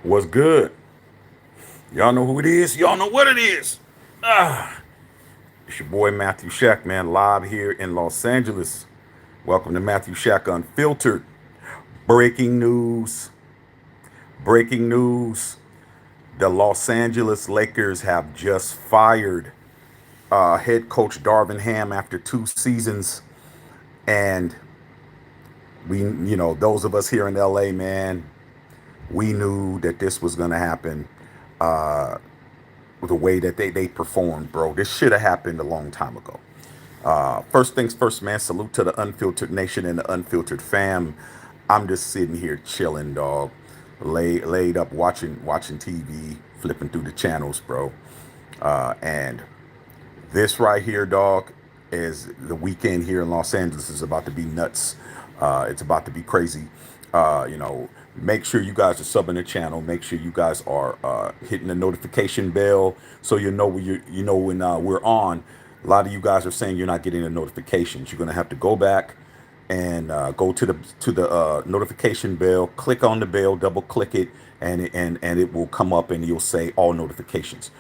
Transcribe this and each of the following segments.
What's good? Y'all know who it is. Y'all know what it is. It's your boy Matthew Shaq, man, live here in Los Angeles. Welcome to Matthew Shaq Unfiltered. Breaking news. Breaking news. The Los Angeles Lakers have just fired head coach Darvin Ham after 2 seasons. And those of us here in LA, man, we knew that this was going to happen. The way that they performed, bro. This should have happened a long time ago. First things first, man. Salute to the Unfiltered Nation and the Unfiltered fam. I'm just sitting here chilling, dog. Laid up watching TV, flipping through the channels, bro. And this right here, dog, is the weekend here in Los Angeles is about to be nuts. It's about to be crazy. Make sure you guys are subbing the channel. Make sure you guys are hitting the notification bell so you know when we're on. A lot of you guys are saying you're not getting the notifications. You're gonna have to go back and go to the notification bell. Click on the bell, double click it, and it will come up and you'll say all notifications.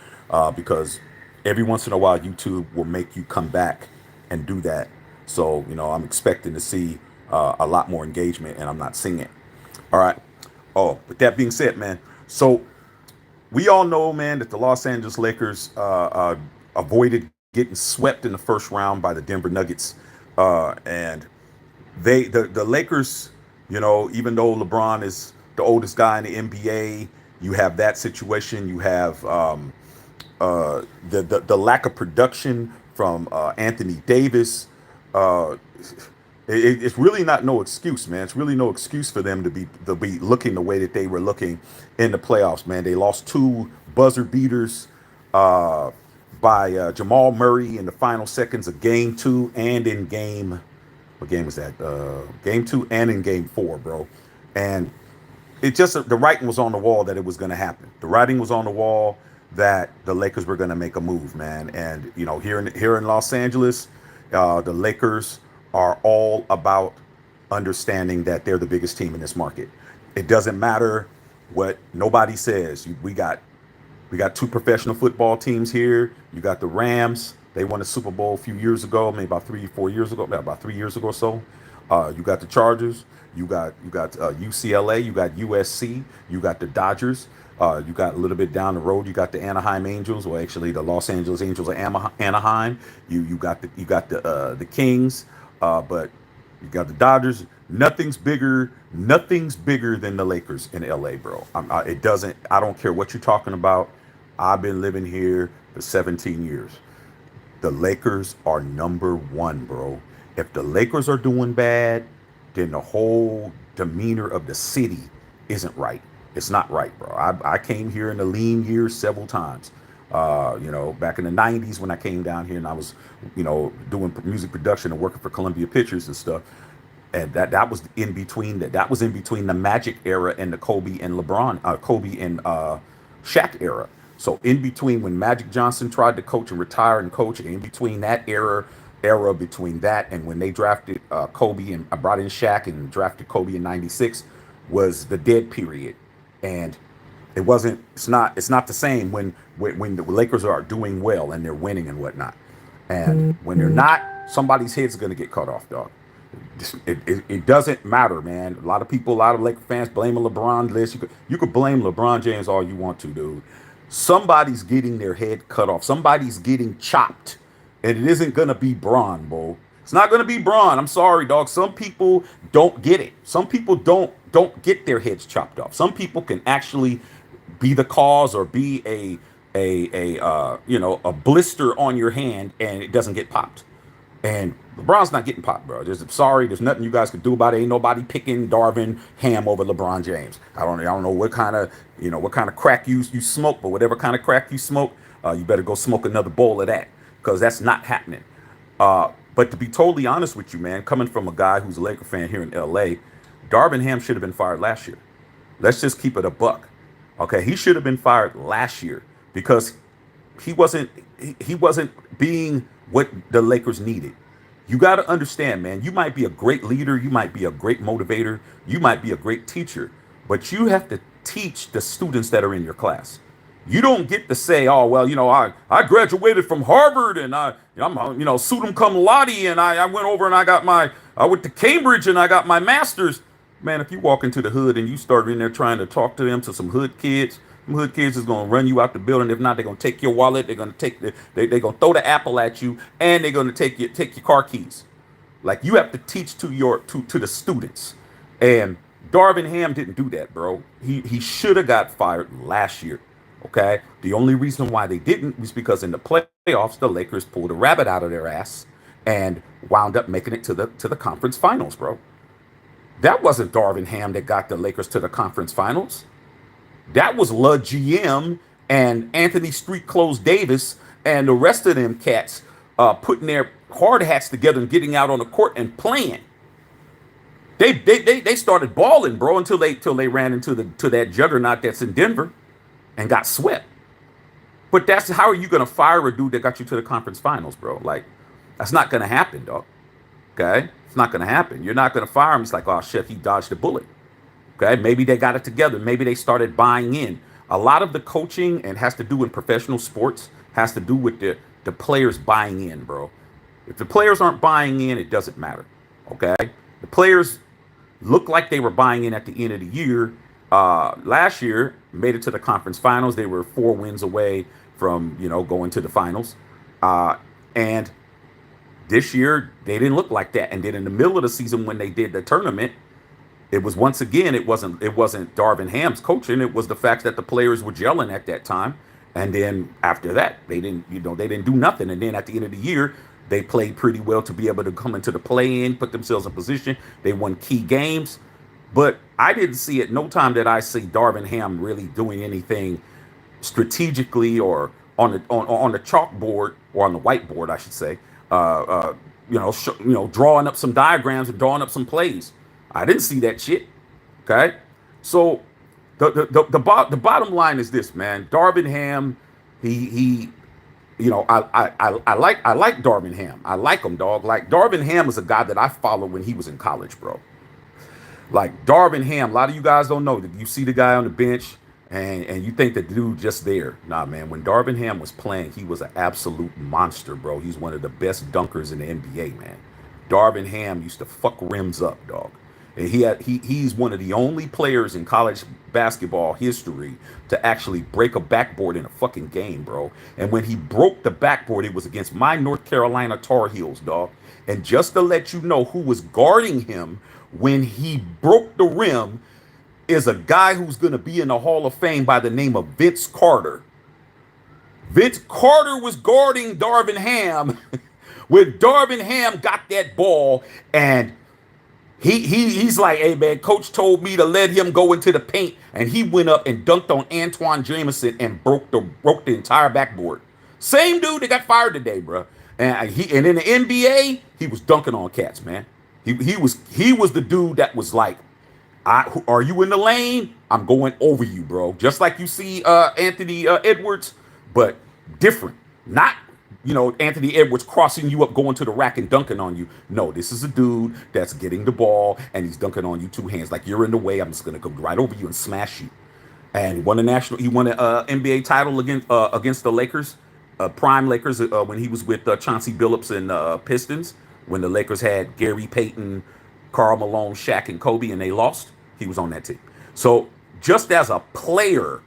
Because every once in a while YouTube will make you come back and do that. So I'm expecting to see a lot more engagement, and I'm not seeing it. All right. Oh, with that being said, man, so we all know, man, that the Los Angeles Lakers avoided getting swept in the first round by the Denver Nuggets, and the Lakers, even though LeBron is the oldest guy in the NBA, you have that situation. You have the lack of production from Anthony Davis. Uh, it's really not no excuse, man. It's really no excuse for them to be looking the way that they were looking in the playoffs, man. They lost two buzzer beaters uh, by Jamal Murray in the final seconds of Game Two and in Game. What game was that? Game Two and in Game Four, bro. And it just the writing was on the wall that it was going to happen. The writing was on the wall that the Lakers were going to make a move, man. And here in Los Angeles, the Lakers are all about understanding that they're the biggest team in this market. It doesn't matter what nobody says. We got two professional football teams here. You got the Rams. They won the Super Bowl a few years ago, maybe about 3 4 years ago, about 3 years ago or so. You got the Chargers. You got UCLA. You got USC. You got the Dodgers. You got a little bit down the road. You got the Anaheim Angels, or actually the Los Angeles Angels of Anaheim. You got the Kings, but you got the Dodgers. Nothing's bigger. Nothing's bigger than the Lakers in LA, bro. It doesn't. I don't care what you're talking about. I've been living here for 17 years. The Lakers are number one, bro. If the Lakers are doing bad, then the whole demeanor of the city isn't right. It's not right, bro. I came here in the lean years several times. Back in the 90s when I came down here and I was, doing music production and working for Columbia Pictures and stuff. And that was in between that was in between the Magic era and the Kobe and Shaq era. So in between when Magic Johnson tried to coach and retire and coach, in between that era between that and when they drafted Kobe and brought in Shaq and drafted Kobe in '96 was the dead period, and it's not the same when the Lakers are doing well and they're winning and whatnot, and when they're not, somebody's head's gonna get cut off, dog. It doesn't matter, man. A lot of people, a lot of Laker fans blaming LeBron. You could blame LeBron James all you want to, dude. Somebody's getting their head cut off. Somebody's getting chopped, and it isn't gonna be Braun, bro. It's not gonna be Braun. I'm sorry, dog. Some people don't get it. Some people don't get their heads chopped off. Some people can actually be the cause or be a blister on your hand and it doesn't get popped. And LeBron's not getting popped, bro. Sorry, there's nothing you guys can do about it. Ain't nobody picking Darvin Ham over LeBron James. I don't know what kind of crack you smoke, but whatever kind of crack you smoke, you better go smoke another bowl of that because that's not happening. But to be totally honest with you, man, coming from a guy who's a Laker fan here in LA, Darvin Ham should have been fired last year. Let's just keep it a buck. Okay, he should have been fired last year because he wasn't he wasn't being what the Lakers needed. You got to understand, man. You might be a great leader, you might be a great motivator, you might be a great teacher, but you have to teach the students that are in your class. You don't get to say, oh, well, I graduated from Harvard and I'm summa cum laude and I went over and I went to Cambridge and I got my master's. Man, if you walk into the hood and you start in there trying to talk to them, to some hood kids, some hood kids is going to run you out the building. If not, they're going to take your wallet. They're going to they're going to throw the apple at you, and they're going to take your car keys. Like, you have to teach to the students. And Darvin Ham didn't do that, bro. He should have got fired last year. Okay. The only reason why they didn't was because in the playoffs, the Lakers pulled a rabbit out of their ass and wound up making it to the conference finals, bro. That wasn't Darvin Ham that got the Lakers to the conference finals. That was LeGM and Anthony Street Clothes Davis and the rest of them cats putting their hard hats together and getting out on the court and playing. They started balling, bro, until they ran into that juggernaut that's in Denver and got swept. But how are you going to fire a dude that got you to the conference finals, bro? Like, that's not going to happen, dog. Okay? It's not going to happen. You're not going to fire him. It's like, oh, shit, he dodged a bullet. Okay? Maybe they got it together. Maybe they started buying in. A lot of the coaching and has to do in professional sports has to do with the players buying in, bro. If the players aren't buying in, it doesn't matter. Okay? The players look like they were buying in at the end of the year. Last year, made it to the conference finals. They were 4 wins away from, going to the finals. And this year, they didn't look like that. And then in the middle of the season, when they did the tournament, it was once again, it wasn't Darvin Ham's coaching. It was the fact that the players were gelling at that time. And then after that, they didn't do nothing. And then at the end of the year, they played pretty well to be able to come into the play-in, put themselves in position. They won key games. But I didn't see at no time that I see Darvin Ham really doing anything strategically or on the chalkboard or on the whiteboard, I should say. Drawing up some diagrams and drawing up some plays. I didn't see that shit. Okay, so the bottom line is this, man. Darvin Ham, I like Darvin Ham. I like him, dog. Like, Darvin Ham is a guy that I followed when he was in college, bro. Like, Darvin Ham, a lot of you guys don't know that you see the guy on the bench and you think the dude just there. Nah, man, when Darvin Ham was playing, he was an absolute monster, bro. He's one of the best dunkers in the NBA, man. Darvin Ham used to fuck rims up, dog. And he's one of the only players in college basketball history to actually break a backboard in a fucking game, bro. And when he broke the backboard, it was against my North Carolina Tar Heels, dog. And just to let you know who was guarding him when he broke the rim is a guy who's going to be in the Hall of Fame by the name of Vince Carter. Vince Carter was guarding Darvin Ham when Darvin Ham got that ball, and he's like, hey, man, coach told me to let him go into the paint, and he went up and dunked on Antoine Jameson and broke the entire backboard. Same dude that got fired today, bro. And in the NBA, he was dunking on cats, man. He was the dude that was like, are you in the lane? I'm going over you, bro. Just like you see Anthony Edwards, but different. Not, Anthony Edwards crossing you up, going to the rack and dunking on you. No, this is a dude that's getting the ball and he's dunking on you 2 hands. Like, you're in the way, I'm just gonna go right over you and smash you. And he won an NBA title against the Lakers, prime Lakers, when he was with Chauncey Billups and Pistons. When the Lakers had Gary Payton, Karl Malone, Shaq, and Kobe, and they lost, he was on that team. So just as a player,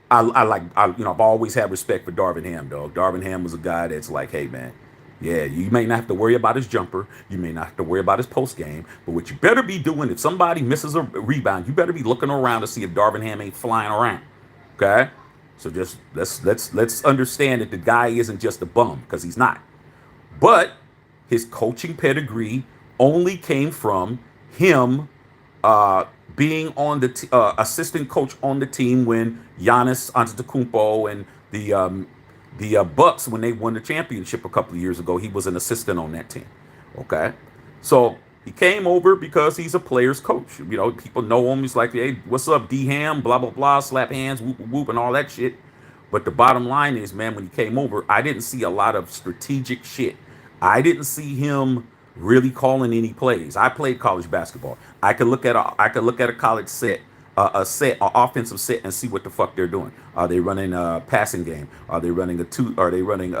I've always had respect for Darvin Ham, dog. Darvin Ham was a guy that's like, hey, man, yeah, you may not have to worry about his jumper. You may not have to worry about his post game. But what you better be doing, if somebody misses a rebound, you better be looking around to see if Darvin Ham ain't flying around. Okay? So just let's understand that the guy isn't just a bum, because he's not. But his coaching pedigree only came from him being on the assistant coach on the team when Giannis Antetokounmpo and the Bucks, when they won the championship a couple of years ago, he was an assistant on that team. Okay, so he came over because he's a player's coach. People know him. He's like, hey, what's up, D Ham? Blah blah blah. Slap hands, whoop whoop, and all that shit. But the bottom line is, man, when he came over, I didn't see a lot of strategic shit. I didn't see him really calling any plays. I played college basketball. I could look at a college set a set, an offensive set, and see what the fuck they're doing. Are they running a passing game? Are they running a two? Are they running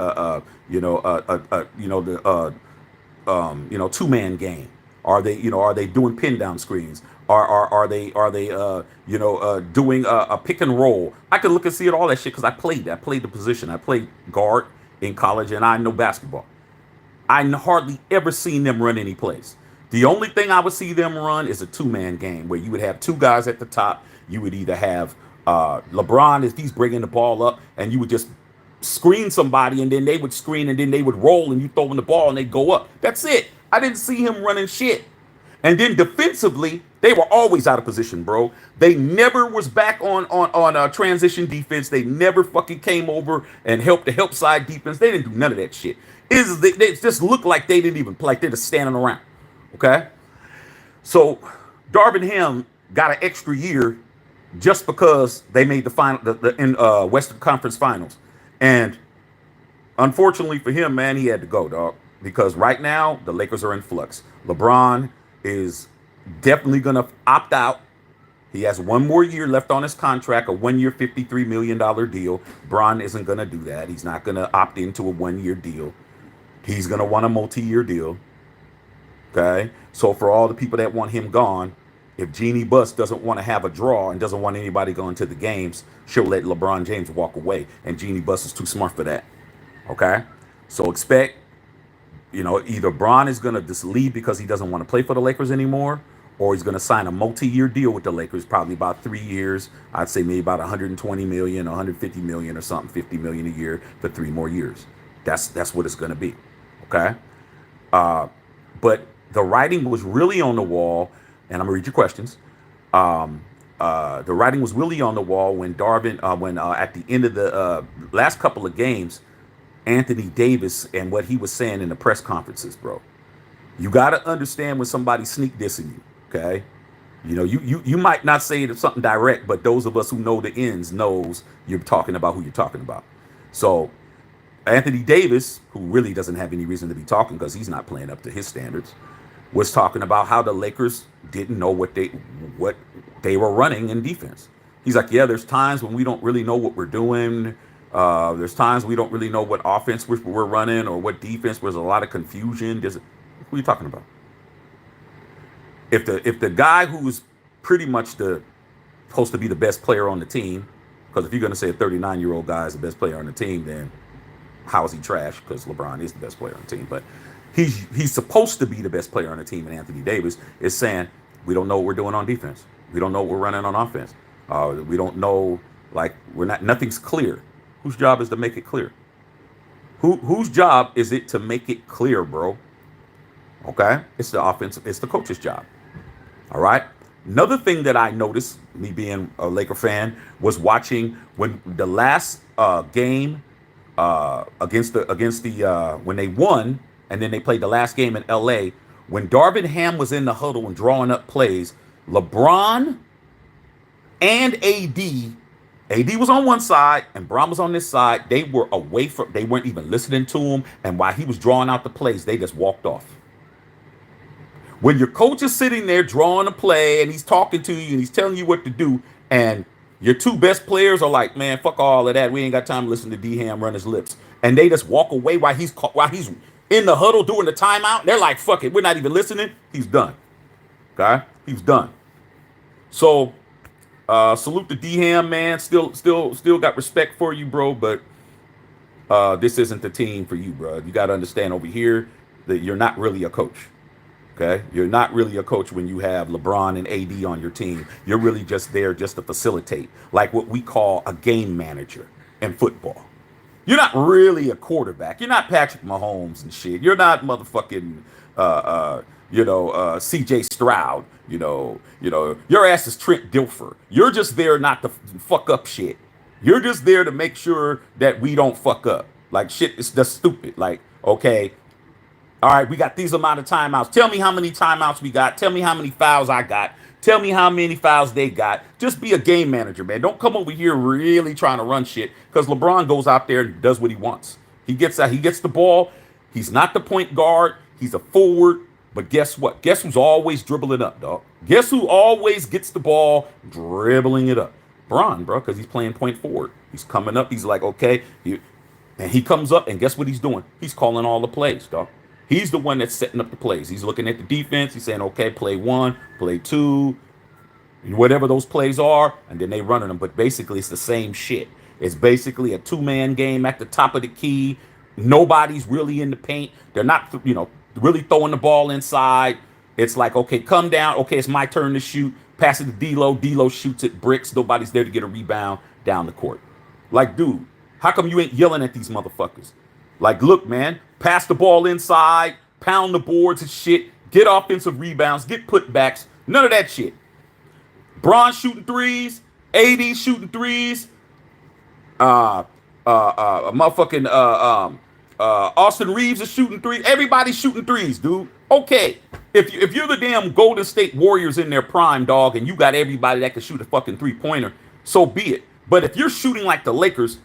two-man game? Are they doing pin down screens? Are they doing a pick and roll? I could look and see it all that shit because I played the position. I played guard in college and I know basketball. I hardly ever seen them run any plays. The only thing I would see them run is a two-man game where you would have two guys at the top. You would either have LeBron if he's bringing the ball up, and you would just screen somebody, and then they would screen, and then they would roll, and you throw them the ball, and they go up. That's it. I didn't see him running shit. And then defensively, they were always out of position, bro. They never was back on transition defense. They never fucking came over and helped the help side defense. They didn't do none of that shit. They just looked like they didn't even play, like they're just standing around. Okay? So Darvin Ham got an extra year just because they made the final in Western Conference Finals. And unfortunately for him, man, he had to go, dog. Because right now, the Lakers are in flux. LeBron is definitely going to opt out. He has one more year left on his contract, a 1 year, $53 million deal. Bron isn't going to do that. He's not going to opt into a 1 year deal. He's going to want a multi-year deal. Okay? So for all the people that want him gone, if Jeannie Buss doesn't want to have a draw and doesn't want anybody going to the games, she'll let LeBron James walk away. And Jeannie Buss is too smart for that. Okay? So expect, either Bron is going to just leave because he doesn't want to play for the Lakers anymore, or he's going to sign a multi-year deal with the Lakers, probably about 3 years. I'd say maybe about 120 million, 150 million or something, 50 million a year for 3 more years. That's what it's going to be. Okay? But the writing was really on the wall, and I'm going to read your questions. The writing was really on the wall when when at the end of the last couple of games, Anthony Davis and what he was saying in the press conferences, bro. You got to understand when somebody's sneak dissing you, okay? You might not say it something direct, but those of us who know the ends knows you're talking about who you're talking about. So Anthony Davis, who really doesn't have any reason to be talking because he's not playing up to his standards, was talking about how the Lakers didn't know what they were running in defense. He's like, yeah, there's times when we don't really know what we're doing. There's times we don't really know what offense we're running or what defense. There's a lot of confusion. Who are you talking about? If the guy who's pretty much supposed to be the best player on the team, because if you're going to say a 39-year-old guy is the best player on the team, then how is he trash? Because LeBron is the best player on the team, but he's supposed to be the best player on the team. And Anthony Davis is saying we don't know what we're doing on defense. We don't know what we're running on offense. We don't know, nothing's clear. Whose job is to make it clear? Whose job is it to make it clear, bro? Okay? It's the coach's job. All right? Another thing that I noticed, me being a Laker fan, was watching when the last game against the when they won, and then they played the last game in LA, when Darvin Ham was in the huddle and drawing up plays, LeBron and AD was on one side and Bron was on this side. They were they weren't even listening to him. And while he was drawing out the plays, they just walked off. When your coach is sitting there drawing a play and he's talking to you and he's telling you what to do, and your two best players are like, man, fuck all of that. We ain't got time to listen to D Ham run his lips. And they just walk away while he's in the huddle doing the timeout. They're like, fuck it, we're not even listening. He's done. Okay? He's done. So salute to D Ham, man. Still got respect for you, bro. But this isn't the team for you, bro. You got to understand over here that you're not really a coach. Okay, you're not really a coach when you have LeBron and AD on your team. You're really just there just to facilitate, like what we call a game manager in football. You're not really a quarterback. You're not Patrick Mahomes and shit. You're not motherfucking CJ Stroud. Your ass is Trent Dilfer. You're just there not to fuck up shit. You're just there to make sure that we don't fuck up. Like shit is just stupid. Like, okay, all right, we got these amount of timeouts. Tell me how many timeouts we got. Tell me how many fouls I got. Tell me how many fouls they got. Just be a game manager, man. Don't come over here really trying to run shit, because LeBron goes out there and does what he wants. He gets the ball. He's not the point guard. He's a forward. But guess what? Guess who's always dribbling up, dog? Guess who always gets the ball dribbling it up? Bron, bro, because he's playing point forward. He's coming up. He's like, okay. And he comes up, and guess what he's doing? He's calling all the plays, dog. He's the one that's setting up the plays. He's looking at the defense. He's saying, okay, play 1, play 2, whatever those plays are, and then they running them. But basically, it's the same shit. It's basically a 2-man game at the top of the key. Nobody's really in the paint. They're not, really throwing the ball inside. It's like, okay, come down. Okay, it's my turn to shoot. Pass it to D-Lo. D-Lo shoots it, bricks. Nobody's there to get a rebound down the court. Like, dude, how come you ain't yelling at these motherfuckers? Like, look, man, pass the ball inside, pound the boards and shit, get offensive rebounds, get putbacks. None of that shit. Bron shooting threes, AD shooting threes, Austin Reeves is shooting threes. Everybody's shooting threes, dude. Okay, if you're the damn Golden State Warriors in their prime, dog, and you got everybody that can shoot a fucking 3-pointer, so be it. But if you're shooting like the Lakers,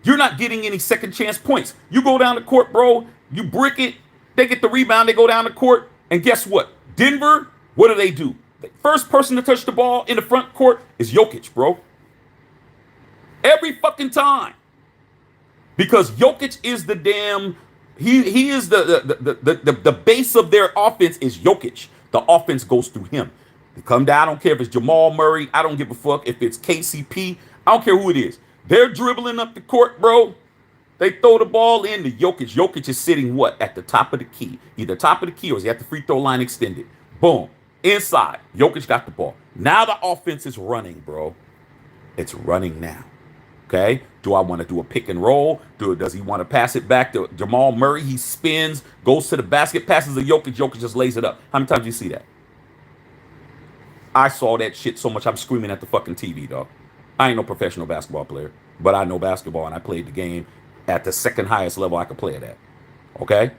you're not getting any second chance points. You go down the court, bro, you brick it, they get the rebound, they go down the court, and guess what? Denver, what do? The first person to touch the ball in the front court is Jokic, bro. Every fucking time. Because Jokic is the damn, he is the base of their offense is Jokic. The offense goes through him. They come down, I don't care if it's Jamal Murray, I don't give a fuck if it's KCP, I don't care who it is. They're dribbling up the court, bro. They throw the ball in to Jokic. Jokic is sitting what? At the top of the key. Either top of the key or is he at the free throw line extended. Boom. Inside. Jokic got the ball. Now the offense is running, bro. It's running now. Okay? Do I want to do a pick and roll? Does he want to pass it back to Jamal Murray? He spins, goes to the basket, passes to Jokic. Jokic just lays it up. How many times do you see that? I saw that shit so much I'm screaming at the fucking TV, dog. I ain't no professional basketball player, but I know basketball and I played the game at the second highest level I could play it at. Okay?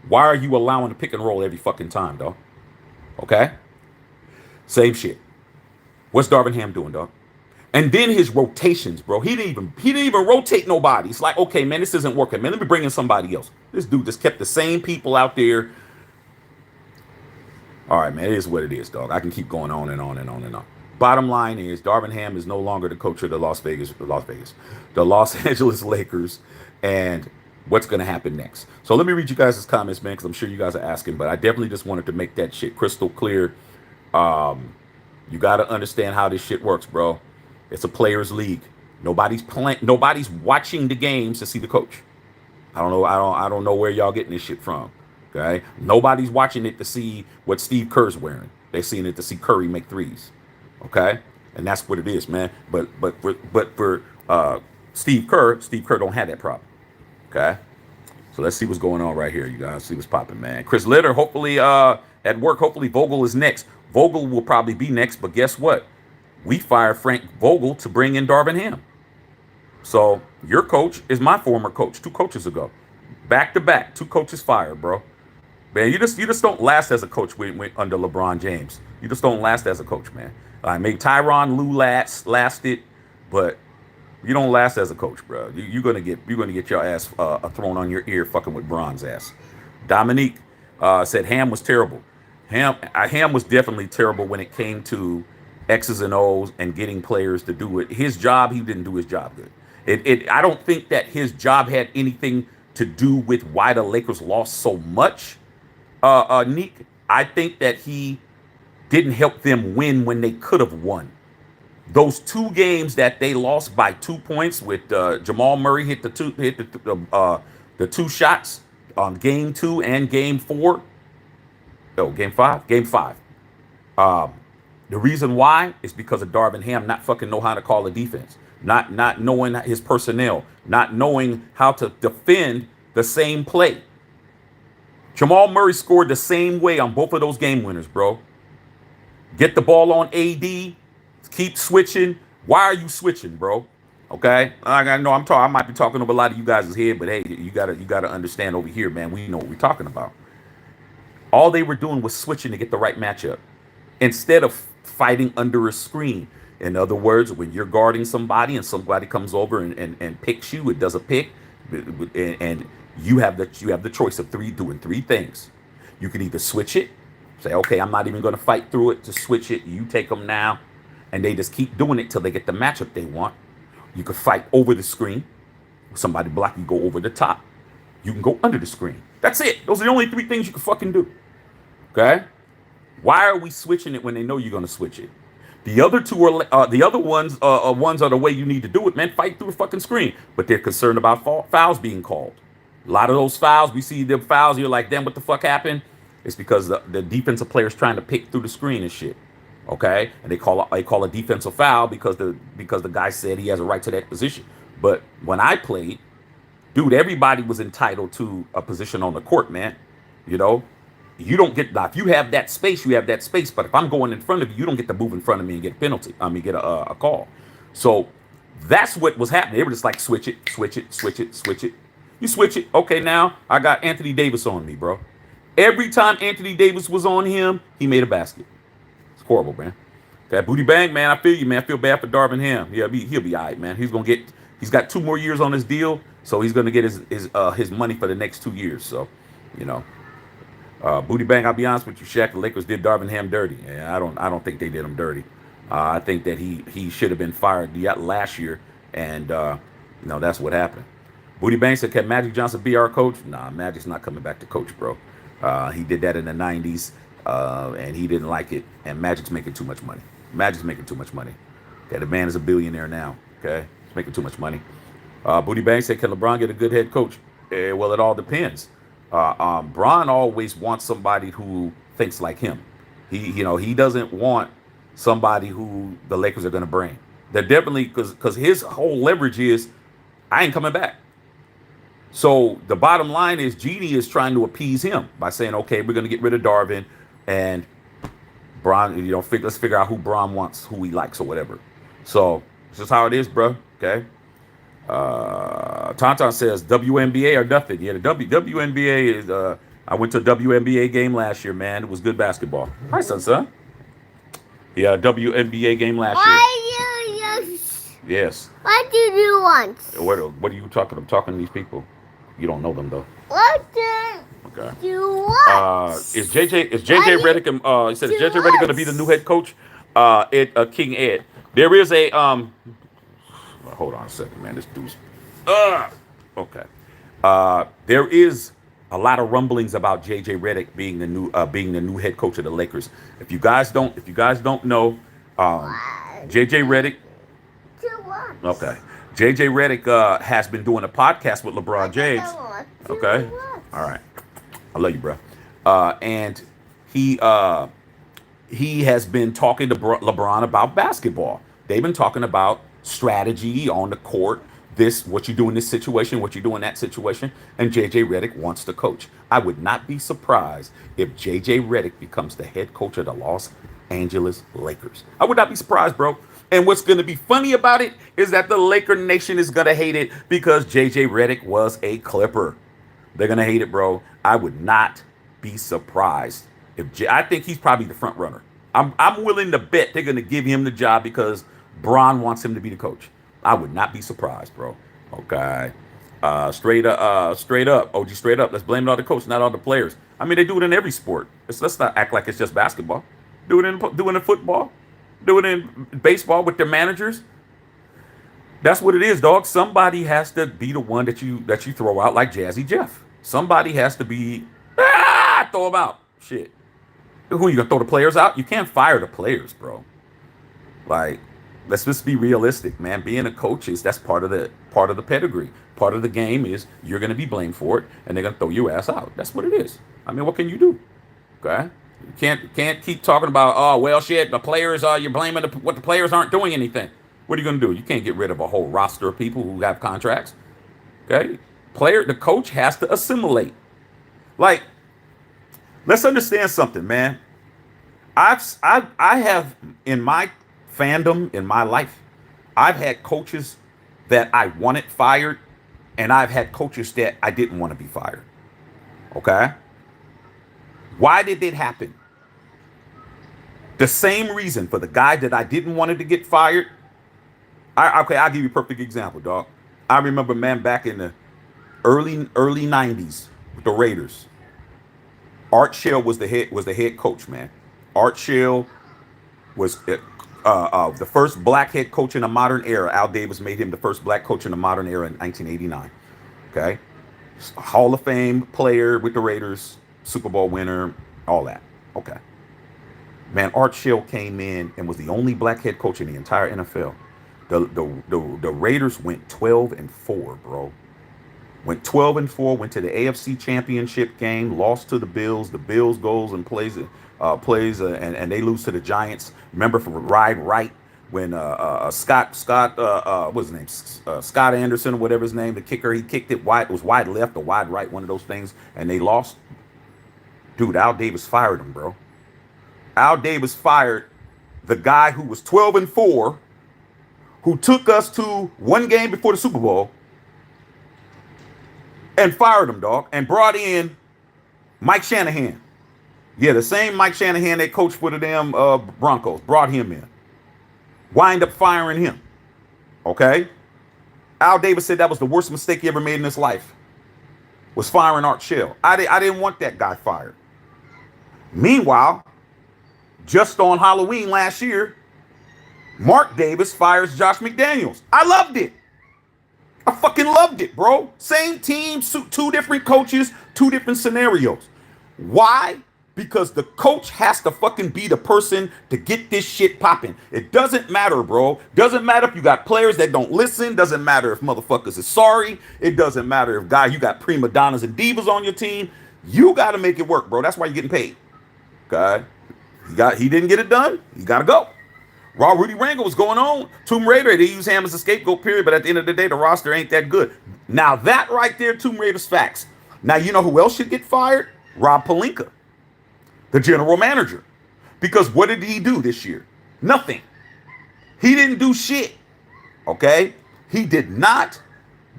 Why are you allowing the pick and roll every fucking time, dog? Okay? Same shit. What's Darvin Ham doing, dog? And then his rotations, bro. He didn't even rotate nobody. It's like, okay, man, this isn't working, man. Let me bring in somebody else. This dude just kept the same people out there. All right, man, it is what it is, dog. I can keep going on and on and on and on. Bottom line is Darvin Ham is no longer the coach of the Los Angeles Lakers, and what's going to happen next. So let me read you guys' comments, man, because I'm sure you guys are asking, but I definitely just wanted to make that shit crystal clear. You got to understand how this shit works, bro. It's a players' league. Nobody's watching the games to see the coach. I don't know where y'all getting this shit from. Okay? Nobody's watching it to see what Steve Kerr's wearing. They're seeing it to see Curry make threes. Okay? And that's what it is, man. But for Steve Kerr don't have that problem. Okay? So let's see what's going on right here, you guys. See what's popping, man. Chris Litter, hopefully at work, hopefully Vogel is next. Vogel will probably be next, but guess what? We fired Frank Vogel to bring in Darvin Ham. So your coach is my former coach 2 coaches ago. Back to back, 2 coaches fired, bro. Man, you just don't last as a coach when under LeBron James. You just don't last as a coach, man. Maybe Tyronn Lue lasted, but you don't last as a coach, bro. You're gonna get your ass thrown on your ear, fucking with Bron's ass. Dominique said Ham was terrible. Ham was definitely terrible when it came to X's and O's and getting players to do it. His job, he didn't do his job good. I don't think that his job had anything to do with why the Lakers lost so much. Neek, I think that he didn't help them win when they could have won. Those 2 games that they lost by 2 points with Jamal Murray hit the 2 shots on game 2 and game 4. Oh, game 5? Game 5. The reason why is because of Darvin Ham not fucking know how to call a defense, not knowing his personnel, not knowing how to defend the same play. Jamal Murray scored the same way on both of those game winners, bro. Get the ball on AD, keep switching. Why are you switching, bro? Okay, I know I might be talking over a lot of you guys' head, but hey, you gotta understand over here, man. We know what we're talking about. All they were doing was switching to get the right matchup instead of fighting under a screen. In other words, when you're guarding somebody and somebody comes over and picks you, it does a pick, and you have the choice of doing 3 things. You can either switch it, say, okay, I'm not even going to fight through it, just switch it. You take them now. And they just keep doing it till they get the matchup they want. You can fight over the screen. Somebody block you, go over the top. You can go under the screen. That's it. Those are the only three things you can fucking do. Okay? Why are we switching it when they know you're going to switch it? The other two are the other ones are the way you need to do it, man. Fight through a fucking screen. But they're concerned about fouls being called. A lot of those fouls, we see the fouls, you're like, damn, what the fuck happened? It's because the defensive player's trying to pick through the screen and shit. Okay? And they call a defensive foul because the guy said he has a right to that position. But when I played, dude, everybody was entitled to a position on the court, man. You know? You don't get, now if you have that space, you have that space. But if I'm going in front of you, you don't get to move in front of me and get a penalty. Get a call. So that's what was happening. They were just like, switch it, switch it, switch it, switch it. You switch it. Okay, now I got Anthony Davis on me, bro. Every time Anthony Davis was on him, he made a basket. It's horrible, man. That booty bang, man. I feel you, man. I feel bad for Darvin Ham. Yeah, he'll be all right, man. He's got 2 more years on his deal, so he's gonna get his money for the next 2 years. So, you know. Booty bang, I'll be honest with you, Shaq. The Lakers did Darvin Ham dirty. Yeah, I don't think they did him dirty. I think that he should have been fired last year, and that's what happened. Booty bang said, "Can Magic Johnson be our coach?" Nah, Magic's not coming back to coach, bro. He did that in the '90s, and he didn't like it. And Magic's making too much money. Magic's making too much money. Okay, the man is a billionaire now. Okay, he's making too much money. Booty bang said, "Can LeBron get a good head coach?" Well, it all depends. Bron always wants somebody who thinks like him. He doesn't want somebody who the Lakers are going to bring. They're definitely, because his whole leverage is, I ain't coming back. So the bottom line is, Genie is trying to appease him by saying, okay, we're going to get rid of Darvin, and Bron, let's figure out who Bron wants, who he likes or whatever. So this is how it is, bro. Okay. Tauntaun says WNBA or nothing. Yeah, the WNBA is. I went to a WNBA game last year, man. It was good basketball. Hi, son. Yeah, WNBA game last year. Yes. What do you want? What are you talking? I'm talking to these people. You don't know them though. What do you want? Is JJ Redick? He said, is JJ Redick going to be the new head coach? King Ed. There is a Hold on a second, man. This dude's. Okay. There is a lot of rumblings about JJ Redick being the new head coach of the Lakers. If you guys don't know, JJ Redick. Okay. JJ Redick has been doing a podcast with LeBron James. Okay. All right. I love you, bro. And he has been talking to LeBron about basketball. They've been talking about strategy on the court, what you do in this situation, what you do in that situation, and JJ Redick wants to coach. I would not be surprised if JJ Redick becomes the head coach of the Los Angeles Lakers. I would not be surprised, bro. And what's going to be funny about it is that the Laker Nation is going to hate it because JJ Redick was a Clipper. They're going to hate it, bro. I would not be surprised I think he's probably the front runner. I'm willing to bet they're going to give him the job because Bron wants him to be the coach. I would not be surprised, bro. Okay. Straight up, OG, straight up. Let's blame it on the coach, not on the players. I mean, they do it in every sport. Let's not act like it's just basketball. Do it in football. Do it in baseball with their managers. That's what it is, dog. Somebody has to be the one that you throw out like Jazzy Jeff. Somebody has to be throw them out. Shit. Who are you gonna throw the players out? You can't fire the players, bro. Like, let's just be realistic, man. Being a coach that's part of the pedigree. Part of the game is you're gonna be blamed for it, and they're gonna throw your ass out. That's what it is. I mean, what can you do? Okay. You can't keep talking about, oh well, shit. The players you're blaming what the players aren't doing anything. What are you gonna do? You can't get rid of a whole roster of people who have contracts. Okay. The coach has to assimilate. Like, let's understand something, man. I have in my fandom, in my life, I've had coaches that I wanted fired, and I've had coaches that I didn't want to be fired. Okay? Why did it happen? The same reason for the guy that I didn't want to get fired. I'll give you a perfect example, dog. I remember, man, back in the early 90s with the Raiders. Art Shell was the head coach, man. Art Shell was the first black head coach in a modern era. Al Davis made him the first black coach in a modern era in 1989. Okay, Hall of Fame player with the Raiders, Super Bowl winner, all that. Okay, man. Art Shell came in and was the only black head coach in the entire NFL. The Raiders went 12-4, bro. Went 12-4. Went to the AFC Championship game. Lost to the Bills. The Bills goes and and they lose to the Giants. Remember for Ride Right when Scott what's his name, Scott Anderson or whatever his name, the kicker, he kicked it wide. It was wide left or wide right, one of those things, and they lost. Dude, Al Davis fired him, bro. Al Davis fired the guy who was 12-4, who took us to one game before the Super Bowl, and fired him, dog, and brought in Mike Shanahan. Yeah, the same Mike Shanahan that coached for the damn Broncos, brought him in. Wind up firing him. Okay? Al Davis said that was the worst mistake he ever made in his life, was firing Art Shell. I didn't want that guy fired. Meanwhile, just on Halloween last year, Mark Davis fires Josh McDaniels. I loved it. I fucking loved it, bro. Same team, two different coaches, two different scenarios. Why? Because the coach has to fucking be the person to get this shit popping. It doesn't matter, bro. Doesn't matter if you got players that don't listen. Doesn't matter if motherfuckers is sorry. It doesn't matter if you got prima donnas and divas on your team. You got to make it work, bro. That's why you're getting paid. Okay? He didn't get it done. You got to go. Raw Rudy Rangel was going on. Tomb Raider, they use him as a scapegoat, period. But at the end of the day, the roster ain't that good. Now, that right there, Tomb Raider's facts. Now, you know who else should get fired? Rob Pelinka, the general manager. Because what did he do this year? Nothing. He didn't do shit. Okay? He did not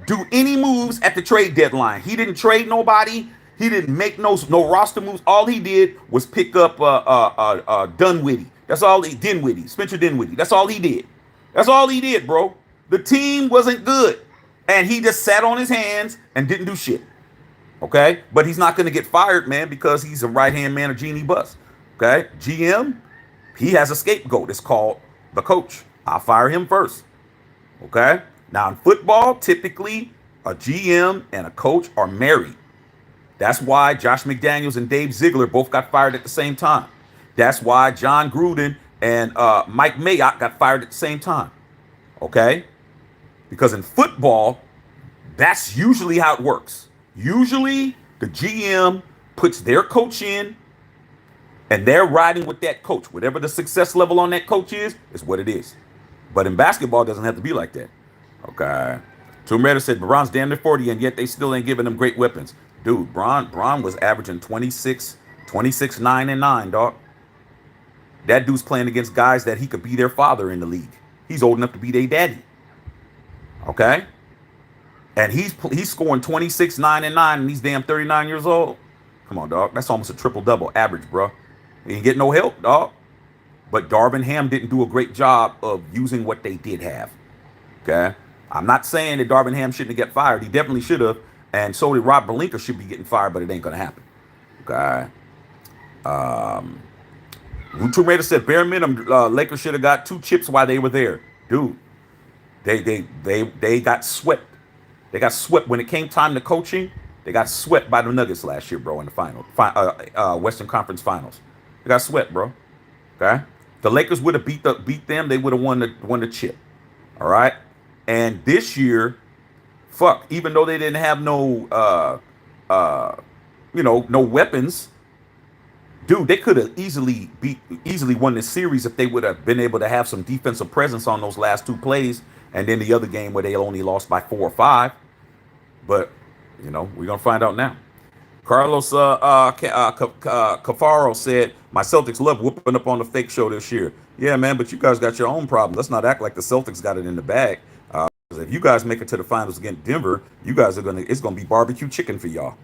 do any moves at the trade deadline. He didn't trade nobody. He didn't make no roster moves. All he did was pick up Dunwitty. That's all he did. Spencer Dinwiddie. That's all he did. That's all he did, bro. The team wasn't good. And he just sat on his hands and didn't do shit. Okay? But he's not going to get fired, man, because he's a right-hand man of Genie Bus. Okay? GM, he has a scapegoat. It's called the coach. I'll fire him first. Okay? Now, in football, typically, a GM and a coach are married. That's why Josh McDaniels and Dave Ziegler both got fired at the same time. That's why John Gruden and Mike Mayock got fired at the same time. Okay? Because in football, that's usually how it works. Usually, the GM puts their coach in, and they're riding with that coach. Whatever the success level on that coach is what it is. But in basketball, it doesn't have to be like that. Okay? Tomb Raider said, Bron's damn near 40, and yet they still ain't giving him great weapons. Dude, Bron was averaging 26, 9, and 9, dog. That dude's playing against guys that he could be their father in the league. He's old enough to be their daddy. Okay? And he's scoring 26, 9, and 9, and he's damn 39 years old. Come on, dog. That's almost a triple-double average, bro. He ain't getting no help, dog. But Darvin Ham didn't do a great job of using what they did have. Okay? I'm not saying that Darvin Ham shouldn't get fired. He definitely should have. And so did Rob Pelinka should be getting fired, but it ain't going to happen. Okay? Tomb Raider said, bare minimum, Lakers should have got 2 chips while they were there. Dude, they got swept. They got swept when it came time to coaching. They got swept by the Nuggets last year, bro, in the Western Conference Finals. They got swept, bro. Okay? If the Lakers would have beat them, they would have won the chip. All right? And this year, even though they didn't have no weapons, dude, they could have easily won this series if they would have been able to have some defensive presence on those last 2 plays, and then the other game where they only lost by 4 or 5. But we're gonna find out now. Carlos Cafaro said, my Celtics love whooping up on the fake show this year. Yeah, man, but you guys got your own problems. Let's not act like the Celtics got it in the bag. If you guys make it to the finals against Denver, it's gonna be barbecue chicken for y'all.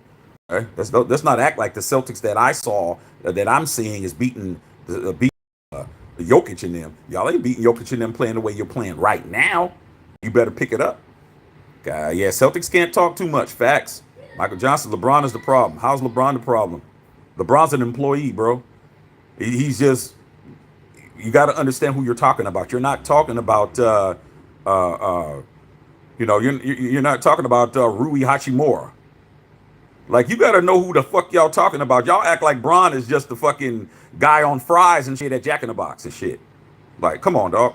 Okay? Let's not act like the Celtics that I saw, that I'm seeing is beating Jokic and them. Y'all ain't beating Jokic and them playing the way you're playing right now. You better pick it up. Yeah, Celtics can't talk too much. Facts. Michael Johnson, LeBron is the problem. How's LeBron the problem? LeBron's an employee, bro. He's just, you got to understand who you're talking about. You're not talking about, uh, uh, you're not talking about Rui Hachimura. Like, you got to know who the fuck y'all talking about. Y'all act like Bron is just the fucking guy on fries and shit at Jack in the Box and shit. Like, come on, dog.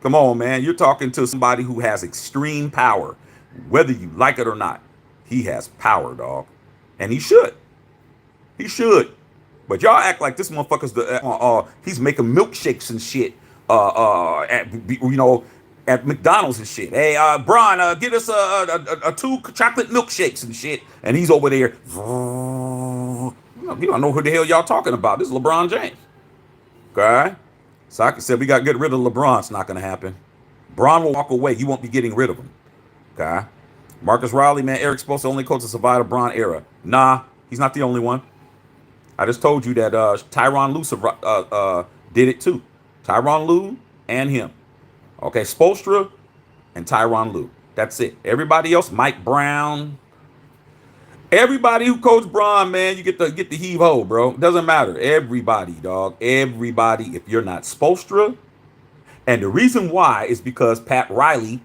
Come on, man. You're talking to somebody who has extreme power, whether you like it or not. He has power, dog, and he should. He should. But y'all act like this motherfucker's he's making milkshakes and shit. At McDonald's and shit. Hey, Bron, get us a 2 chocolate milkshakes and shit. And he's over there. You don't know who the hell y'all talking about. This is LeBron James. Okay? Saki said we got to get rid of LeBron. It's not going to happen. Bron will walk away. You won't be getting rid of him. Okay? Marcus Riley, man, Eric's supposed to only coach to survive the Bron era. Nah, he's not the only one. I just told you that Tyronn Lue did it too. Tyronn Lue and him. Okay, Spoelstra and Tyronn Lue. That's it. Everybody else, Mike Brown. Everybody who coached Bron, man, you get the heave ho, bro. Doesn't matter. Everybody, dog. Everybody. If you're not Spoelstra, and the reason why is because Pat Riley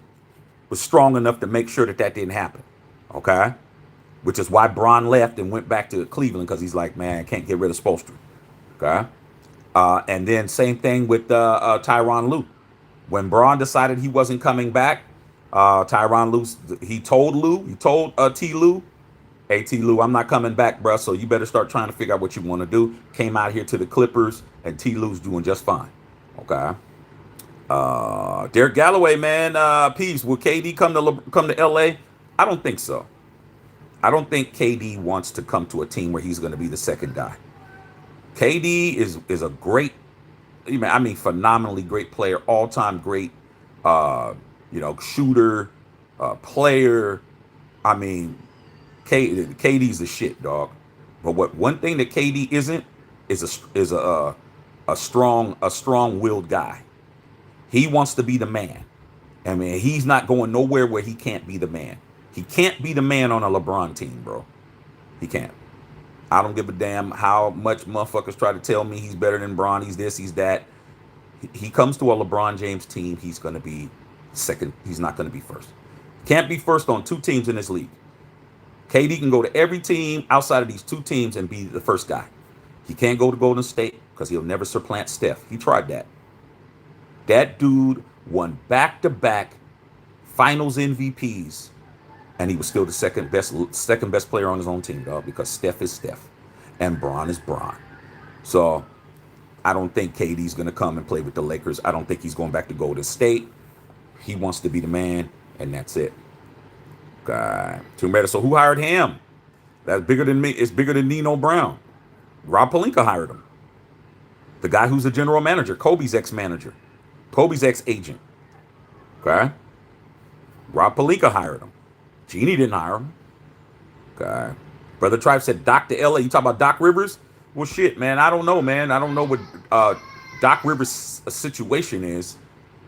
was strong enough to make sure that didn't happen. Okay, which is why Bron left and went back to Cleveland, because he's like, man, I can't get rid of Spoelstra. Okay, and then same thing with Tyronn Lue. When Bron decided he wasn't coming back, Tyronn Lue, he told T. Lue, hey, T. Lue, I'm not coming back, bro, so you better start trying to figure out what you want to do. Came out here to the Clippers, and T. Lue's doing just fine. Okay. Derek Galloway, man, peace. Will KD come to LA? I don't think so. I don't think KD wants to come to a team where he's going to be the second guy. KD is a great, phenomenally great player, all-time great, shooter, player. KD's the shit, dog. But one thing that KD isn't is a strong-willed guy. He wants to be the man. He's not going nowhere where he can't be the man. He can't be the man on a LeBron team, bro. He can't. I don't give a damn how much motherfuckers try to tell me he's better than Bron, he's this, he's that. He comes to a LeBron James team, he's going to be second. He's not going to be first. Can't be first on 2 teams in this league. KD can go to every team outside of these 2 teams and be the first guy. He can't go to Golden State because he'll never supplant Steph. He tried that. That dude won back-to-back finals MVPs, and he was still the second best player on his own team, dog, because Steph is Steph and Bron is Bron. So I don't think KD's going to come and play with the Lakers. I don't think he's going back to Golden State. He wants to be the man, and that's it. God. So who hired him? That's bigger than me. It's bigger than Nino Brown. Rob Pelinka hired him. The guy who's the general manager, Kobe's ex-manager, Kobe's ex-agent. Okay? Rob Pelinka hired him. Jeannie didn't hire him. Okay. Brother Tribe said Doc to LA. You talk about Doc Rivers? Well, shit, man. I don't know, man. I don't know what Doc Rivers' situation is.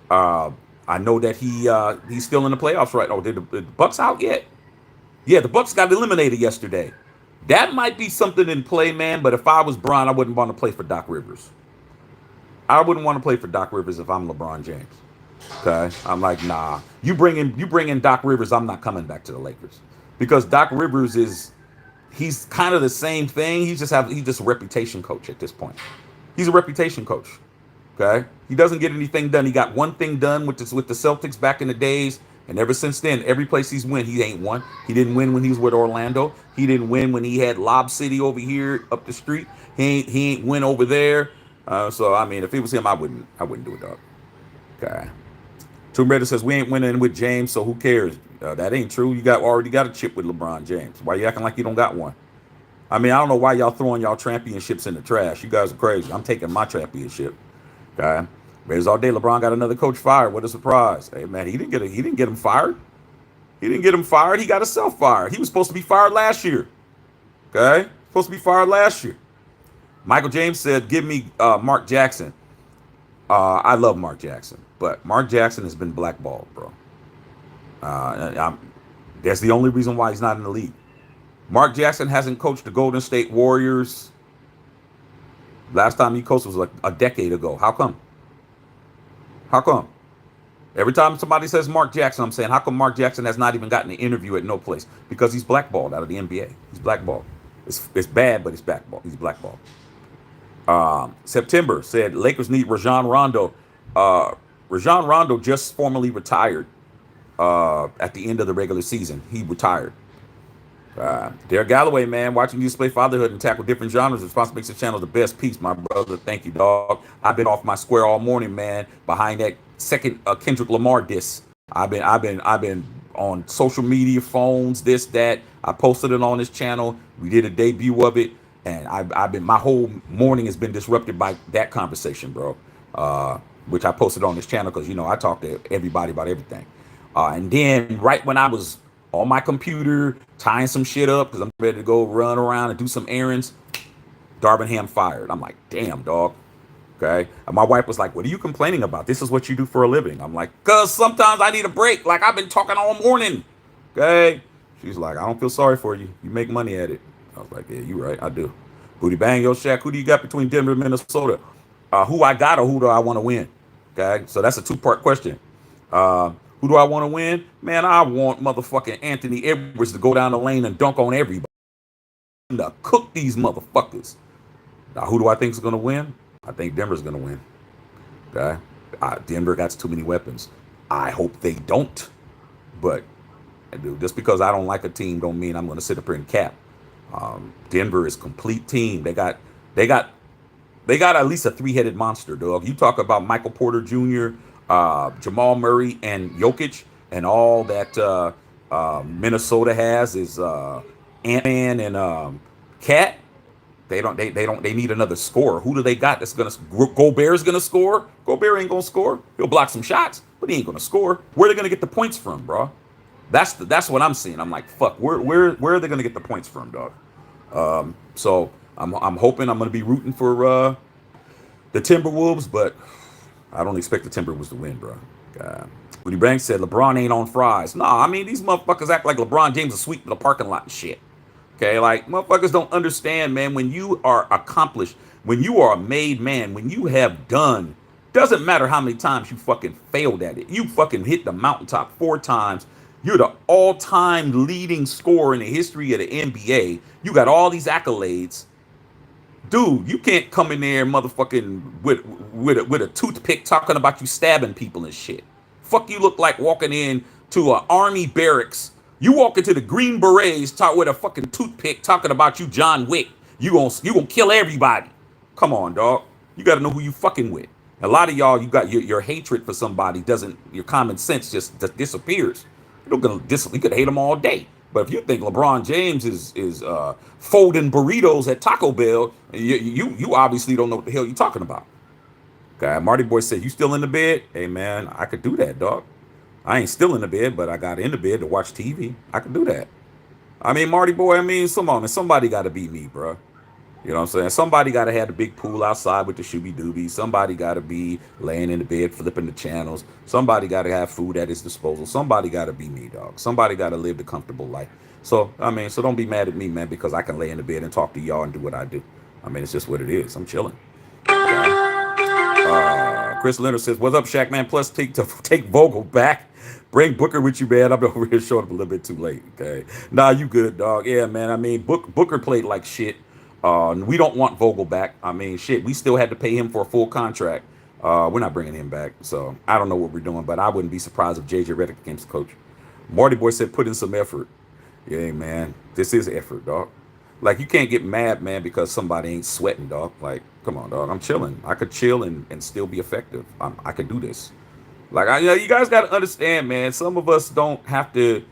I know that he's still in the playoffs right now. Oh, did the Bucks out yet? Yeah, the Bucks got eliminated yesterday. That might be something in play, man. But if I was Bron, I wouldn't want to play for Doc Rivers. I wouldn't want to play for Doc Rivers if I'm LeBron James. Okay, I'm like, nah. You bring in Doc Rivers, I'm not coming back to the Lakers, because Doc Rivers he's kind of the same thing. He's just a reputation coach at this point. He's a reputation coach. Okay, he doesn't get anything done. He got one thing done with the Celtics back in the days, and ever since then, every place he's went, he ain't won. He didn't win when he was with Orlando. He didn't win when he had Lob City over here up the street. He ain't win over there. So if it was him, I wouldn't do it, dog. Okay. Tomb Raider says we ain't winning with James, so who cares? That ain't true. You already got a chip with LeBron James. Why you acting like you don't got one? I don't know why y'all throwing y'all championships in the trash. You guys are crazy. I'm taking my championship. Okay. Raiders all day. LeBron got another coach fired. What a surprise! Hey man, he didn't get him fired. He didn't get him fired. He got himself fired. He was supposed to be fired last year. Okay, supposed to be fired last year. Michael James said, "Give me Mark Jackson." I love Mark Jackson, but Mark Jackson has been blackballed, bro. That's the only reason why he's not in the league. Mark Jackson hasn't coached the Golden State Warriors. Last time he coached was like a decade ago. How come? How come? Every time somebody says Mark Jackson, I'm saying, how come Mark Jackson has not even gotten an interview at no place? Because he's blackballed out of the NBA. He's blackballed. It's bad, but it's blackballed. He's blackballed. September said Lakers need Rajon Rondo. Rajon Rondo just formally retired at the end of the regular season. He retired. Derek Galloway, man, watching you display fatherhood and tackle different genres. Response makes the channel the best piece, my brother. Thank you, dog. I've been off my square all morning, man, behind that second Kendrick Lamar diss. I've been on social media, phones, this, that. I posted it on this channel. We did a debut of it, and I've been, my whole morning has been disrupted by that conversation, bro. Which I posted on this channel because, you know, I talk to everybody about everything. And then right when I was on my computer tying some shit up because I'm ready to go run around and do some errands, Darvin Ham fired. I'm like, damn, dog. Okay. And my wife was like, what are you complaining about? This is what you do for a living. I'm like, because sometimes I need a break. Like, I've been talking all morning. Okay. She's like, I don't feel sorry for you. You make money at it. I was like, yeah, you're right. I do. Booty bang, yo, Shaq. Who do you got between Denver and Minnesota? Who I got or who do I want to win? Okay. So that's a two-part question. Who do I want to win? Man, I want motherfucking Anthony Edwards to go down the lane and dunk on everybody. To cook these motherfuckers. Now, who do I think is going to win? I think Denver's going to win. Okay? Denver got too many weapons. I hope they don't. But just because I don't like a team don't mean I'm going to sit up here and cap. Denver is a complete team. They got at least a three-headed monster, dog. You talk about Michael Porter Jr., Jamal Murray, and Jokic, and all that Minnesota has is Ant-Man and Cat. They need another scorer. Who do they got that's gonna? Gobert's gonna score. Gobert ain't gonna score. He'll block some shots, but he ain't gonna score. Where are they gonna get the points from, bro? That's what I'm seeing. I'm like, fuck. Where are they gonna get the points from, dog? So I'm hoping I'm gonna be rooting for the Timberwolves, but I don't expect the Timberwolves to win, bro. Woody Banks said LeBron ain't on fries. Nah, I mean, these motherfuckers act like LeBron James is sweeping the parking lot and shit. Okay, like, motherfuckers don't understand, man. When you are accomplished, when you are a made man, when you have done, doesn't matter how many times you fucking failed at it. You fucking hit the mountaintop 4 times. You're the all-time leading scorer in the history of the NBA. You got all these accolades. Dude, you can't come in there motherfucking with a toothpick talking about you stabbing people and shit. Fuck you look like walking in to an army barracks. You walk into the Green Berets talk with a fucking toothpick talking about you John Wick. You gonna kill everybody. Come on, dog. You gotta know who you fucking with. A lot of y'all, you got your hatred for somebody your common sense just disappears. You could hate them all day. But if you think LeBron James is folding burritos at Taco Bell, you obviously don't know what the hell you're talking about. Okay, Marty Boy said, you still in the bed? Hey, man, I could do that, dog. I ain't still in the bed, but I got in the bed to watch TV. I could do that. I mean, Marty Boy, I mean, somebody got to beat me, bro. You know what I'm saying? Somebody got to have the big pool outside with the shooby doobies. Somebody got to be laying in the bed, flipping the channels. Somebody got to have food at his disposal. Somebody got to be me, dog. Somebody got to live the comfortable life. So, I mean, so don't be mad at me, man, because I can lay in the bed and talk to y'all and do what I do. I mean, it's just what it is. I'm chilling. Chris Leonard says, what's up, Shaq, man? Plus, take Vogel back. Bring Booker with you, man. I'm over here showing up a little bit too late, okay? Nah, you good, dog. Yeah, man. I mean, Booker played like shit. We don't want Vogel back. I mean, shit, we still had to pay him for a full contract. We're not bringing him back. So I don't know what we're doing, but I wouldn't be surprised if JJ Redick became the coach. Marty Boy said, put in some effort. Yeah, man, this is effort, dog. Like, you can't get mad, man, because somebody ain't sweating, dog. Like, come on, dog. I'm chilling. I could chill and still be effective. I could do this. Like, you guys got to understand, man. Some of us don't have to,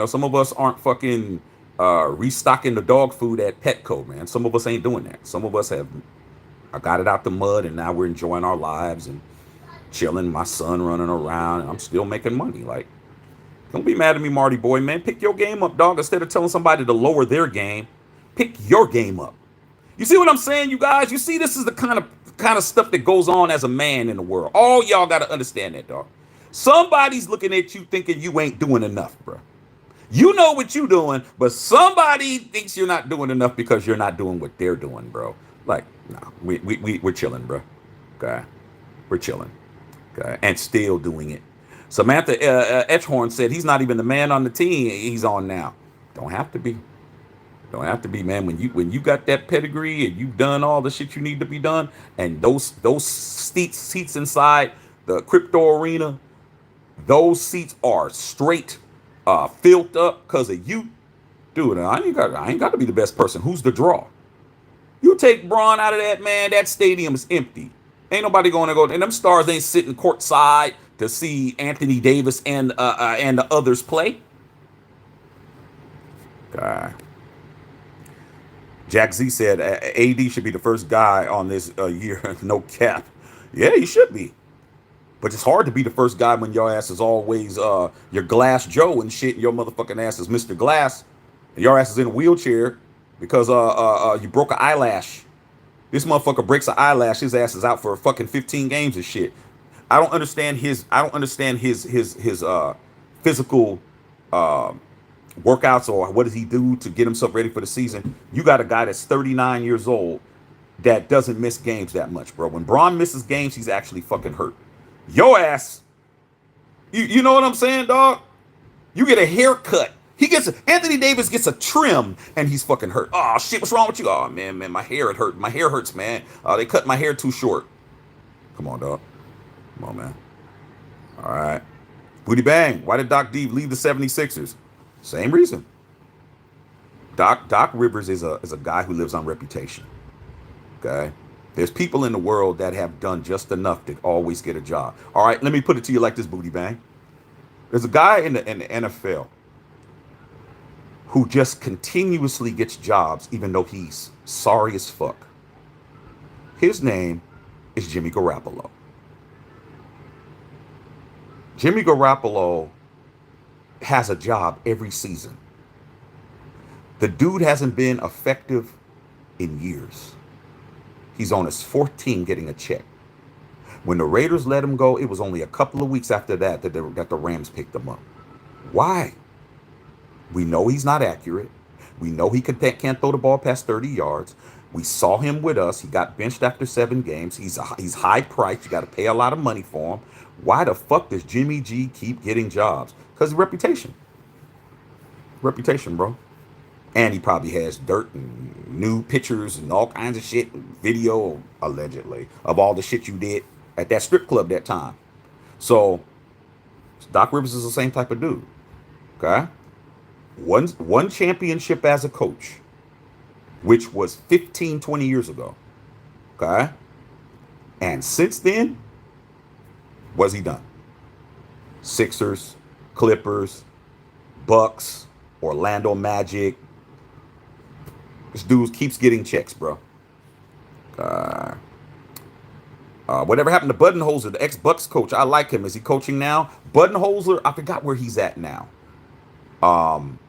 some of us aren't fucking restocking the dog food at Petco, man. Some of us ain't doing that. Some of us have got it out the mud, and now we're enjoying our lives and chilling. My son running around, and I'm still making money. Like, don't be mad at me, Marty Boy, man. Pick your game up, dog. Instead of telling somebody to lower their game, pick your game up. You see what I'm saying, you guys? You see, this is the kind of stuff that goes on as a man in the world. All y'all got to understand that, dog. Somebody's looking at you thinking you ain't doing enough, bro. You know what you're doing, but somebody thinks you're not doing enough because you're not doing what they're doing, bro. Like, no, we're chilling, bro. Okay. We're chilling. Okay. And still doing it. Samantha Etchhorn said he's not even the man on the team he's on now. Don't have to be. Don't have to be, man. When you got that pedigree and you've done all the shit you need to be done, and those seats inside the crypto arena, those seats are straight filled up because of you, dude. I ain't got to be the best person. Who's the draw? You take Braun out of that, man. That stadium is empty. Ain't nobody going to go. And them stars ain't sitting courtside to see Anthony Davis and the others play. God. Jack Z said AD should be the first guy on this year. No cap. Yeah, he should be. But it's hard to be the first guy when your ass is always your Glass Joe and shit. And your motherfucking ass is Mr. Glass. And your ass is in a wheelchair because you broke an eyelash. This motherfucker breaks an eyelash. His ass is out for fucking 15 games and shit. I don't understand his physical workouts or what does he do to get himself ready for the season. You got a guy that's 39 years old that doesn't miss games that much, bro. When Braun misses games, he's actually fucking hurt. Your ass, you know what I'm saying, dog? You get a haircut. Anthony Davis gets a trim and he's fucking hurt. Oh shit, what's wrong with you? Oh man, my hair hurt. My hair hurts, man. They cut my hair too short. Come on, dog. Come on, man. All right. Booty bang. Why did Doc D leave the 76ers? Same reason. Doc Rivers is a guy who lives on reputation. Okay? There's people in the world that have done just enough to always get a job. All right, let me put it to you like this, Booty Bang. There's a guy in the NFL who just continuously gets jobs even though he's sorry as fuck. His name is Jimmy Garoppolo. Jimmy Garoppolo has a job every season. The dude hasn't been effective in years. He's on his 14th getting a check. When the Raiders let him go, it was only a couple of weeks after that the Rams picked him up. Why? We know he's not accurate. We know he can't throw the ball past 30 yards. We saw him with us. He got benched after 7 games. He's high priced. You got to pay a lot of money for him. Why the fuck does Jimmy G keep getting jobs? Because of reputation. Reputation, bro. And he probably has dirt and new pictures and all kinds of shit, video, allegedly, of all the shit you did at that strip club that time. So, Doc Rivers is the same type of dude. Okay? One championship as a coach, which was 15, 20 years ago. Okay? And since then, what's he done? Sixers, Clippers, Bucks, Orlando Magic. This dude keeps getting checks, bro. Whatever happened to Budenholzer, the ex-Bucks coach? I like him. Is he coaching now? Budenholzer, I forgot where he's at now.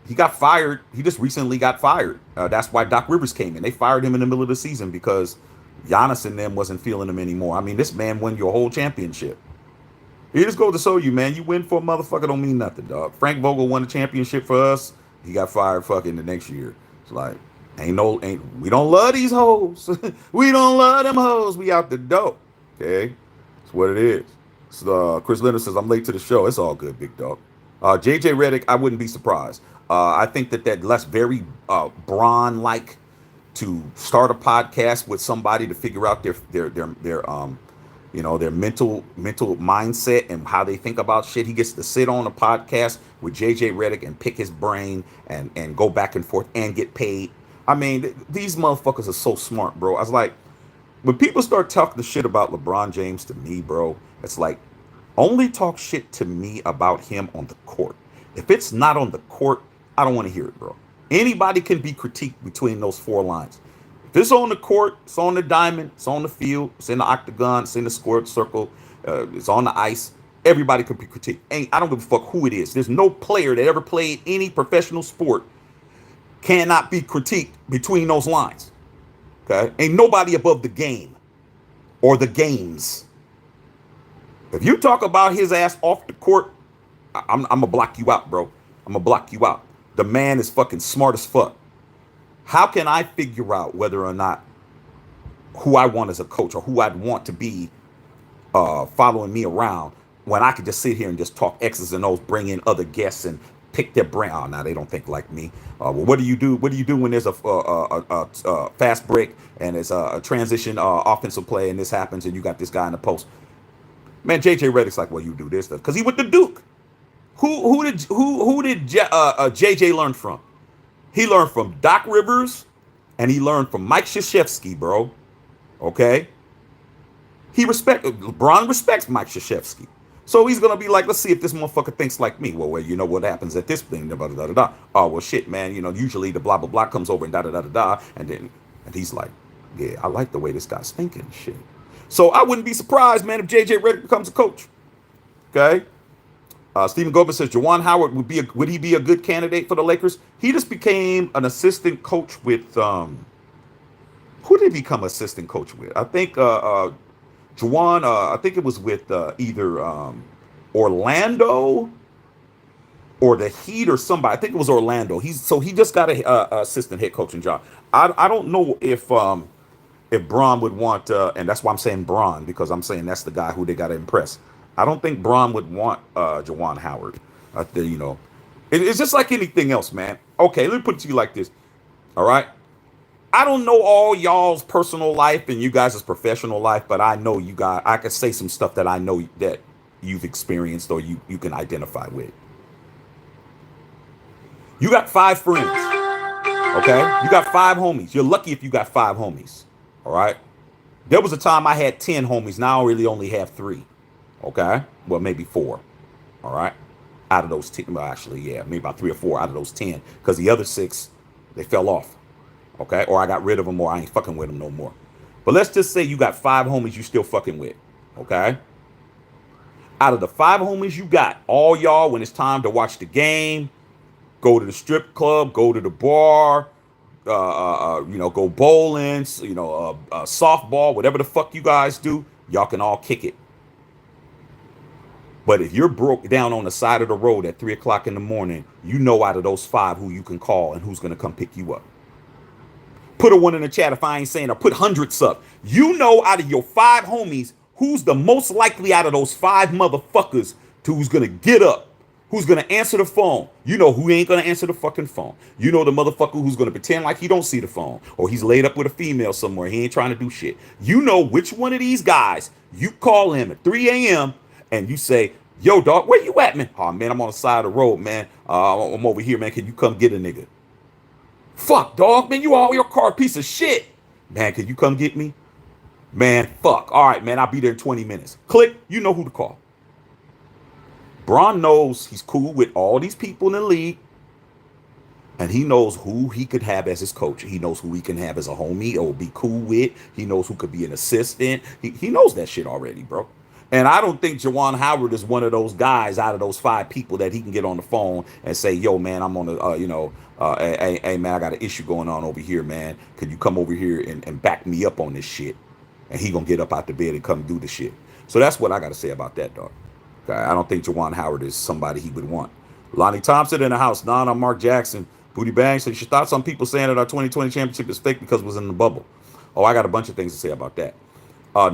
He got fired. He just recently got fired. That's why Doc Rivers came in. They fired him in the middle of the season because Giannis and them wasn't feeling him anymore. I mean, this man won your whole championship. He just goes to show you, man, you win for a motherfucker don't mean nothing, dog. Frank Vogel won the championship for us. He got fired fucking the next year. It's like, we don't love these hoes. We don't love them hoes. We out the door. Okay? That's what it is. So, Chris Leonard says, I'm late to the show. It's all good, big dog. JJ Redick, I wouldn't be surprised. I think that's very Braun-like to start a podcast with somebody to figure out their mental mindset and how they think about shit. He gets to sit on a podcast with JJ Redick and pick his brain and go back and forth and get paid. I mean, these motherfuckers are so smart, bro. I was like, when people start talking the shit about LeBron James to me, bro, it's like, only talk shit to me about him on the court. If it's not on the court, I don't want to hear it, bro. Anybody can be critiqued between those 4 lines. If it's on the court, it's on the diamond, it's on the field, it's in the octagon, it's in the squared circle, it's on the ice, everybody can be critiqued. I don't give a fuck who it is. There's no player that ever played any professional sport cannot be critiqued between those lines. Okay? Ain't nobody above the game or the games. If you talk about his ass off the court, I'm going to block you out, bro. I'm going to block you out. The man is fucking smart as fuck. How can I figure out whether or not who I want as a coach or who I'd want to be following me around when I could just sit here and just talk X's and O's, bring in other guests and pick their brain? Oh, now they don't think like me. Well, what do you do? What do you do when there's a fast break and it's a transition offensive play and this happens and you got this guy in the post? Man, JJ Redick's like, well, you do this stuff because he went to Duke. Who did JJ learn from? He learned from Doc Rivers and he learned from Mike Krzyzewski, bro. Okay. LeBron respects Mike Krzyzewski. So he's going to be like, let's see if this motherfucker thinks like me. Well, you know what happens at this thing, da-da-da-da-da. Oh, well, shit, man. You know, usually the blah, blah, blah comes over and da-da-da-da-da. And he's like, yeah, I like the way this guy's thinking and shit. So I wouldn't be surprised, man, if JJ Redick becomes a coach. Okay. Stephen Goldman says, Jawan Howard would he be a good candidate for the Lakers? He just became an assistant coach with, who did he become assistant coach with? I think, Jawan, I think it was with either Orlando or the Heat or somebody. I think it was Orlando. He just got a assistant head coaching job. I don't know if Bron would want, and that's why I'm saying Bron, because I'm saying that's the guy who they got to impress. I don't think Bron would want Jawan Howard. You know, it's just like anything else, man. Okay, let me put it to you like this. All right. I don't know all y'all's personal life and you guys' professional life, but I know you guys, I could say some stuff that I know that you've experienced or you can identify with. You got 5 friends, okay? You got 5 homies. You're lucky if you got 5 homies, all right? There was a time I had 10 homies. Now I really only have 3, okay? Well, maybe 4, all right? Out of those 10, well, actually, yeah, maybe about 3 or 4 out of those 10, because the other 6, they fell off. Okay, or I got rid of them, or I ain't fucking with them no more. But let's just say you got 5 homies you still fucking with. Okay, out of the 5 homies you got, all y'all, when it's time to watch the game, go to the strip club, go to the bar, you know, go bowling, you know, softball, whatever the fuck you guys do, y'all can all kick it. But if you're broke down on the side of the road at 3 o'clock in the morning, you know out of those 5 who you can call and who's gonna come pick you up. Put a 1 in the chat if I ain't saying, or put hundreds up. You know out of your 5 homies, who's the most likely out of those 5 motherfuckers to who's gonna get up, who's gonna answer the phone. You know who ain't gonna answer the fucking phone. You know the motherfucker who's gonna pretend like he don't see the phone, or he's laid up with a female somewhere. He ain't trying to do shit. You know which one of these guys you call him at 3 a.m. and you say, yo, dog, where you at, man? Oh, man, I'm on the side of the road, man. I'm over here, man. Can you come get a nigga? Fuck, dog, man, you all your car, piece of shit. Man, can you come get me? Man, fuck. All right, man, I'll be there in 20 minutes. Click, you know who to call. Bron knows he's cool with all these people in the league, and he knows who he could have as his coach. He knows who he can have as a homie or be cool with. He knows who could be an assistant. He knows that shit already, bro. And I don't think Jawan Howard is one of those guys out of those 5 people that he can get on the phone and say, yo, man, I'm on the, hey, man, I got an issue going on over here, man. Could you come over here and back me up on this shit? And he gonna get up out the bed and come do the shit. So that's what I got to say about that, dog. Okay, I don't think Jawan Howard is somebody he would want. Lonnie Thompson in the house. None on Mark Jackson. Booty Bang says, your thoughts on people saying that our 2020 championship is fake because it was in the bubble? Oh, I got a bunch of things to say about that.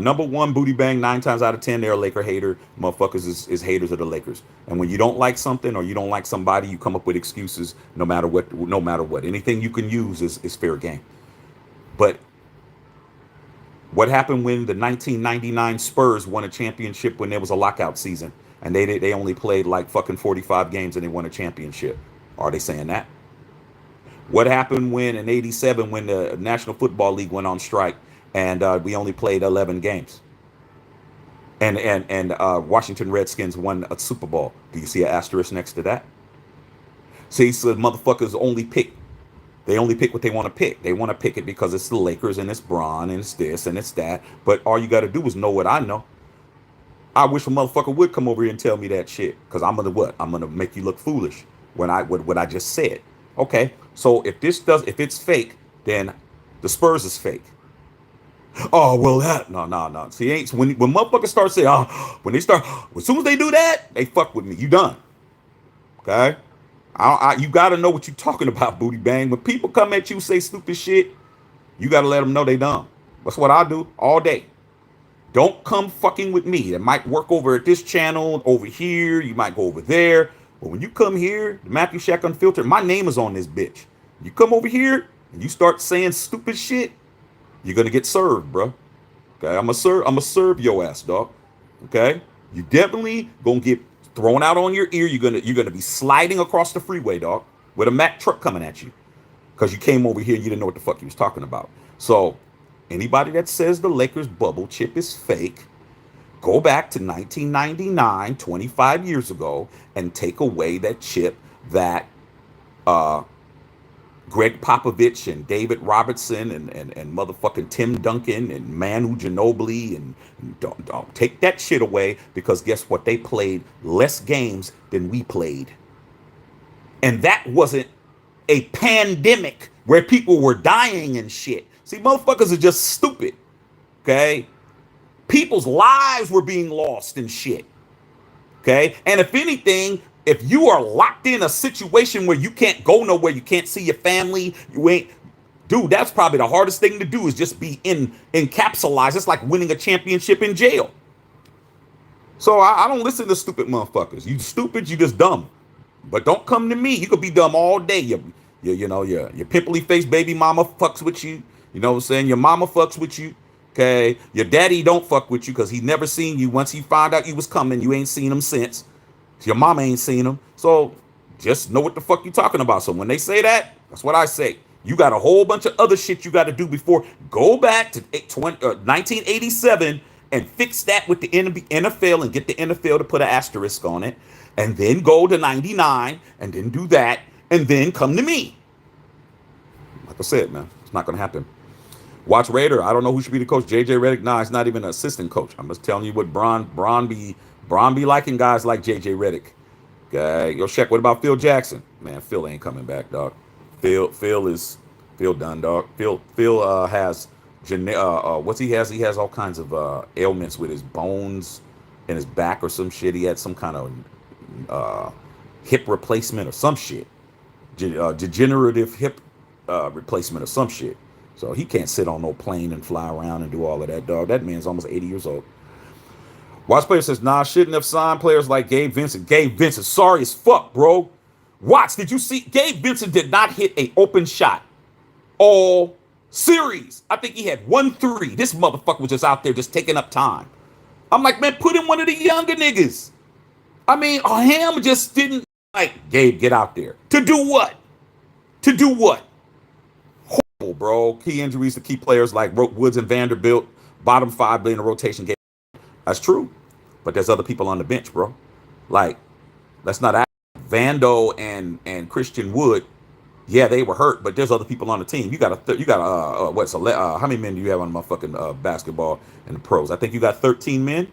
Number 1, Booty Bang, 9 times out of 10, they're a Laker hater. Motherfuckers is haters of the Lakers. And when you don't like something or you don't like somebody, you come up with excuses no matter what. No matter what. Anything you can use is fair game. But what happened when the 1999 Spurs won a championship when there was a lockout season and they only played like fucking 45 games and they won a championship? Are they saying that? What happened when in 87 when the National Football League went on strike and we only played 11 games? And Washington Redskins won a Super Bowl. Do you see an asterisk next to that? See, so motherfuckers only pick. They only pick what they want to pick. They want to pick it because it's the Lakers and it's Bron and it's this and it's that. But all you got to do is know what I know. I wish a motherfucker would come over here and tell me that shit. Because I'm going to what? I'm going to make you look foolish when what I just said. Okay, so if it's fake, then the Spurs is fake. Oh, well, no. See, when motherfuckers start saying, as soon as they do that, they fuck with me. You done. Okay? You got to know what you're talking about, Booty Bang. When people come at you, say stupid shit, you got to let them know they dumb. That's what I do all day. Don't come fucking with me. It might work over at this channel, over here. You might go over there. But when you come here, the Matthew Shaq Unfiltered, my name is on this bitch. You come over here and you start saying stupid shit, you're gonna get served, bro. Okay, I'm gonna serve your ass, dog. Okay, you definitely gonna get thrown out on your ear. You're gonna be sliding across the freeway, dog, with a Mack truck coming at you, because you came over here and you didn't know what the fuck you was talking about. So anybody that says the Lakers bubble chip is fake, go back to 1999, 25 years ago, and take away that chip that Greg Popovich and David Robertson and motherfucking Tim Duncan and Manu Ginobili and don't take that shit away, because guess what? They played less games than we played. And that wasn't a pandemic where people were dying and shit. See, motherfuckers are just stupid. Okay? People's lives were being lost and shit. Okay? And if anything, if you are locked in a situation where you can't go nowhere, you can't see your family, you ain't, dude, that's probably the hardest thing to do, is just be encapsulated. It's like winning a championship in jail. So I don't listen to stupid motherfuckers. You stupid, you just dumb. But don't come to me. You could be dumb all day. Your pimply faced baby mama fucks with you. You know what I'm saying? Your mama fucks with you. Okay? Your daddy don't fuck with you because he never seen you. Once he found out you was coming, you ain't seen him since. Your mama ain't seen him. So just know what the fuck you talking about. So when they say that, that's what I say. You got a whole bunch of other shit you got to do before. Go back to 1987 and fix that with the NFL and get the NFL to put an asterisk on it. And then go to 99 and then do that. And then come to me. Like I said, man, it's not going to happen. Watch Raider. I don't know who should be the coach. JJ Redick. Nah, he's not even an assistant coach. I'm just telling you what Bron be liking guys like JJ Redick. Okay. Yo, Shaq, what about Phil Jackson? Man, Phil ain't coming back, dog. Phil done, dog. Phil has what's he has? He has all kinds of ailments with his bones and his back or some shit. He had some kind of hip replacement or some shit. Degenerative hip replacement or some shit. So he can't sit on no plane and fly around and do all of that, dog. That man's almost 80 years old. Watts player says, nah, shouldn't have signed players like Gabe Vincent. Gabe Vincent, sorry as fuck, bro. Watts, did you see? Gabe Vincent did not hit an open shot all series. I think he had 1-3. This motherfucker was just out there just taking up time. I'm like, man, put in one of the younger niggas. I mean, Ham just didn't, like, Gabe, get out there. To do what? To do what? Horrible, bro. Key injuries to key players like Woods and Vanderbilt. Bottom 5 billion in rotation. That's true. But there's other people on the bench, bro. Like, let's not act. Vando and Christian Wood, yeah, they were hurt, but there's other people on the team. You got how many men do you have on my fucking basketball in the pros? I think you got 13 men.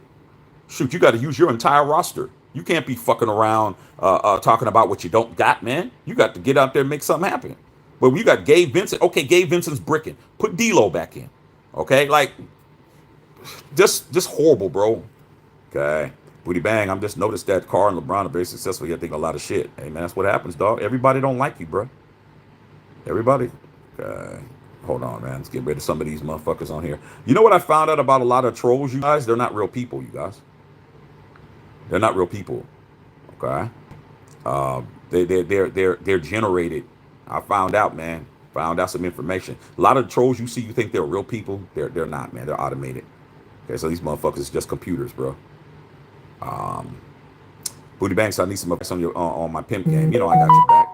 Shoot, you got to use your entire roster. You can't be fucking around talking about what you don't got, man. You got to get out there and make something happen. But you got Gabe Vincent. Okay, Gabe Vincent's bricking. Put D'Lo back in. Okay, like, just horrible, bro. Okay. Booty Bang, I'm just noticed that Carr and LeBron are very successful. You think a lot of shit. Hey, man, that's what happens, dog. Everybody don't like you, bro. Everybody. Okay. Hold on, man. Let's get rid of some of these motherfuckers on here. You know what I found out about a lot of trolls, you guys? They're not real people, you guys. They're not real people. Okay. They're generated. I found out, man. Found out some information. A lot of the trolls you see, you think they're real people. They're not, man. They're automated. Okay, so these motherfuckers is just computers, bro. Booty Banks, I need some advice on my pimp game. You know I got your back.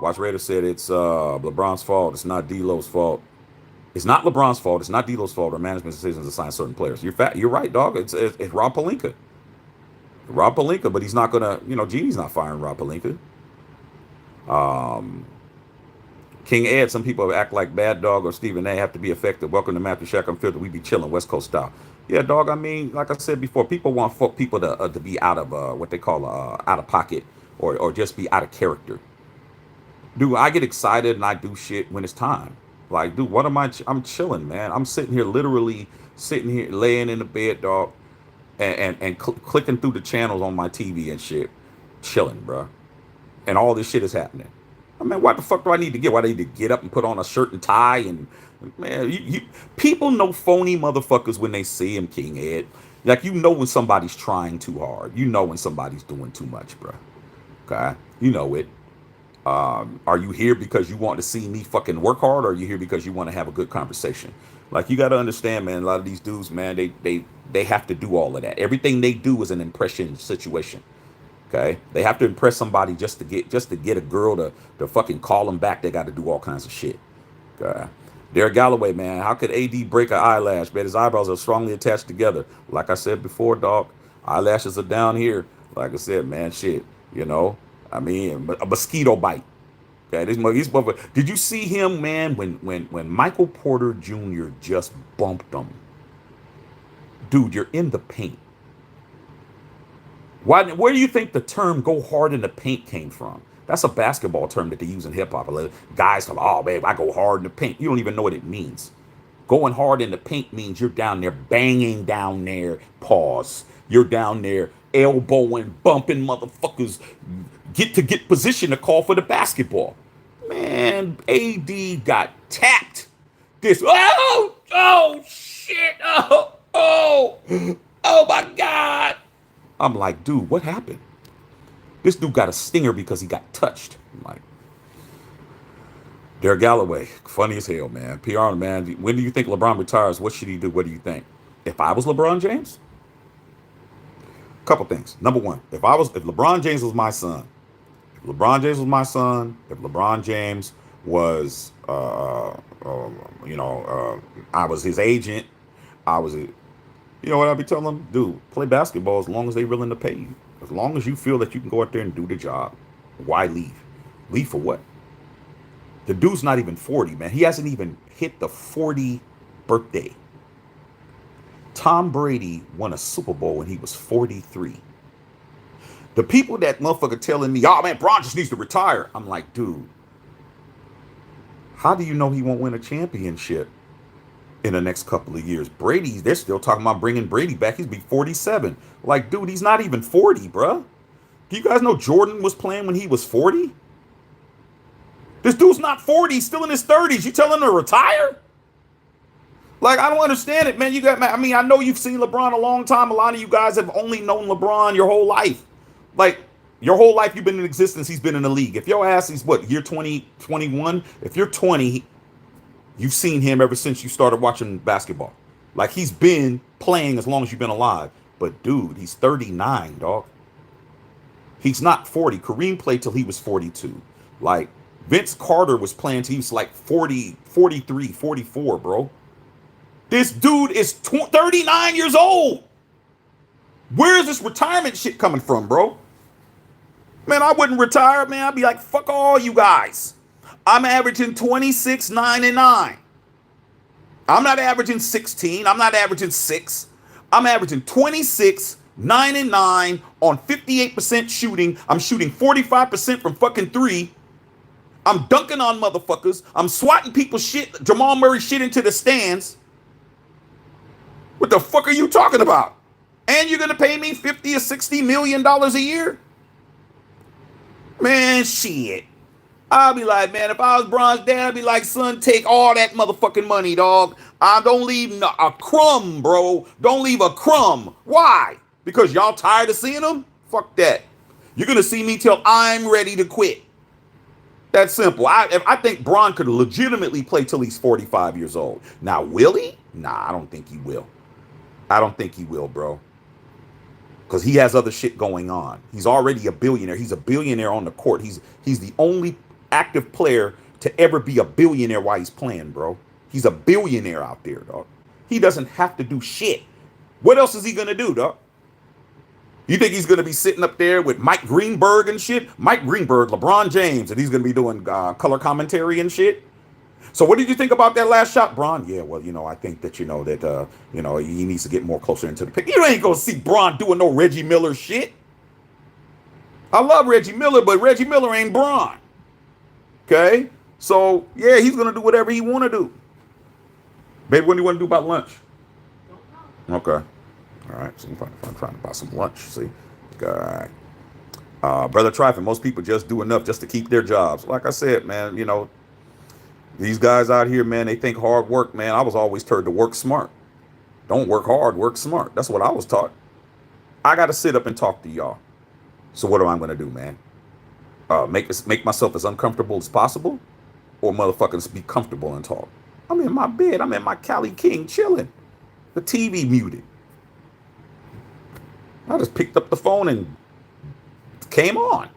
Watch Raider said it's LeBron's fault. It's not D'Lo's fault. It's not LeBron's fault. It's not D'Lo's fault or management's decisions to sign certain players. You're right, dog. It's Rob Pelinka. Rob Pelinka, but he's not gonna. Genie's not firing Rob Pelinka. King Ed, some people act like Bad Dog or Stephen A have to be effective. Welcome to Matthew Shaq Unfiltered. We be chilling West Coast style. Yeah, dog. I mean, like I said before, people want people to be out of what they call out of pocket or just be out of character. Dude, I get excited and I do shit when it's time. Like, dude, what am I? I'm chilling, man. I'm literally sitting here, laying in the bed, dog, and clicking through the channels on my TV and shit, chilling, bro. and all this shit is happening. I mean, what the fuck do I need to get? Why do I need to get up and put on a shirt and tie? And man, people know phony motherfuckers when they see him, King Ed. Like, you know when somebody's trying too hard. You know when somebody's doing too much, bro. Okay, you know it. Are you here because you want to see me fucking work hard, or are you here because you want to have a good conversation? Like, you got to understand, man. A lot of these dudes, man, they have to do all of that. Everything they do is an impression situation. Okay, they have to impress somebody just to get a girl to fucking call them back. They got to do all kinds of shit. Okay. Derek Galloway, man, how could AD break an eyelash? Man, his eyebrows are strongly attached together. Like I said before, dog, eyelashes are down here. Like I said, man, shit, you know. I mean, a mosquito bite. Okay, did you see him, man, when Michael Porter Jr. just bumped him? Dude, you're in the paint. Where do you think the term "go hard in the paint" came from? That's a basketball term that they use in hip hop. Guys come, oh man, I go hard in the paint. You don't even know what it means. Going hard in the paint means you're down there banging down there. Pause. You're down there elbowing, bumping motherfuckers. Get position to call for the basketball. Man, AD got tapped. Oh shit, oh my God. I'm like, dude, what happened? This dude got a stinger because he got touched. I'm like, Derek Galloway, funny as hell, man. PR, man. When do you think LeBron retires? What should he do? What do you think? If I was LeBron James, couple things. Number one, if LeBron James was my son, if LeBron James was my son, if LeBron James was, I was his agent, you know what I'd be telling them? Dude, play basketball as long as they're willing to pay you. As long as you feel that you can go out there and do the job. Why leave? Leave for what? The dude's not even 40, man. He hasn't even hit the 40 birthday. Tom Brady won a Super Bowl when he was 43. The people that motherfucker telling me, oh man, Bron just needs to retire. I'm like, dude, how do you know he won't win a championship in the next couple of years? They're still talking about bringing Brady back. He's be 47. Like, dude, he's not even 40, bruh. Do you guys know Jordan was playing when he was 40? This dude's not 40. He's still in his 30s. You telling him to retire? Like, I don't understand it, man. I know you've seen LeBron a long time. A lot of you guys have only known LeBron your whole life. Like, your whole life you've been in existence. He's been in the league. If your ass is, year 20, 21? If you're 20, you've seen him ever since you started watching basketball. Like, he's been playing as long as you've been alive. But, dude, he's 39, dog. He's not 40. Kareem played till he was 42. Like, Vince Carter was playing till he was like 40, 43, 44, bro. This dude is 39 years old. Where is this retirement shit coming from, bro? Man, I wouldn't retire, man. I'd be like, fuck all you guys. I'm averaging 26, 9, and 9. I'm not averaging 16. I'm not averaging 6. I'm averaging 26, 9, and 9 on 58% shooting. I'm shooting 45% from fucking 3. I'm dunking on motherfuckers. I'm swatting people's shit, Jamal Murray shit into the stands. What the fuck are you talking about? And you're going to pay me $50 or $60 million a year? Man, shit. I'll be like, man, if I was Bron's dad, I'd be like, son, take all that motherfucking money, dog. Don't leave a crumb, bro. Don't leave a crumb. Why? Because y'all tired of seeing them? Fuck that. You're going to see me till I'm ready to quit. That's simple. I think Bron could legitimately play till he's 45 years old. Now, will he? Nah, I don't think he will. I don't think he will, bro. Because he has other shit going on. He's already a billionaire. He's a billionaire on the court. He's the only active player to ever be a billionaire while he's playing, bro. He's a billionaire out there, dog. He doesn't have to do shit. What else is he going to do, dog? You think he's going to be sitting up there with Mike Greenberg and shit? Mike Greenberg, LeBron James, and he's going to be doing color commentary and shit? So what did you think about that last shot, Bron? Yeah, well, I think that, that he needs to get more closer into the pick. You ain't going to see Bron doing no Reggie Miller shit. I love Reggie Miller, but Reggie Miller ain't Bron. Okay? So, yeah, he's going to do whatever he want to do. Baby, what do you want to do about lunch? Okay. All right, so I'm trying to buy some lunch, see? All right. Brother Trifon, most people just do enough just to keep their jobs. Like I said, man, these guys out here, man, they think hard work, man. I was always told to work smart. Don't work hard, work smart. That's what I was taught. I got to sit up and talk to y'all. So what am I going to do, man? Make myself as uncomfortable as possible, or motherfuckers be comfortable and talk? I'm in my bed. I'm in my Cali King chilling. The TV muted. I just picked up the phone and came on.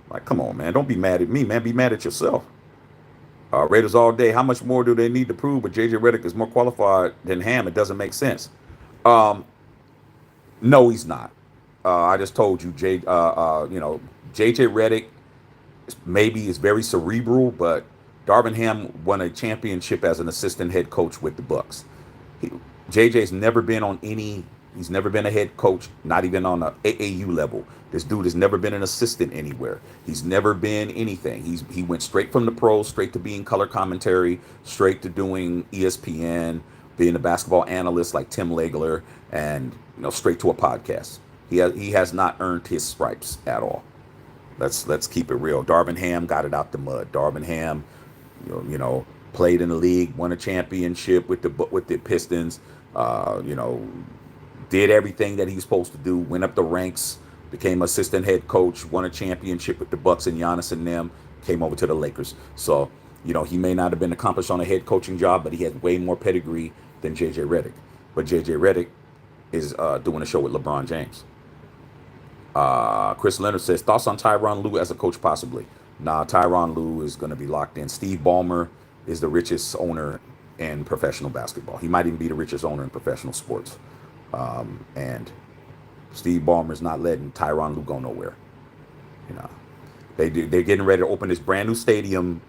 Like, come on, man. Don't be mad at me, man. Be mad at yourself. Raiders all day. How much more do they need to prove? But JJ Redick is more qualified than Ham. It doesn't make sense. No, he's not. I just told you, JJ Redick maybe is very cerebral, but Darvin Ham won a championship as an assistant head coach with the Bucks. JJ's never been on any. He's never been a head coach, not even on a AAU level. This dude has never been an assistant anywhere. He's never been anything. He went straight from the pros, straight to being color commentary, straight to doing ESPN, being a basketball analyst like Tim Legler, and straight to a podcast. He has not earned his stripes at all. Let's keep it real. Darvin Ham got it out the mud. Darvin Ham, played in the league, won a championship with the Pistons. Did everything that he was supposed to do. Went up the ranks, became assistant head coach, won a championship with the Bucks and Giannis and them. Came over to the Lakers. So he may not have been accomplished on a head coaching job, but he has way more pedigree than JJ Redick. But JJ Redick is doing a show with LeBron James. Chris Leonard says, thoughts on Tyronn Lue as a coach possibly? Nah, Tyronn Lue is going to be locked in. Steve Ballmer is the richest owner in professional basketball. He might even be the richest owner in professional sports. And Steve Ballmer's not letting Tyronn Lue go nowhere. They're getting ready to open this brand new stadium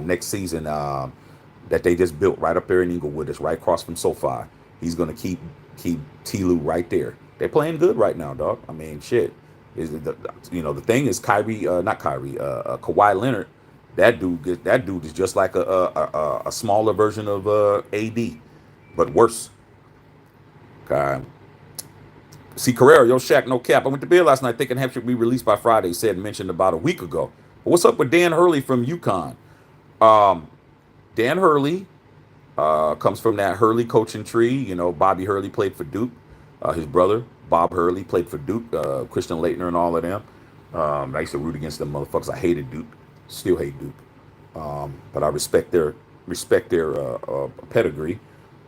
next season that they just built right up there in Inglewood. It's right across from SoFi. He's going to keep T. Lue right there. They're playing good right now, dog. I mean, shit. The thing is Kawhi Leonard. That dude is just like a smaller version of AD, but worse. See, Carrera, yo, Shaq, no cap. I went to bed last night thinking Hampshire would be released by Friday, mentioned about a week ago. But what's up with Dan Hurley from UConn? Dan Hurley comes from that Hurley coaching tree. Bobby Hurley played for Duke. His brother, Bob Hurley, played for Duke. Christian Laettner and all of them. I used to root against them motherfuckers. I hated Duke. Still hate Duke. But I respect their pedigree.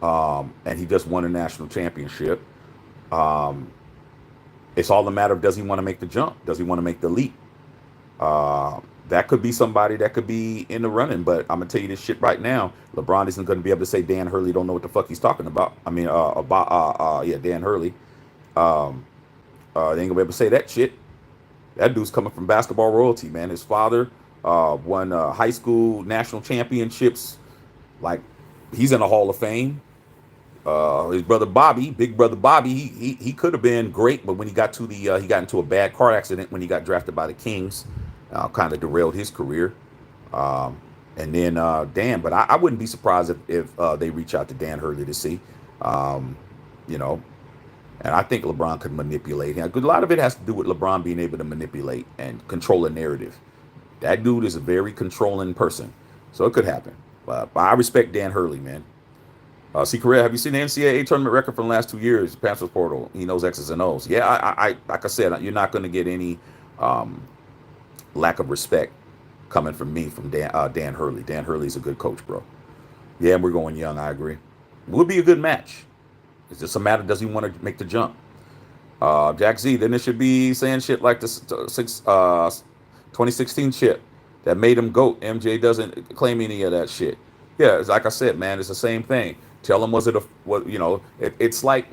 And he just won a national championship. It's all a matter of, does he want to make the jump? Does he want to make the leap? That could be somebody that could be in the running, but I'm gonna tell you this shit right now. LeBron isn't gonna be able to say Dan Hurley don't know what the fuck he's talking about. I mean, Dan Hurley. They ain't gonna be able to say that shit. That dude's coming from basketball royalty, man. His father won high school national championships. Like, he's in the Hall of Fame. His brother Bobby, big brother Bobby, he could have been great, but when he got he got into a bad car accident when he got drafted by the Kings, kind of derailed his career. And then Dan, but I wouldn't be surprised if they reach out to Dan Hurley to see, and I think LeBron could manipulate him. A lot of it has to do with LeBron being able to manipulate and control a narrative. That dude is a very controlling person, so it could happen. But I respect Dan Hurley, man. See, Correa, have you seen the NCAA tournament record from the last 2 years? Panthers portal. He knows X's and O's. Yeah, I like I said, you're not going to get any lack of respect coming from me from Dan Hurley. Dan Hurley's a good coach, bro. Yeah, we're going young. I agree. Would be a good match. It's just a matter, does he want to make the jump? Jack Z, then it should be saying shit like this 2016 shit that made him GOAT. MJ doesn't claim any of that shit. Yeah, it's like I said, man, it's the same thing. Tell him, it's like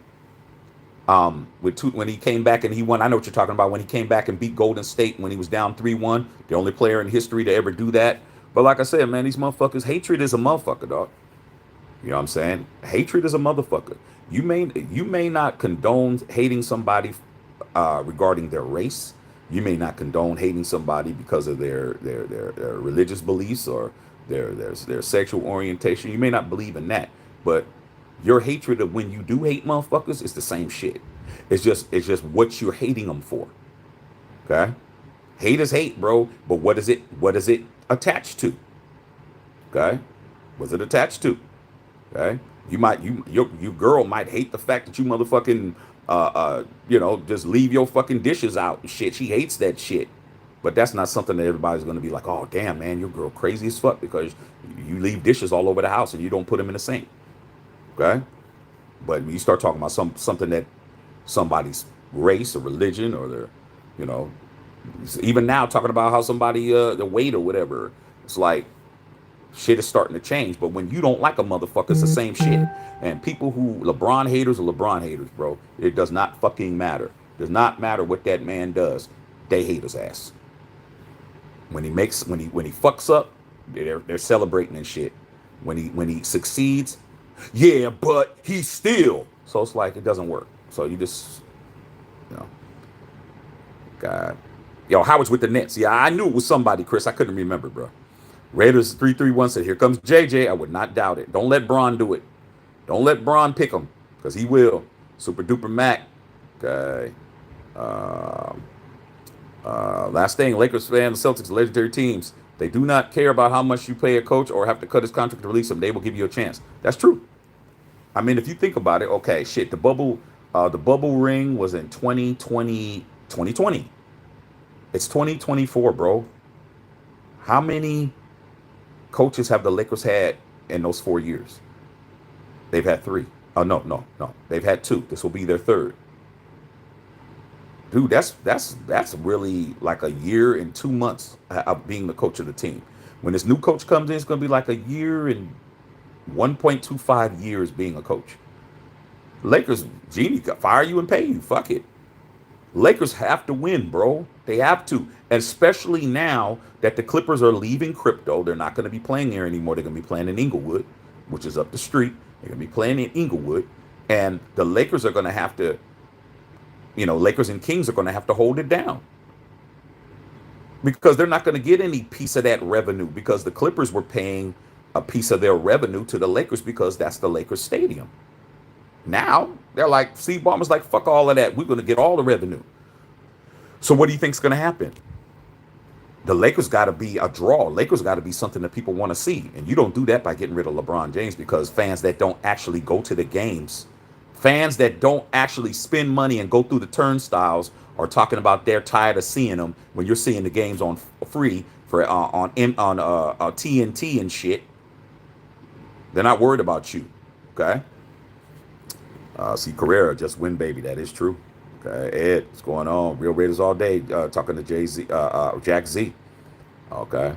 when he came back and he won. I know what you're talking about, when he came back and beat Golden State when he was down 3-1, the only player in history to ever do that. But like I said, man, these motherfuckers, hatred is a motherfucker, dog. You know what I'm saying? Hatred is a motherfucker. You may not condone hating somebody regarding their race. You may not condone hating somebody because of their religious beliefs or their sexual orientation. You may not believe in that, but your hatred of when you do hate motherfuckers is the same shit. It's just what you're hating them for. Okay. Hate is hate, bro. But what is it attached to? Okay. What's it attached to? Okay. Your girl might hate the fact that you motherfucking just leave your fucking dishes out and shit. She hates that shit. But that's not something that everybody's gonna be like, oh damn man, your girl crazy as fuck because you leave dishes all over the house and you don't put them in the sink. Okay? But when you start talking about something that somebody's race or religion or their, you know, even now talking about how somebody the weight or whatever, it's like shit is starting to change. But when you don't like a motherfucker, it's the same shit. And people who LeBron haters are LeBron haters, bro. It does not fucking matter. It does not matter what that man does. They hate his ass. When he fucks up, they're celebrating and shit. When he succeeds, yeah, but he's still. So it's like it doesn't work. So you just, you know, God. Yo, Howard's with the Nets. Yeah, I knew it was somebody, Chris. I couldn't remember, bro. Raiders 331 said, here comes JJ. I would not doubt it. Don't let Bron do it. Don't let Bron pick him, because he will. Super duper Mac. Okay. Last thing, Lakers fans, Celtics, legendary teams. They do not care about how much you pay a coach or have to cut his contract to release him. They will give you a chance. That's true. I mean, if you think about it, okay, shit, the bubble ring was in 2020. It's 2024, bro. How many coaches have the Lakers had in those 4 years? They've had 3. Oh, no. They've had 2. This will be their 3rd. Dude, that's really like a year and 2 months of being the coach of the team. When this new coach comes in, it's going to be like a year and 1.25 years being a coach. Lakers, Genie, fire you and pay you. Fuck it. Lakers have to win, bro. They have to. Especially now that the Clippers are leaving crypto. They're not going to be playing there anymore. They're going to be playing in Inglewood, which is up the street. They're going to be playing in Inglewood. And the Lakers are going to have to, Lakers and Kings are going to have to hold it down. Because they're not going to get any piece of that revenue. Because the Clippers were paying a piece of their revenue to the Lakers because that's the Lakers stadium. Now, they're like, Steve Ballmer's like, fuck all of that. We're going to get all the revenue. So what do you think's going to happen? The Lakers got to be a draw. Lakers got to be something that people want to see. And you don't do that by getting rid of LeBron James, because fans that don't actually go to the games, fans that don't actually spend money and go through the turnstiles are talking about they're tired of seeing them when you're seeing the games on free for on TNT and shit. They're not worried about you. Okay? See, Carrera, just win, baby. That is true. Okay, Ed, what's going on? Real Raiders all day. Talking to Jack Z. Okay.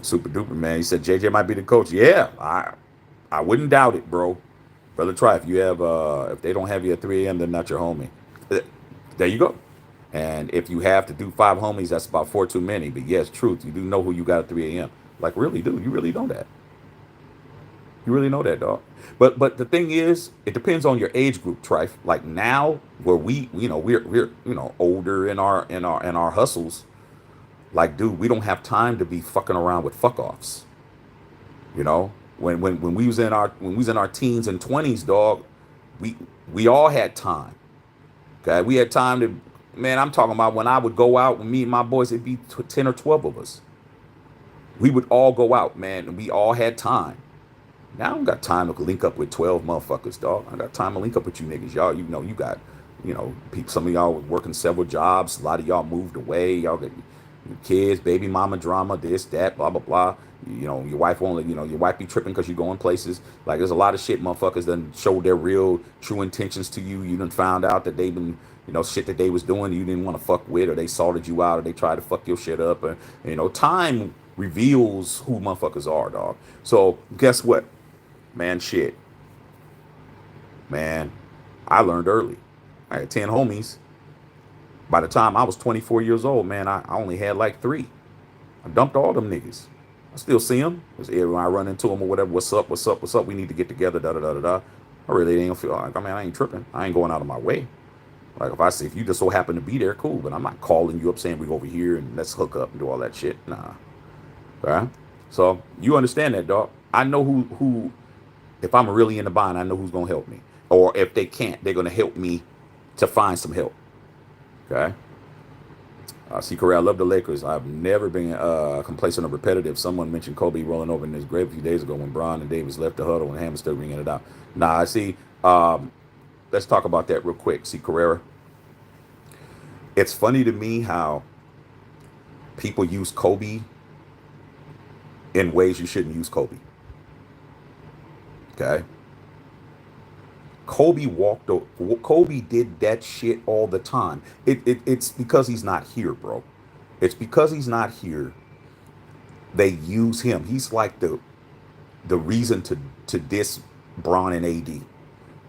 Super duper, man. He said JJ might be the coach. Yeah, I wouldn't doubt it, bro. Brother, try if you have if they don't have you at 3 a.m., they're not your homie. There you go. And if you have to do 5 homies, that's about 4 too many. But yes, truth, you do know who you got at 3 a.m. Like, really, dude, you really know that. You really know that, dog. But the thing is, it depends on your age group, Trife. Like now, where we're older in our hustles. Like, dude, we don't have time to be fucking around with fuck offs. When we was in our teens and 20s, dog, we all had time. Okay, we had time to, man. I'm talking about when I would go out with me and my boys, it'd be 10 or 12 of us. We would all go out, man, and we all had time. Now I don't got time to link up with 12 motherfuckers, dog. I got time to link up with you niggas. Y'all, you got, people, some of y'all were working several jobs. A lot of y'all moved away. Y'all got kids, baby mama drama, this, that, blah, blah, blah. Your wife won't, your wife be tripping because you're going places. Like, there's a lot of shit motherfuckers done showed their real, true intentions to you. You done found out that they been, shit that they was doing you didn't want to fuck with, or they salted you out, or they tried to fuck your shit up. And, time reveals who motherfuckers are, dog. So, guess what? Man, shit. Man, I learned early. I had 10 homies. By the time I was 24 years old, man, I only had like 3. I dumped all them niggas. I still see them. When I run into them or whatever, what's up? We need to get together, da-da-da-da-da. I really ain't feel like, I ain't tripping. I ain't going out of my way. Like, if you just so happen to be there, cool. But I'm not calling you up saying we go over here and let's hook up and do all that shit. Nah. All right? So, you understand that, dog. I know who if I'm really in the bind, I know who's going to help me. Or if they can't, they're going to help me to find some help. Okay? See, Correa, I love the Lakers. I've never been complacent or repetitive. Someone mentioned Kobe rolling over in his grave a few days ago when Bron and Davis left the huddle and Ham was still ringing it out. Nah, I see. Let's talk about that real quick. See, Carrera, it's funny to me how people use Kobe in ways you shouldn't use Kobe. Okay? Kobe did that shit all the time. It's because he's not here, bro. It's because he's not here. They use him. He's like the reason to diss Bron and AD.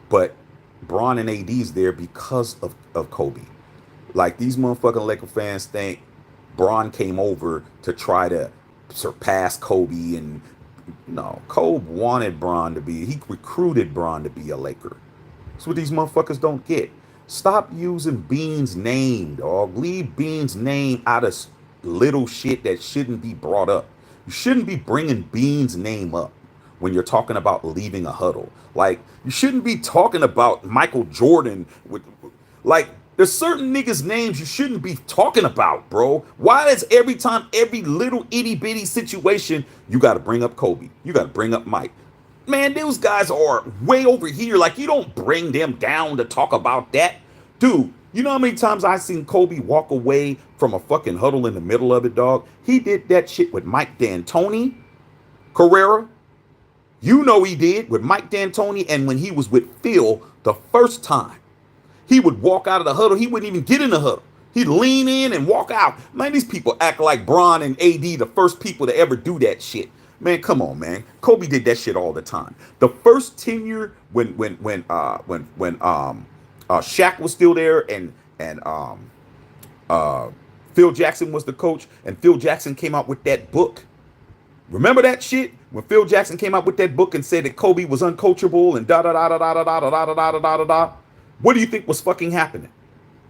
But Bron and AD's there because of Kobe. Like these motherfucking Laker fans think Bron came over to try to surpass Kobe, and no, Kobe wanted Bron to be. He recruited Bron to be a Laker. That's what these motherfuckers don't get. Stop using Bean's name, dog. Leave Bean's name out of little shit that shouldn't be brought up. You shouldn't be bringing Bean's name up when you're talking about leaving a huddle. Like, you shouldn't be talking about Michael Jordan with, like, there's certain niggas' names you shouldn't be talking about, bro. Why is every time, every little itty bitty situation, you got to bring up Kobe? You got to bring up Mike. Man, those guys are way over here. Like, you don't bring them down to talk about that. Dude, you know how many times I seen Kobe walk away from a fucking huddle in the middle of it, dog? He did that shit with Mike D'Antoni, Carrera. You know he did with Mike D'Antoni, and when he was with Phil the first time. He would walk out of the huddle. He wouldn't even get in the huddle. He'd lean in and walk out. Man, these people act like Bron and AD the first people to ever do that shit. Man, come on, man. Kobe did that shit all the time. The first tenure when Shaq was still there and Phil Jackson was the coach, and Phil Jackson came out with that book. Remember that shit? When Phil Jackson came out with that book and said that Kobe was uncoachable and da da da da da da da da da da da da da. What do you think was fucking happening?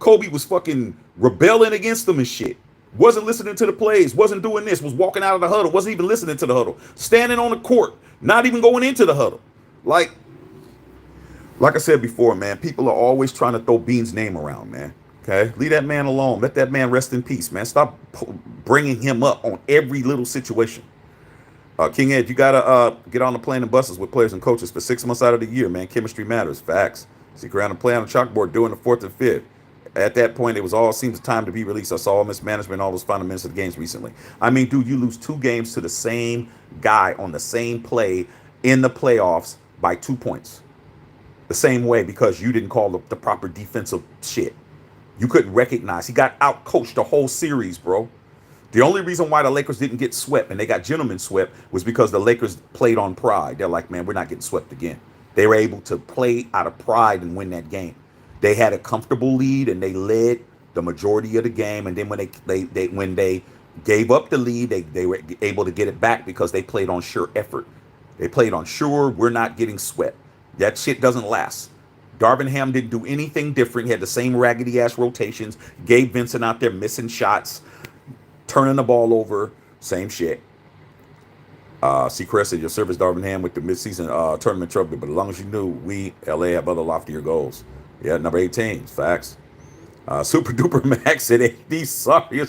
Kobe was fucking rebelling against them and shit. Wasn't listening to the plays, wasn't doing this, was walking out of the huddle, wasn't even listening to the huddle, standing on the court, not even going into the huddle. Like I said before, man, people are always trying to throw Bean's name around, man. Okay? Leave that man alone. Let that man rest in peace, man. Stop bringing him up on every little situation. King Ed, you got to get on the plane and buses with players and coaches for 6 months out of the year, man. Chemistry matters. Facts. Stick around and play on the chalkboard during the 4th and 5th. At that point, it was all seems time to be released. I saw all mismanagement, all those final minutes of the games recently. I mean, dude, you lose 2 games to the same guy on the same play in the playoffs by 2 points. The same way because you didn't call the proper defensive shit. You couldn't recognize. He got out-coached the whole series, bro. The only reason why the Lakers didn't get swept, and they got gentlemen swept, was because the Lakers played on pride. They're like, man, we're not getting swept again. They were able to play out of pride and win that game. They had a comfortable lead and they led the majority of the game. And then when they gave up the lead, they were able to get it back because they played on sure effort. They played on sure, we're not getting swept. That shit doesn't last. Darvin Ham didn't do anything different. He had the same raggedy ass rotations. Gabe Vincent out there missing shots, turning the ball over, same shit. Seacrest said your service Darvin Ham with the midseason tournament trophy, but as long as you knew, we LA have other loftier goals. Yeah, number 18, facts. Super Duper Max said AD sorry.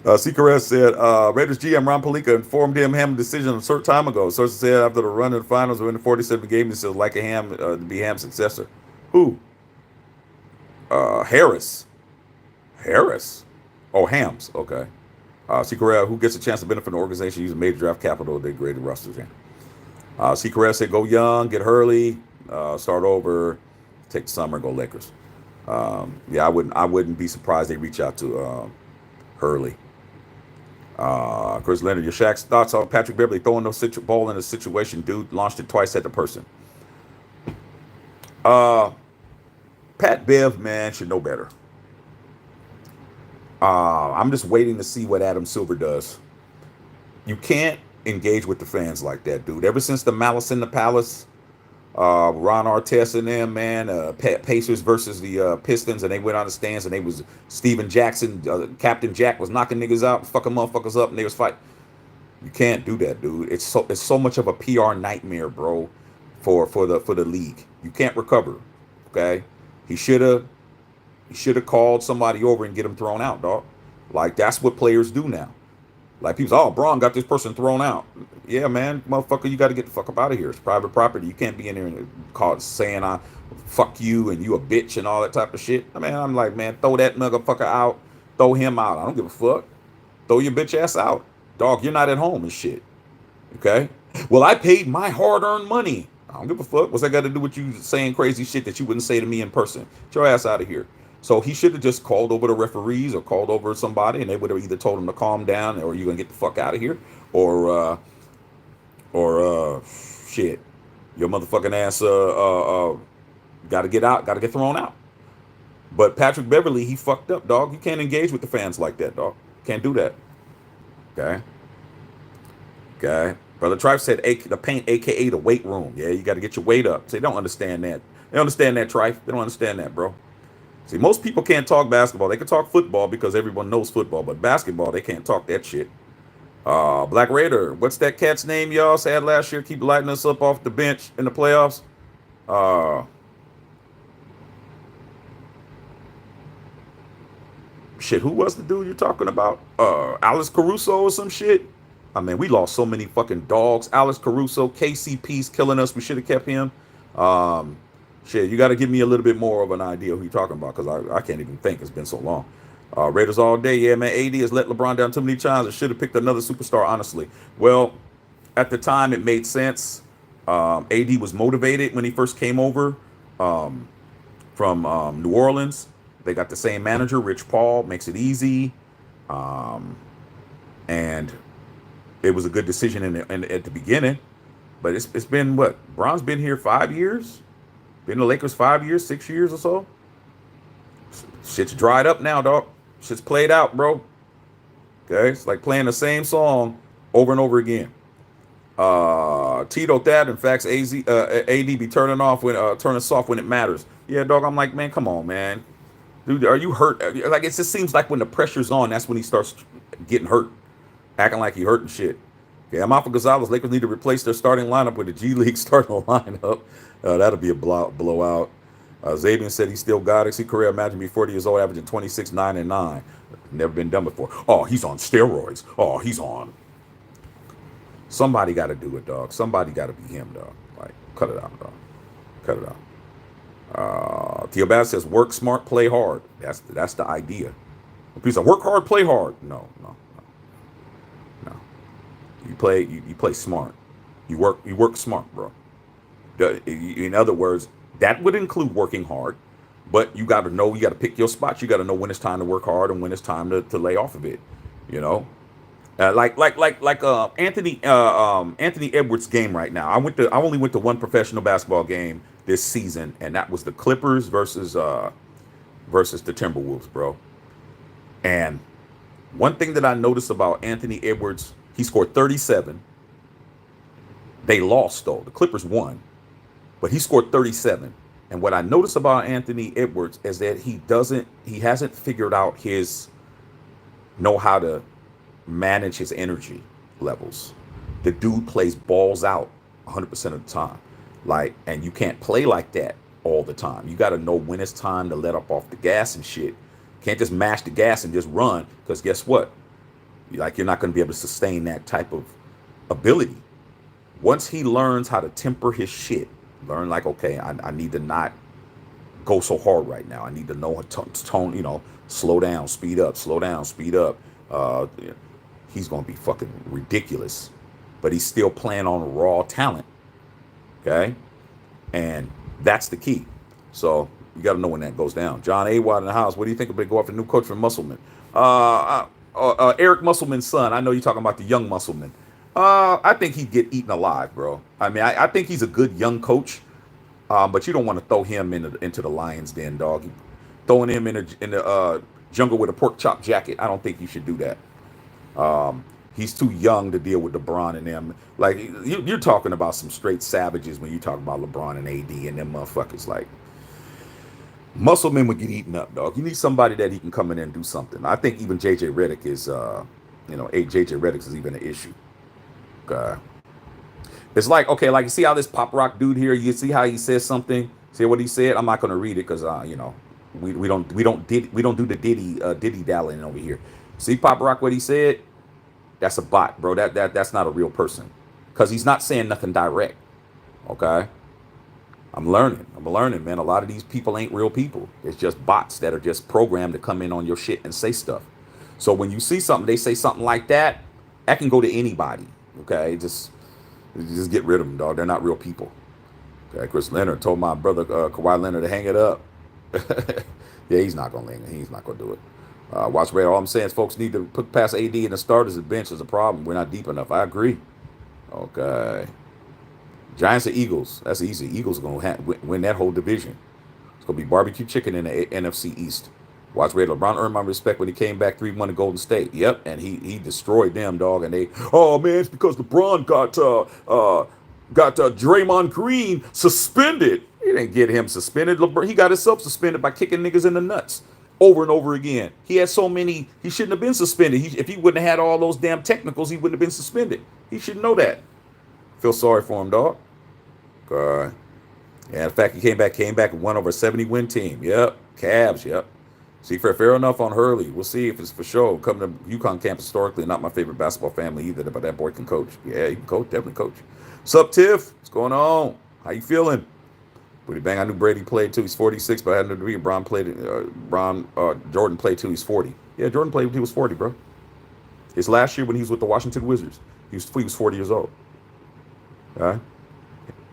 Seacrest said Raiders GM Ron Palika informed him Ham decision a short time ago. Sources said after the run of the finals, we're in the 47 game, he said like a Ham to be Ham's successor. Who? Harris. Oh, Hams. Okay. Seacrest, who gets a chance to benefit from the organization using major draft capital, they graded rosters in. Seacrest said go young, get Hurley, start over, take the summer, go Lakers. Yeah, I wouldn't be surprised they reach out to Hurley. Chris Leonard, your Shaq's thoughts on Patrick Beverly throwing no ball in a situation, dude launched it twice at the person. Pat Bev, man, should know better. I'm just waiting to see what Adam Silver does. You can't engage with the fans like that, dude. Ever since the Malice in the Palace, Ron Artest and them, man, Pacers versus the Pistons, and they went on the stands, and they was Steven Jackson, Captain Jack was knocking niggas out, fucking motherfuckers up, and they was fighting. You can't do that, dude. It's so much of a PR nightmare, bro, for the league. You can't recover. Okay, he should have He should have called somebody over and get him thrown out, dog. Like, that's what players do now. Like, people say, oh, Braun got this person thrown out. Yeah, man, motherfucker, you got to get the fuck up out of here. It's private property. You can't be in there and call saying I fuck you and you a bitch and all that type of shit. I mean, I'm like, man, throw that motherfucker out. Throw him out. I don't give a fuck. Throw your bitch ass out. Dog, you're not at home and shit. Okay? Well, I paid my hard-earned money. I don't give a fuck. What's that got to do with you saying crazy shit that you wouldn't say to me in person? Get your ass out of here. So he should have just called over the referees or called over somebody, and they would have either told him to calm down, or you're gonna get the fuck out of here, or shit, your motherfucking ass got to get out, got to get thrown out. But Patrick Beverly, he fucked up, dog. You can't engage with the fans like that, dog. Can't do that. Okay. Okay. Brother Trife said the paint, aka the weight room. Yeah, you got to get your weight up. They don't understand that. They don't understand that, Trife. They don't understand that, bro. See, most people can't talk basketball. They can talk football because everyone knows football, but basketball, they can't talk that shit. Black Raider, what's that cat's name y'all said last year? Keep lighting us up off the bench in the playoffs. Shit, who was the dude you're talking about? Alex Caruso or some shit? I mean, we lost so many fucking dogs. Alex Caruso, KCP's killing us. We should have kept him. Shit, you got to give me a little bit more of an idea of who you're talking about, because I can't even think. It's been so long. Raiders all day. Yeah, man, AD has let LeBron down too many times. It should have picked another superstar, honestly. Well, at the time, it made sense. AD was motivated when he first came over from New Orleans. They got the same manager, Rich Paul, makes it easy. And it was a good decision at the beginning. But it's been, what? Bron's been here 5 years? Been in the Lakers 5 years, 6 years or so? Shit's dried up now, dog. Shit's played out, bro. Okay? It's like playing the same song over and over again. Tito Thad, in fact, AD be turning soft when it matters. Yeah, dog, I'm like, man, come on, man. Dude, are you hurt? Like, it just seems like when the pressure's on, that's when he starts getting hurt. Acting like he hurt and shit. Okay, I'm out for Gonzalez. Lakers need to replace their starting lineup with a G League starting lineup. That'll be a blowout. Zabian said he still got it. See career, imagine be 40 years old, averaging 26, 9, and 9. Never been done before. Oh, he's on steroids. Oh, he's on. Somebody got to do it, dog. Somebody got to be him, dog. Like, cut it out, dog. Cut it out. Theo Bass says, work smart, play hard. That's the idea. People say, work hard, play hard. No. You play smart. You work smart, bro. In other words, that would include working hard, but you got to pick your spots. You got to know when it's time to work hard and when it's time to lay off a bit. You know, like Anthony Edwards' game right now. I only went to one professional basketball game this season, and that was the Clippers versus the Timberwolves, bro. And one thing that I noticed about Anthony Edwards, he scored 37. They lost, though. The Clippers won. But he scored 37. And what I noticed about Anthony Edwards is that he hasn't figured out know how to manage his energy levels. The dude plays balls out 100% of the time. Like, and you can't play like that all the time. You got to know when it's time to let up off the gas and shit. Can't just mash the gas and just run, because guess what? Like, you're not going to be able to sustain that type of ability. Once he learns how to temper his shit, learn like, okay, I need to not go so hard right now. I need to know tone, slow down, speed up, slow down, speed up. He's going to be fucking ridiculous. But he's still playing on raw talent. Okay? And that's the key. So you got to know when that goes down. John A. Watt in the house. What do you think about go after new coach for Musselman? Eric Musselman's son. I know you're talking about the young Musselman. I think he'd get eaten alive, bro. I mean, I think he's a good young coach, but you don't want to throw him into the lion's den, dog. Throwing him in the jungle with a pork chop jacket. I don't think you should do that. He's too young to deal with LeBron and them. Like, you're talking about some straight savages when you talk about LeBron and AD and them motherfuckers. Like, Musselman would get eaten up, dog. You need somebody that he can come in and do something. I think even JJ Redick is, JJ Redick is even an issue. It's like, okay, like, you see how this pop rock dude here, you see how he says something? See what he said? I'm not going to read it because, We don't do the Diddy dallying over here. See Pop Rock what he said? That's a bot, bro. That's not a real person. Cause he's not saying nothing direct. Okay? I'm learning, man. A lot of these people ain't real people. It's just bots that are just programmed to come in on your shit and say stuff. So when you see something, they say something like that, that can go to anybody. Okay? Just get rid of them, dog. They're not real people. Okay, Chris Leonard told my brother Kawhi Leonard to hang it up. Yeah, he's not gonna linger. He's not gonna do it. Watch Ray. All I'm saying is folks need to put past AD and the starters at bench is a problem. We're not deep enough. I agree. Okay. Giants or Eagles. That's easy. Eagles are gonna win that whole division. It's gonna be barbecue chicken in the NFC East. Watch Ray. LeBron earned my respect when he came back 3-1 to Golden State. Yep, and he destroyed them, dog. And they, oh man, it's because LeBron got Draymond Green suspended. He didn't get him suspended. He got himself suspended by kicking niggas in the nuts over and over again. He had so many, he shouldn't have been suspended. If he wouldn't have had all those damn technicals, he wouldn't have been suspended. He should know that. Feel sorry for him, dog. Yeah, in fact, he came back and won over a 70-win team. Yep. Cavs, yep. See, fair enough on Hurley. We'll see if it's for sure. Coming to UConn campus historically, not my favorite basketball family either, but that boy can coach. Yeah, he can coach, definitely coach. What's up, Tiff? What's going on? How you feeling? Booty bang. I knew Brady played too. He's 46, but I had no degree. Jordan played too. He's 40. Yeah, Jordan played when he was 40, bro. His last year when he was with the Washington Wizards, he was 40 years old. All right.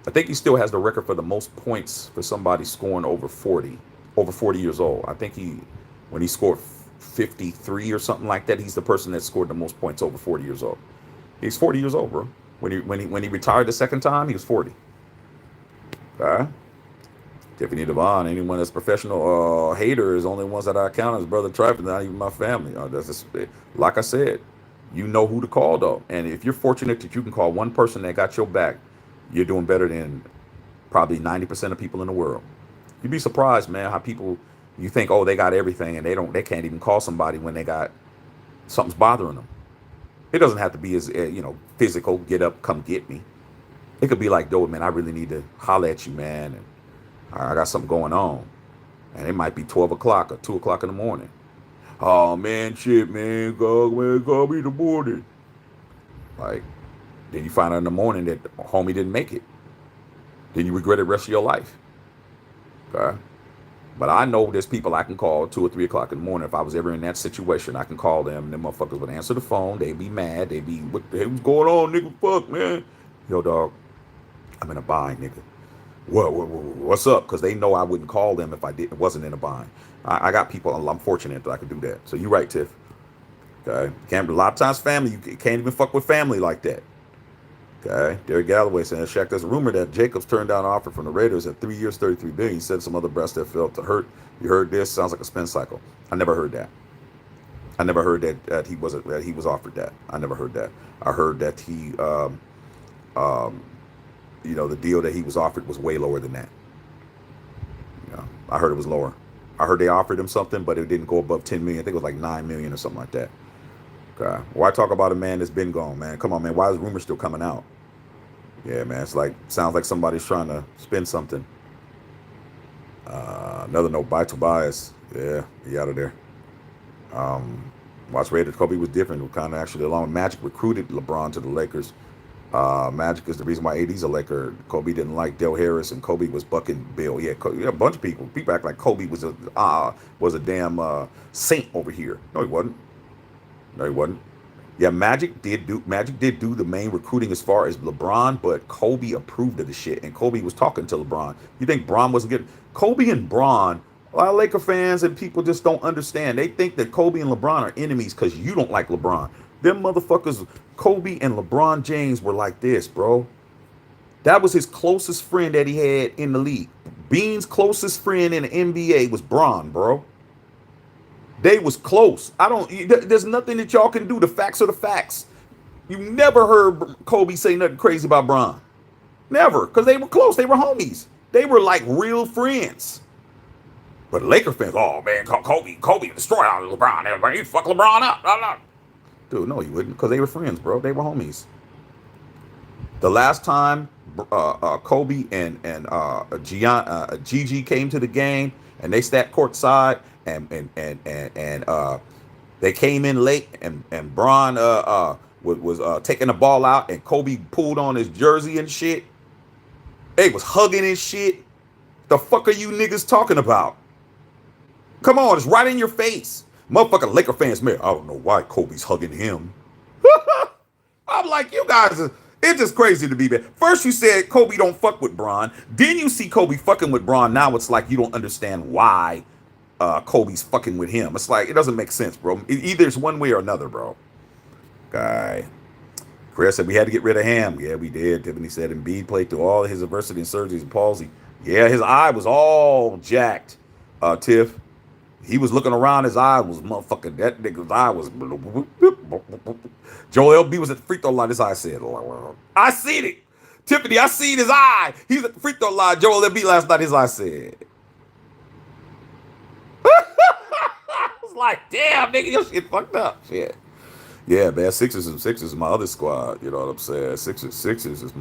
I think he still has the record for the most points for somebody scoring over 40 years old. I think when he scored 53 or something like that, he's the person that scored the most points over 40 years old. He's 40 years old, bro. When he retired the second time, he was 40. Okay. Tiffany Devon, anyone that's professional hater is only ones that I count as brother Tribe, not even my family. Like I said, you know who to call though. And if you're fortunate that you can call one person that got your back, you're doing better than probably 90% of people in the world. You'd be surprised, man, how people, you think, oh, they got everything and they can't even call somebody when they got something's bothering them. It doesn't have to be as, physical, get up, come get me. It could be like, yo, man, I really need to holler at you, man. And I got something going on. And it might be 12 o'clock or 2 o'clock in the morning. Oh, man, shit, man, call me in the morning. Like, then you find out in the morning that homie didn't make it. Then you regret it the rest of your life. Okay? But I know there's people I can call 2 or 3 o'clock in the morning. If I was ever in that situation, I can call them. And them motherfuckers would answer the phone. They'd be mad. They'd be, what the hell's going on, nigga? Fuck, man. Yo, dog, I'm in a bind, nigga. What's up? Because they know I wouldn't call them if I wasn't in a bind. I got people, I'm fortunate that I could do that. So you're right, Tiff. Okay? A lot of times family, you can't even fuck with family like that. Okay, Derek Galloway saying, Shaq, there's a rumor that Jacobs turned down an offer from the Raiders at 3 years, $33 billion. He said some other breast that felt to hurt. You heard this? Sounds like a spin cycle. I never heard that. I never heard that he was offered that. I never heard that. I heard that he, the deal that he was offered was way lower than that. I heard it was lower. I heard they offered him something, but it didn't go above 10 million. I think it was like 9 million or something like that. Okay. Why talk about a man that's been gone, man? Come on, man. Why is rumors still coming out? Yeah, man. Sounds like somebody's trying to spin something. Another note, by Tobias. Yeah, he out of there. Watch Raiders. Kobe was different. Kind of actually, along with Magic, recruited LeBron to the Lakers. Magic is the reason why AD's a Laker. Kobe didn't like Del Harris, and Kobe was bucking Bill. Yeah, a bunch of people. People act like Kobe was a damn saint over here. No, he wasn't. Yeah, Magic did do the main recruiting as far as LeBron, but Kobe approved of the shit, and Kobe was talking to LeBron. You think Bron wasn't getting Kobe and Bron? A lot of Laker fans and people just don't understand. They think that Kobe and LeBron are enemies because you don't like LeBron. Them motherfuckers, Kobe and LeBron James were like this, bro. That was his closest friend that he had in the league. Bean's closest friend in the NBA was Bron, bro. They was close. There's nothing that y'all can do. The facts are the facts. You never heard Kobe say nothing crazy about Bron. Never, because they were close. They were homies. They were like real friends. But Laker fans, oh man, Kobe destroyed LeBron. Everybody fuck LeBron up. Blah, blah. Dude, no, he wouldn't, because they were friends, bro. They were homies. The last time Kobe and Gigi came to the game and they sat courtside and they came in late and Bron was taking the ball out and Kobe pulled on his jersey and shit. They was hugging and shit. The fuck are you niggas talking about? Come on, it's right in your face. Motherfucking Laker fans, man, I don't know why Kobe's hugging him. I'm like, you guys are, it's just crazy to be bad. First you said Kobe don't fuck with Bron. Then you see Kobe fucking with Bron. Now it's like you don't understand why Kobe's fucking with him. It's like, it doesn't make sense, bro. Either it's one way or another, bro. Guy. Chris said we had to get rid of Ham. Yeah, we did. Tiffany said Embiid played through all his adversity and surgeries and palsy. Yeah, his eye was all jacked, Tiff. He was looking around, his eye was motherfucking, that nigga's eye was. Joel LB was at the free throw line, his eye said, I seen it. Tiffany, I seen his eye. He was at the free throw line. Joel LB last night, his eye said. I was like, damn, nigga, your shit fucked up. Shit. Yeah, man, Sixers is my other squad. You know what I'm saying? Sixers is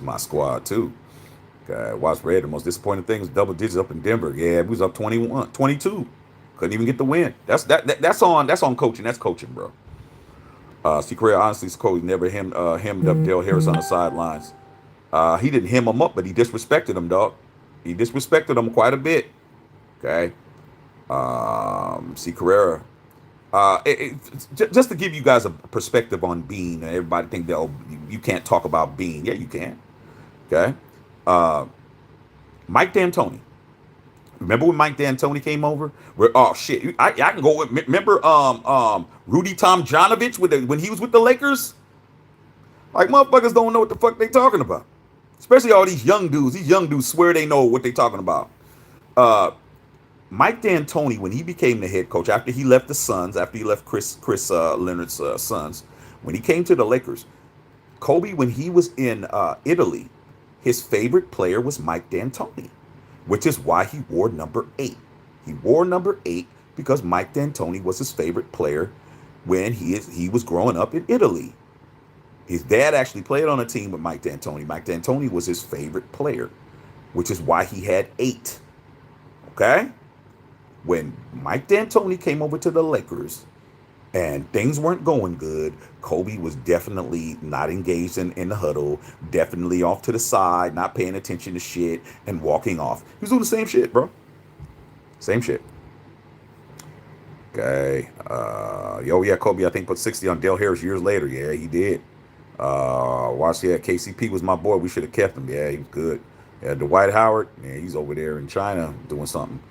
my squad too. Okay, watch Red. The most disappointing thing is double digits up in Denver. Yeah, we was up 21, 22. Couldn't even get the win. That's on coaching. That's coaching, bro. See, Correa, honestly, Kobe never hemmed up Dale Harris on the sidelines. He didn't hem him up, but he disrespected him, dog. He disrespected him quite a bit. Okay. See, Carrera. Just to give you guys a perspective on Bean, everybody think that you can't talk about Bean. Yeah, you can. Okay. Mike D'Antoni. Remember when Mike D'Antoni came over? Oh shit, I can go with. Remember Rudy Tomjanovich when he was with the Lakers? Like, motherfuckers don't know what the fuck they talking about. Especially all these young dudes. These young dudes swear they know what they talking about. Mike D'Antoni, when he became the head coach, after he left the Suns, after he left Chris Leonard's Suns, when he came to the Lakers, Kobe, when he was in Italy, his favorite player was Mike D'Antoni, which is why he wore number 8. He wore number 8 because Mike D'Antoni was his favorite player when he was growing up in Italy. His dad actually played on a team with Mike D'Antoni. Mike D'Antoni was his favorite player, which is why he had 8. Okay? When Mike D'Antoni came over to the Lakers and things weren't going good, Kobe was definitely not engaged in the huddle, definitely off to the side, not paying attention to shit, and walking off. He was doing the same shit, bro. Same shit. Okay. Yeah, Kobe, I think, put 60 on Dale Harris years later. Yeah, he did. Watch, yeah, KCP was my boy. We should have kept him. Yeah, he was good. Yeah, Dwight Howard, yeah, he's over there in China doing something.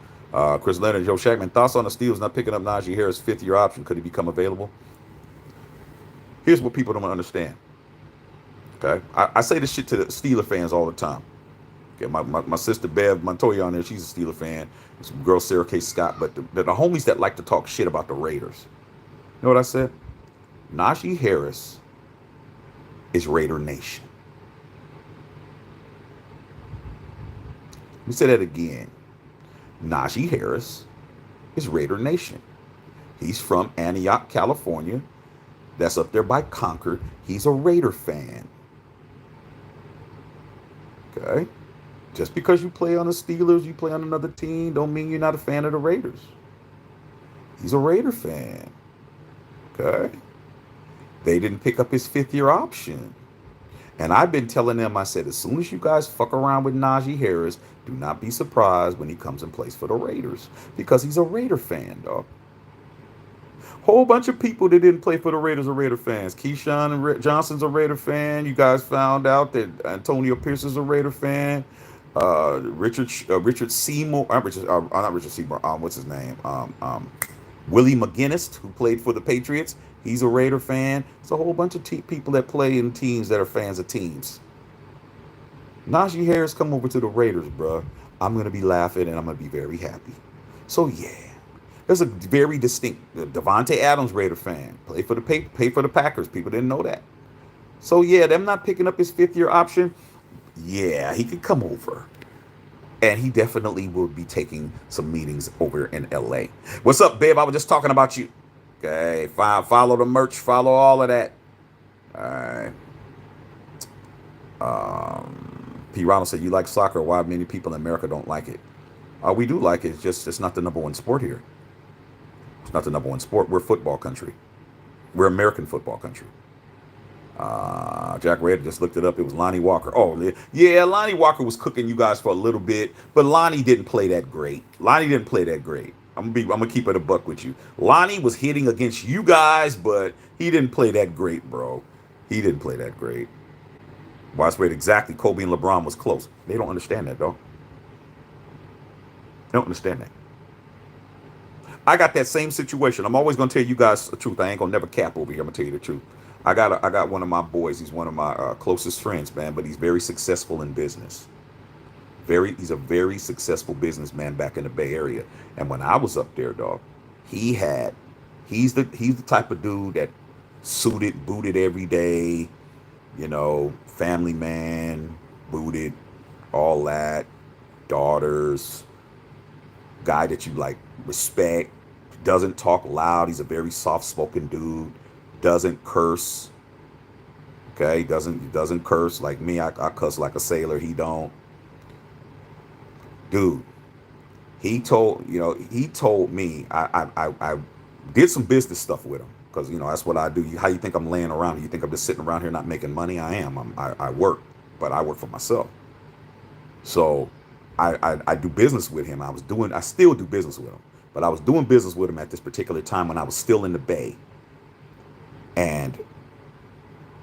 Chris Leonard, Joe Shackman, thoughts on the Steelers not picking up Najee Harris' 5th-year option? Could he become available? Here's what people don't understand. Okay, I say this shit to the Steeler fans all the time. Okay, my sister Bev Montoya on there, she's a Steeler fan. Some girl Sarah K. Scott, but the homies that like to talk shit about the Raiders. You know what I said? Najee Harris is Raider Nation. Let me say that again. Najee Harris is Raider Nation. He's from Antioch, California. That's up there by Concord. He's a Raider fan. Okay? Just because you play on the Steelers, you play on another team, don't mean you're not a fan of the Raiders. He's a Raider fan. Okay? They didn't pick up his 5th-year option. And I've been telling them, I said, as soon as you guys fuck around with Najee Harris, do not be surprised when he comes and plays for the Raiders. Because he's a Raider fan, dog. Whole bunch of people that didn't play for the Raiders are Raider fans. Keyshawn Johnson's a Raider fan. You guys found out that Antonio Pierce is a Raider fan. Richard Seymour, not Richard Seymour, what's his name? Willie McGinnis, who played for the Patriots. He's a Raider fan. It's a whole bunch of people that play in teams that are fans of teams. Najee Harris come over to the Raiders, bro. I'm going to be laughing and I'm going to be very happy. So, yeah. There's a very distinct Devontae Adams Raider fan. Pay for the Packers. People didn't know that. So, yeah, them not picking up his 5th-year option. Yeah, he could come over. And he definitely will be taking some meetings over in L.A. What's up, babe? I was just talking about you. Okay, follow the merch, follow all of that. All right. P. Ronald said, "You like soccer? Why many people in America don't like it?" We do like it. It's just it's not the number one sport here. It's not the number one sport. We're a football country. We're American football country. Jack Red just looked it up. It was Lonnie Walker. Oh, yeah, Lonnie Walker was cooking you guys for a little bit, but Lonnie didn't play that great. Lonnie didn't play that great. I'm gonna keep it a buck with you. Lonnie was hitting against you guys, but he didn't play that great, bro. He didn't play that great. Widespread, exactly. Kobe and LeBron was close. They don't understand that, though. They don't understand that. I got that same situation. I'm always gonna tell you guys the truth. I ain't gonna never cap over here. I'm gonna tell you the truth. I got one of my boys. He's one of my closest friends, man. But he's very successful in business. He's a very successful businessman back in the Bay Area. And when I was up there, dog, he's the type of dude that suited, booted every day. You know, family man, booted, all that. Daughters, guy that you like respect. Doesn't talk loud. He's a very soft-spoken dude. Doesn't curse. Okay, doesn't curse like me. I cuss like a sailor. He don't. Dude, he told me I did some business stuff with him because that's what I do. How you think I'm laying around? You think I'm just sitting around here not making money? I am. I work, but I work for myself. So I do business with him. I still do business with him, but I was doing business with him at this particular time when I was still in the Bay. And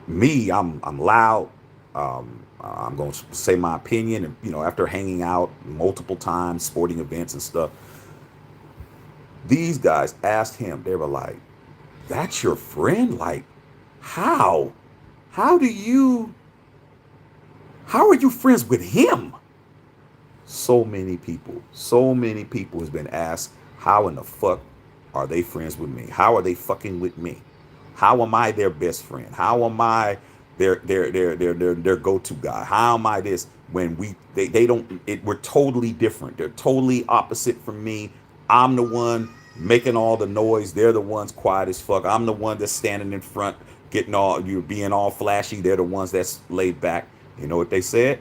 me, I'm loud. I'm going to say my opinion. And, after hanging out multiple times, sporting events and stuff, these guys asked him, they were like, "That's your friend? Like, how? How are you friends with him?" So many people has been asked, how in the fuck are they friends with me? How are they fucking with me? How am I their best friend? How am I their go-to guy? How am I this when we're totally different. They're totally opposite from me. I'm the one making all the noise. They're the ones quiet as fuck. I'm the one that's standing in front, being all flashy. They're the ones that's laid back. You know what they said?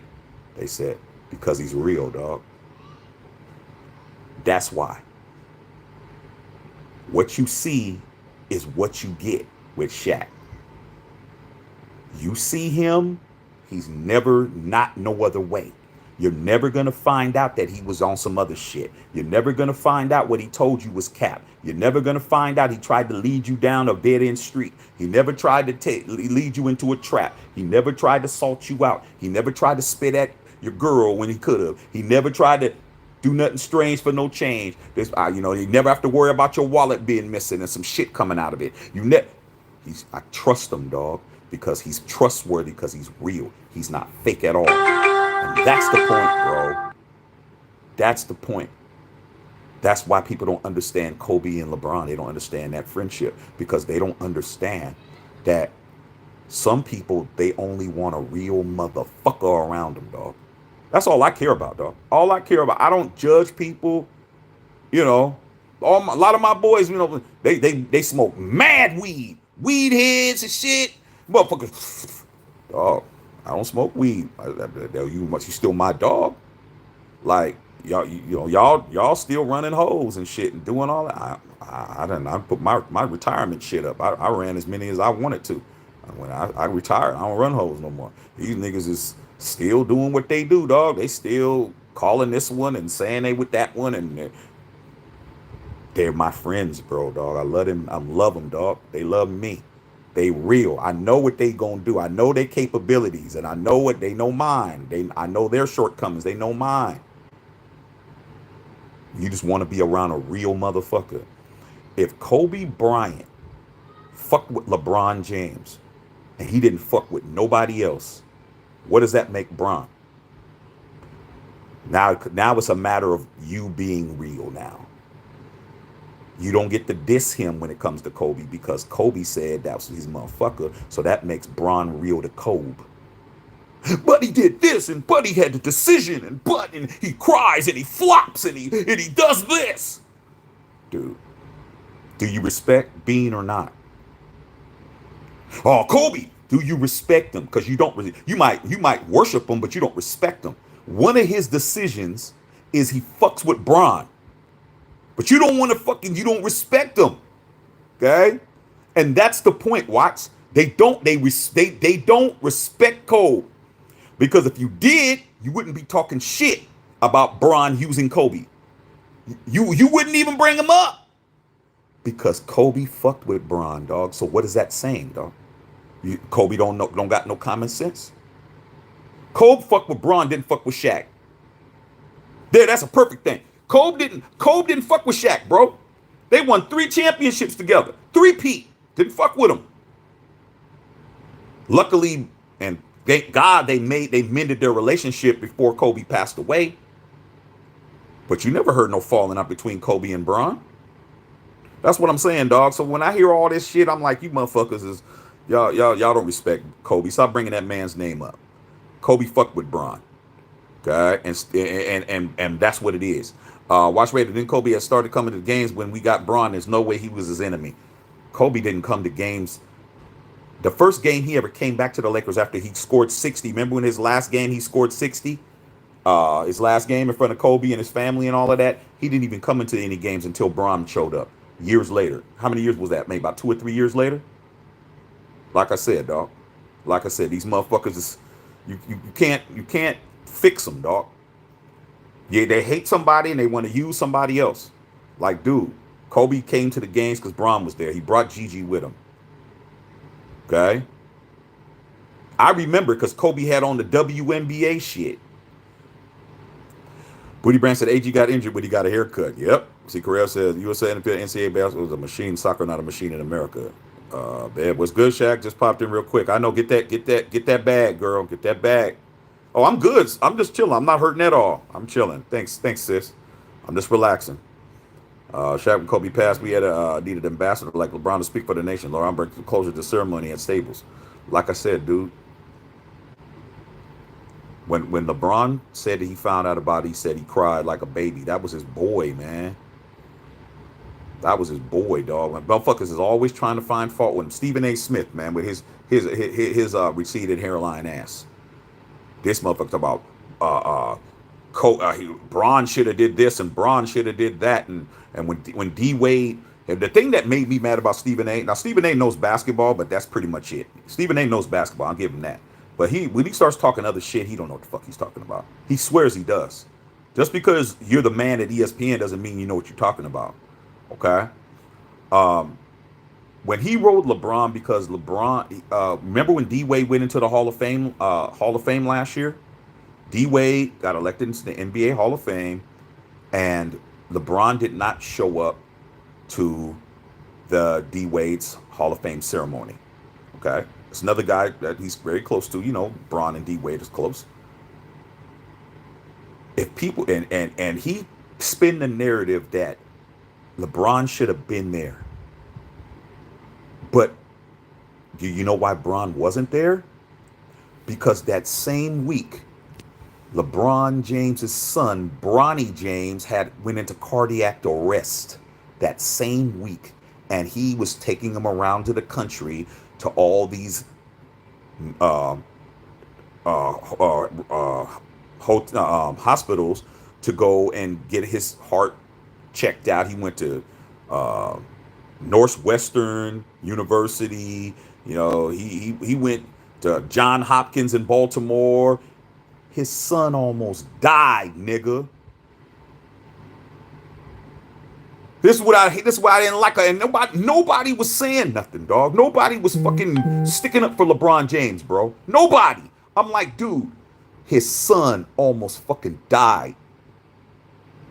They said, because he's real, dog. That's why. What you see is what you get with Shaq. You see him, he's never not no other way. You're never going to find out that he was on some other shit. You're never going to find out what he told you was cap. You're never going to find out he tried to lead you down a dead-end street. He never tried to lead you into a trap. He never tried to salt you out. He never tried to spit at your girl when he could have. He never tried to do nothing strange for no change. You never have to worry about your wallet being missing and some shit coming out of it. I trust him, dog, because he's trustworthy, because he's real. He's not fake at all. And that's the point, bro. That's the point. That's why people don't understand Kobe and LeBron. They don't understand that friendship because they don't understand that some people, they only want a real motherfucker around them, dog. That's all I care about, dog. All I care about. I don't judge people. A lot of my boys, they smoke mad weed heads and shit. Motherfuckers, dog. I don't smoke weed. You still my dog. Like y'all still running hoes and shit and doing all that. I put my retirement shit up. I ran as many as I wanted to. When I retired, I don't run hoes no more. These niggas is still doing what they do, dog. They still calling this one and saying they with that one, and they're my friends, bro, dog. I love them. I love them, dog. They love me. They real. I know what they gonna do. I know their capabilities, and I know what they know mine. I know their shortcomings. They know mine. You just want to be around a real motherfucker. If Kobe Bryant fucked with LeBron James and he didn't fuck with nobody else, what does that make Bron? Now it's a matter of you being real now. You don't get to diss him when it comes to Kobe because Kobe said that was his motherfucker. So that makes Bron real to Kobe. But he did this, and but he had the decision, and he cries and he flops and he does this. Dude, do you respect Bean or not? Oh, Kobe, Do you respect him? Because you don't really, you might worship him, but you don't respect him. One of his decisions is he fucks with Bron. But you don't want to you don't respect him. Okay? And that's the point, Watts. They don't respect Kobe. Because if you did, you wouldn't be talking shit about Bron using Kobe. You wouldn't even bring him up. Because Kobe fucked with Bron, dog. So what is that saying, dog? Kobe don't got no common sense. Kobe fucked with Bron, didn't fuck with Shaq. That's a perfect thing. Kobe didn't fuck with Shaq, bro. They won 3 championships together. 3-peat. Didn't fuck with him. Luckily, and thank God they mended their relationship before Kobe passed away. But you never heard no falling out between Kobe and Bron. That's what I'm saying, dog. So when I hear all this shit, I'm like, you motherfuckers is y'all don't respect Kobe. Stop bringing that man's name up. Kobe fucked with Bron. Okay, and that's what it is. Watch Raider. Then Kobe had started coming to the games when we got Bron. There's no way he was his enemy. Kobe didn't come to games. The first game he ever came back to the Lakers after he scored 60. Remember when his last game he scored 60? His last game in front of Kobe and his family and all of that. He didn't even come into any games until Bron showed up years later. How many years was that? Maybe about 2 or 3 years later. Like I said, dog. Like I said, these motherfuckers is you can't fix them, dog. Yeah, they hate somebody and they want to use somebody else. Like, dude, Kobe came to the games because Bron was there. He brought Gigi with him. Okay? I remember because Kobe had on the WNBA shit. Booty Brand said AG got injured, but he got a haircut. Yep. See, Correa says USA NFL NCAA basketball was a machine. Soccer not a machine in America. Bad. What's good, Shaq? Just popped in real quick. I know. Get that bag, girl. Get that bag. Oh, I'm good. I'm just chilling. I'm not hurting at all. I'm chilling. Thanks, sis. I'm just relaxing. Shaq and Kobe passed. We had needed an ambassador like LeBron to speak for the nation. LeBron brought closure to ceremony at Staples. Like I said, dude. When LeBron said that he found out about it, he said he cried like a baby. That was his boy, man. That was his boy, dog. And motherfuckers is always trying to find fault with him. Stephen A. Smith, man, with his receded hairline ass. This motherfucker about Bron should have did this and Bron should have did that, and when D Wade. And the thing that made me mad about Stephen A. Now Stephen A. knows basketball, but that's pretty much it. Stephen A. knows basketball. I'll give him that. But when he starts talking other shit, he don't know what the fuck he's talking about. He swears he does. Just because you're the man at ESPN doesn't mean you know what you're talking about. Okay? When he rode LeBron, because LeBron, remember when D Wade went into the Hall of Fame last year? D Wade got elected into the NBA Hall of Fame, and LeBron did not show up to the D Wade's Hall of Fame ceremony. Okay? It's another guy that he's very close to. You know, Bron and D Wade is close. If people and he spin the narrative that LeBron should have been there. But do you know why Bron wasn't there? Because that same week, LeBron James' son, Bronny James, went into cardiac arrest that same week. And he was taking him around to the country to all these hospitals to go and get his heart checked out. He went to Northwestern University. You know, he went to Johns Hopkins in Baltimore. His son almost died, nigga. This is why I didn't like her, and nobody was saying nothing, dog. Nobody was fucking sticking up for LeBron James, bro. Nobody. I'm like, dude, his son almost fucking died.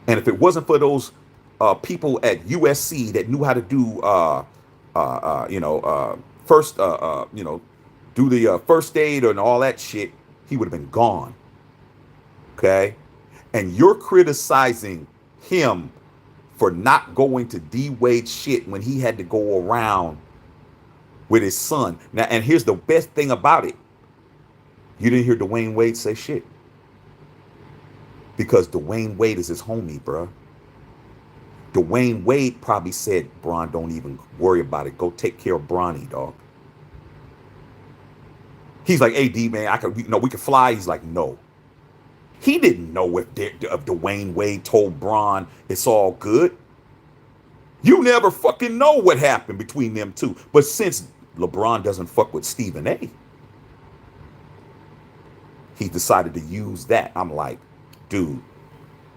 And if it wasn't for those people at USC that knew how to do, do the first aid and all that shit, he would have been gone. Okay? And you're criticizing him for not going to D Wade shit when he had to go around with his son. Now, and here's the best thing about it. You didn't hear Dwayne Wade say shit. Because Dwayne Wade is his homie, bro. Dwayne Wade probably said, Bron, don't even worry about it. Go take care of Bronny, dog. He's like, "Hey, D, man, we could fly." He's like, "No." He didn't know if Dwayne Wade told Bron it's all good. You never fucking know what happened between them two. But since LeBron doesn't fuck with Stephen A, he decided to use that. I'm like, dude,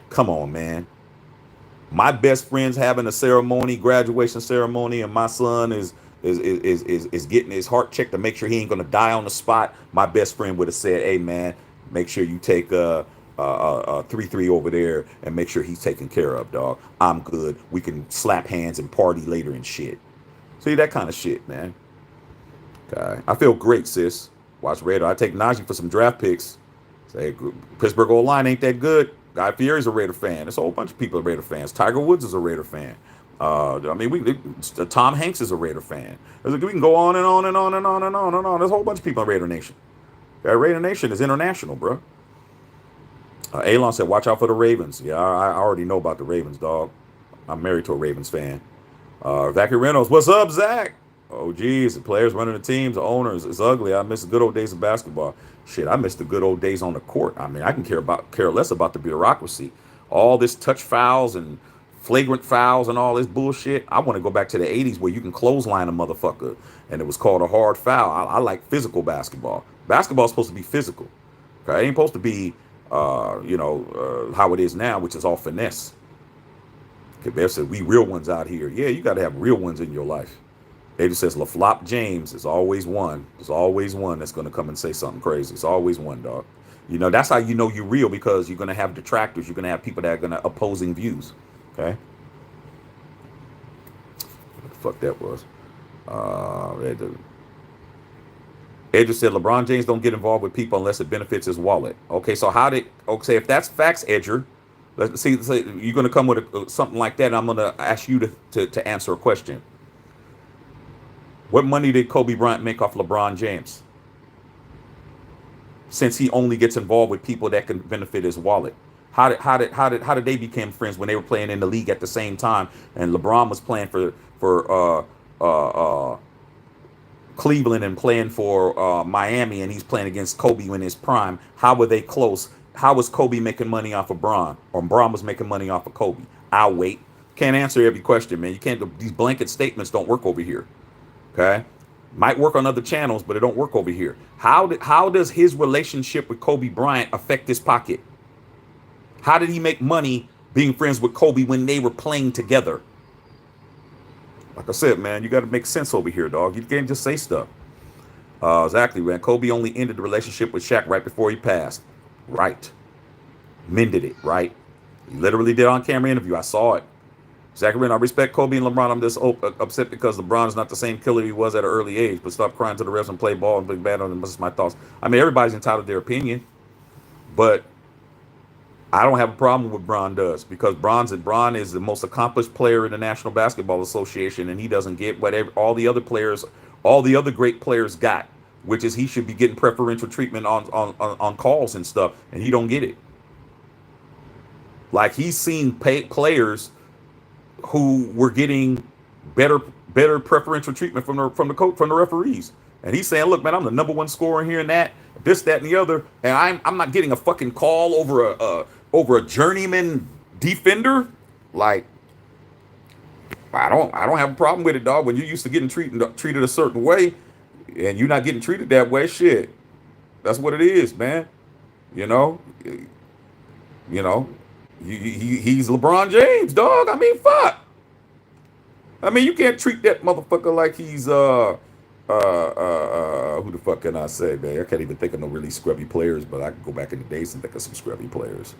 come on, man. My best friend's having a ceremony, graduation ceremony, and my son is getting his heart checked to make sure he ain't gonna die on the spot. My best friend would have said, "Hey, man, make sure you take 3-3 over there and make sure he's taken care of, dog. I'm good. We can slap hands and party later and shit." See, that kind of shit, man. Okay, I feel great, sis. Watch Raider. I take Najee for some draft picks. Say Pittsburgh O line ain't that good. Guy Fieri's a Raider fan. There's a whole bunch of people are Raider fans. Tiger Woods is a Raider fan. Tom Hanks is a Raider fan. We can go on and on and on and on and on and on. There's a whole bunch of people in Raider Nation. Raider Nation is international, bro. Alon said, "Watch out for the Ravens." Yeah, I already know about the Ravens, dog. I'm married to a Ravens fan. Zachary Reynolds, what's up, Zach? Oh, geez, the players running the teams, the owners, it's ugly. I miss the good old days of basketball. Shit, I miss the good old days on the court. I mean, I can care less about the bureaucracy. All this touch fouls and flagrant fouls and all this bullshit. I want to go back to the 80s where you can clothesline a motherfucker and it was called a hard foul. I like physical basketball. Basketball's supposed to be physical. Okay? It ain't supposed to be, how it is now, which is all finesse. Bev said, "We real ones out here." Yeah, you got to have real ones in your life. David says, "LaFlop James is always one. There's always one that's going to come and say something crazy. It's always one, dog." That's how you know you're real, because you're going to have detractors. You're going to have people that are going to opposing views. Okay? What the fuck that was? Edgar said, "LeBron James don't get involved with people unless it benefits his wallet." Okay, so if that's facts, Edgar, let's see, you're going to come with something like that, and I'm going to ask you to answer a question. What money did Kobe Bryant make off LeBron James? Since he only gets involved with people that can benefit his wallet. How did they become friends when they were playing in the league at the same time? And LeBron was playing for Cleveland and playing for Miami, and he's playing against Kobe in his prime. How were they close? How was Kobe making money off of Bron? Or Bron was making money off of Kobe? I'll wait. Can't answer every question, man. You can't. These blanket statements don't work over here. Okay, might work on other channels, but it don't work over here. How does his relationship with Kobe Bryant affect his pocket? How did he make money being friends with Kobe when they were playing together? Like I said, man, you got to make sense over here, dog. You can't just say stuff. Exactly, man. Kobe only ended the relationship with Shaq right before he passed. Right. Mended it, right? He literally did on camera interview. I saw it. Zachary, I respect Kobe and LeBron. I'm just upset because LeBron is not the same killer he was at an early age. But stop crying to the refs and play ball and be bad on them. That's my thoughts. I mean, everybody's entitled to their opinion, but I don't have a problem with Bron does, because Bron is the most accomplished player in the National Basketball Association, and he doesn't get whatever all the other great players got, which is he should be getting preferential treatment on calls and stuff, and he don't get it. Like, he's seen players who were getting better preferential treatment from the referees, and he's saying, "Look, man, I'm the number one scorer here and that, this, that, and the other, and I'm not getting a fucking call over a journeyman defender." Like, I don't have a problem with it, dog. When you're used to getting treated a certain way, and you're not getting treated that way, shit, that's what it is, man. You know. He's LeBron James, dog. I mean, fuck. I mean, you can't treat that motherfucker like he's who the fuck can I say, man? I can't even think of no really scrubby players, but I can go back in the days and think of some scrubby players.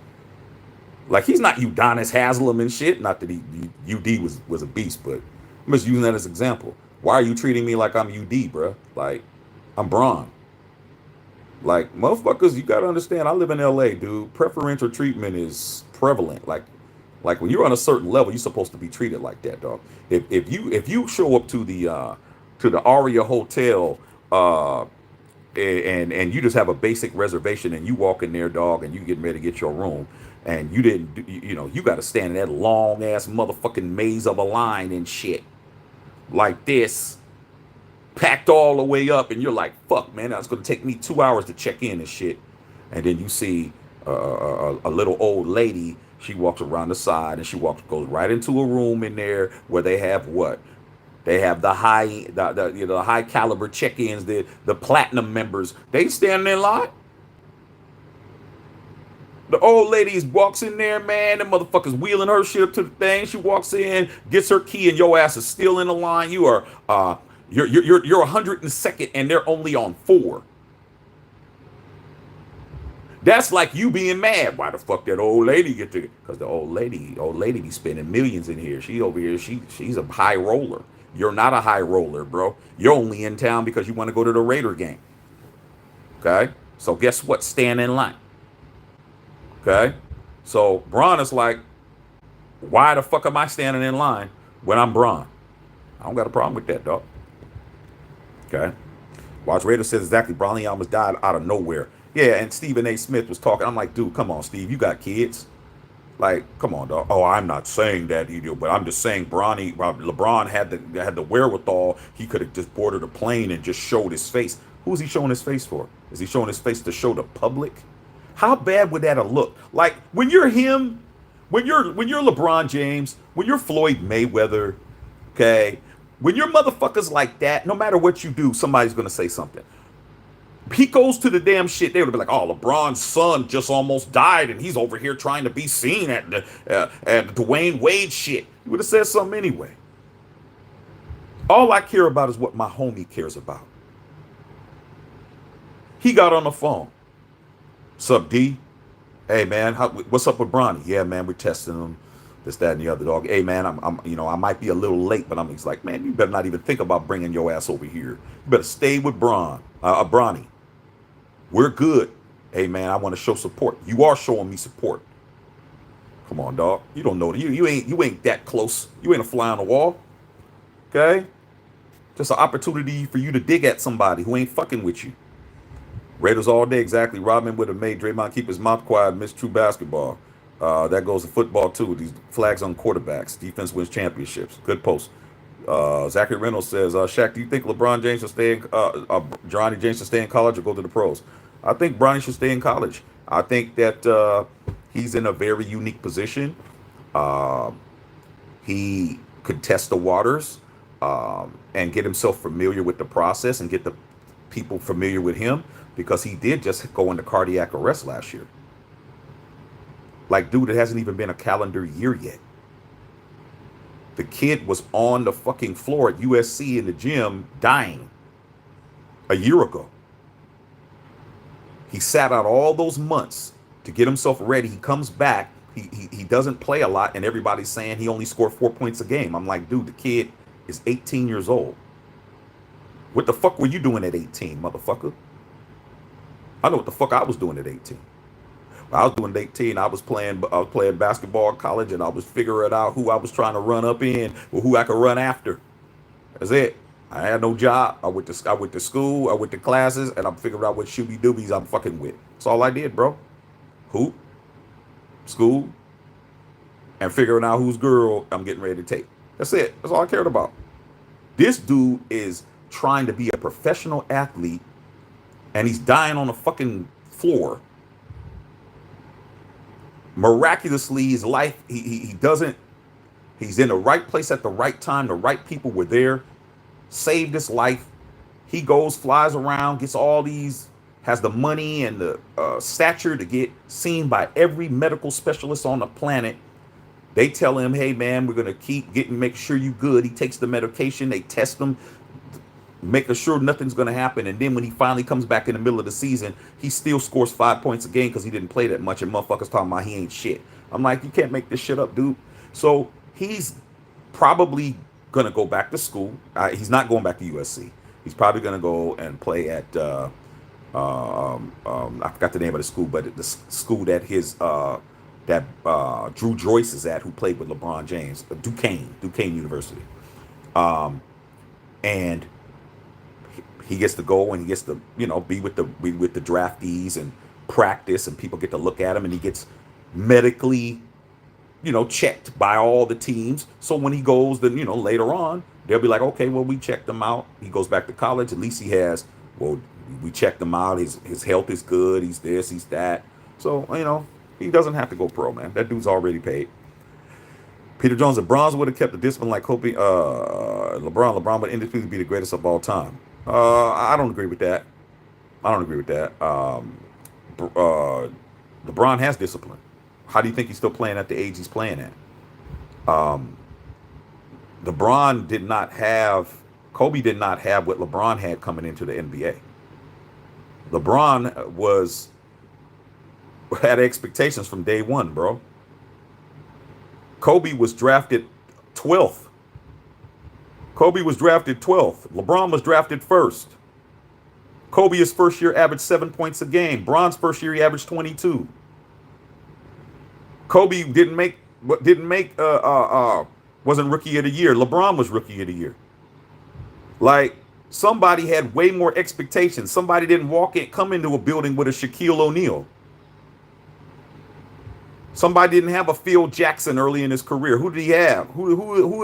Like, he's not Udonis Haslem and shit. Not that UD was a beast, but I'm just using that as an example. Why are you treating me like I'm UD, bro? Like, I'm Bron. Like, motherfuckers, you gotta understand, I live in LA, dude. Preferential treatment is prevalent. Like when you're on a certain level, you're supposed to be treated like that, dog. If you show up to the Aria Hotel and you just have a basic reservation and you walk in there, dog, and you getting ready to get your room, and you didn't, you got to stand in that long ass motherfucking maze of a line and shit like this. packed all the way up, and you're like, fuck, man, that's going to take me 2 hours to check in and shit. And then you see a little old lady. She walks around the side, and goes right into a room in there where they have what? They have the high caliber check-ins, the platinum members. They standing in line. The old lady walks in there, man. The motherfucker's wheeling her shit up to the thing. She walks in, gets her key, and your ass is still in the line. You are you're 102nd, and they're only on 4. That's like you being mad. Why the fuck that old lady get to? Because the old lady be spending millions in here. She over here. She's a high roller. You're not a high roller, bro. You're only in town because you want to go to the Raider game. Okay, so guess what? Stand in line. Okay, so Bron is like, why the fuck am I standing in line when I'm Bron? I don't got a problem with that, dog. Okay, Watch Raider says exactly. Bronny almost died out of nowhere. Yeah, and Stephen A. Smith was talking. I'm like, dude, come on, Steve, you got kids. Like, come on, dog. Oh, I'm not saying that either, but I'm just saying LeBron had the wherewithal. He could have just boarded a plane and just showed his face. Who's he showing his face for? Is he showing his face to show the public? How bad would that have looked? Like when you're him, when you're LeBron James, when you're Floyd Mayweather, okay, when you're motherfuckers like that, no matter what you do, somebody's gonna say something. He goes to the damn shit. They would be like, "Oh, LeBron's son just almost died, and he's over here trying to be seen at the Dwayne Wade shit." He would have said something anyway. All I care about is what my homie cares about. He got on the phone. "Sup, D? Hey, man, what's up with Bronny?" "Yeah, man, we're testing him. This, that, and the other, dog. Hey, man, I might be a little late, but he's like, man, you better not even think about bringing your ass over here. You better stay with Bronny. We're good. Hey, man, I want to show support. You are showing me support. Come on, dog. You don't know. You ain't that close. You ain't a fly on the wall. Okay? Just an opportunity for you to dig at somebody who ain't fucking with you. Raiders all day, exactly. Rodman would have made Draymond keep his mouth quiet and miss true basketball. That goes to football, too. These flags on quarterbacks. Defense wins championships. Good post. Zachary Reynolds says, Shaq, do you think LeBron James should stay in, Bronny James should stay in college or go to the pros? I think Bronny should stay in college. I think that he's in a very unique position. He could test the waters and get himself familiar with the process and get the people familiar with him, because he did just go into cardiac arrest last year. Like, dude, it hasn't even been a calendar year yet. The kid was on the fucking floor at USC in the gym dying a year ago. He sat out all those months to get himself ready. He comes back. He doesn't play a lot, and everybody's saying he only scored 4 points a game. I'm like, dude, the kid is 18 years old. What the fuck were you doing at 18, motherfucker? I know what the fuck I was doing at 18. When I was doing 18, I was playing basketball in college, and I was figuring out who I was trying to run up in or who I could run after. That's it. I had no job. I went to school, I went to classes, and I'm figuring out what shooby doobies I'm fucking with. That's all I did, bro. Hoop, school, and figuring out whose girl I'm getting ready to take. That's it. That's all I cared about. This dude is trying to be a professional athlete, and he's dying on the fucking floor. Miraculously, his life, he doesn't, he's in the right place at the right time. The right people were there, saved his life. He goes, flies around, gets all these, has the money and the stature to get seen by every medical specialist on the planet. They tell him, hey, man, we're going to make sure you good. He takes the medication. They test him, making sure nothing's going to happen. And then when he finally comes back in the middle of the season, he still scores 5 points a game because he didn't play that much. And motherfuckers talking about he ain't shit. I'm like, you can't make this shit up, dude. So he's probably going to go back to school. He's not going back to USC. He's probably going to go and play at, I forgot the name of the school, but the school that Drew Joyce is at, who played with LeBron James, Duquesne University. And he gets to go and he gets to, be with the draftees and practice, and people get to look at him, and he gets medically, checked by all the teams. So when he goes, then, later on, They'll be like, okay, well, we checked him out. He goes back to college. At least he has, well, we checked him out. His health is good. He's this, he's that. So, he doesn't have to go pro, man. That dude's already paid. Peter Jones, if Bronze would have kept the discipline like Kobe, LeBron would indisputably be the greatest of all time. I don't agree with that. LeBron has discipline. How do you think he's still playing at the age he's playing at? LeBron did not have, Kobe did not have what LeBron had coming into the NBA. LeBron had expectations from day one, bro. Kobe was drafted 12th. LeBron was drafted first. Kobe, his first year, averaged 7 points a game. Bron's first year, he averaged 22. Kobe wasn't rookie of the year. LeBron was rookie of the year. Like, somebody had way more expectations. Somebody didn't come into a building with a Shaquille O'Neal. Somebody didn't have a Phil Jackson early in his career. Who did he have? Who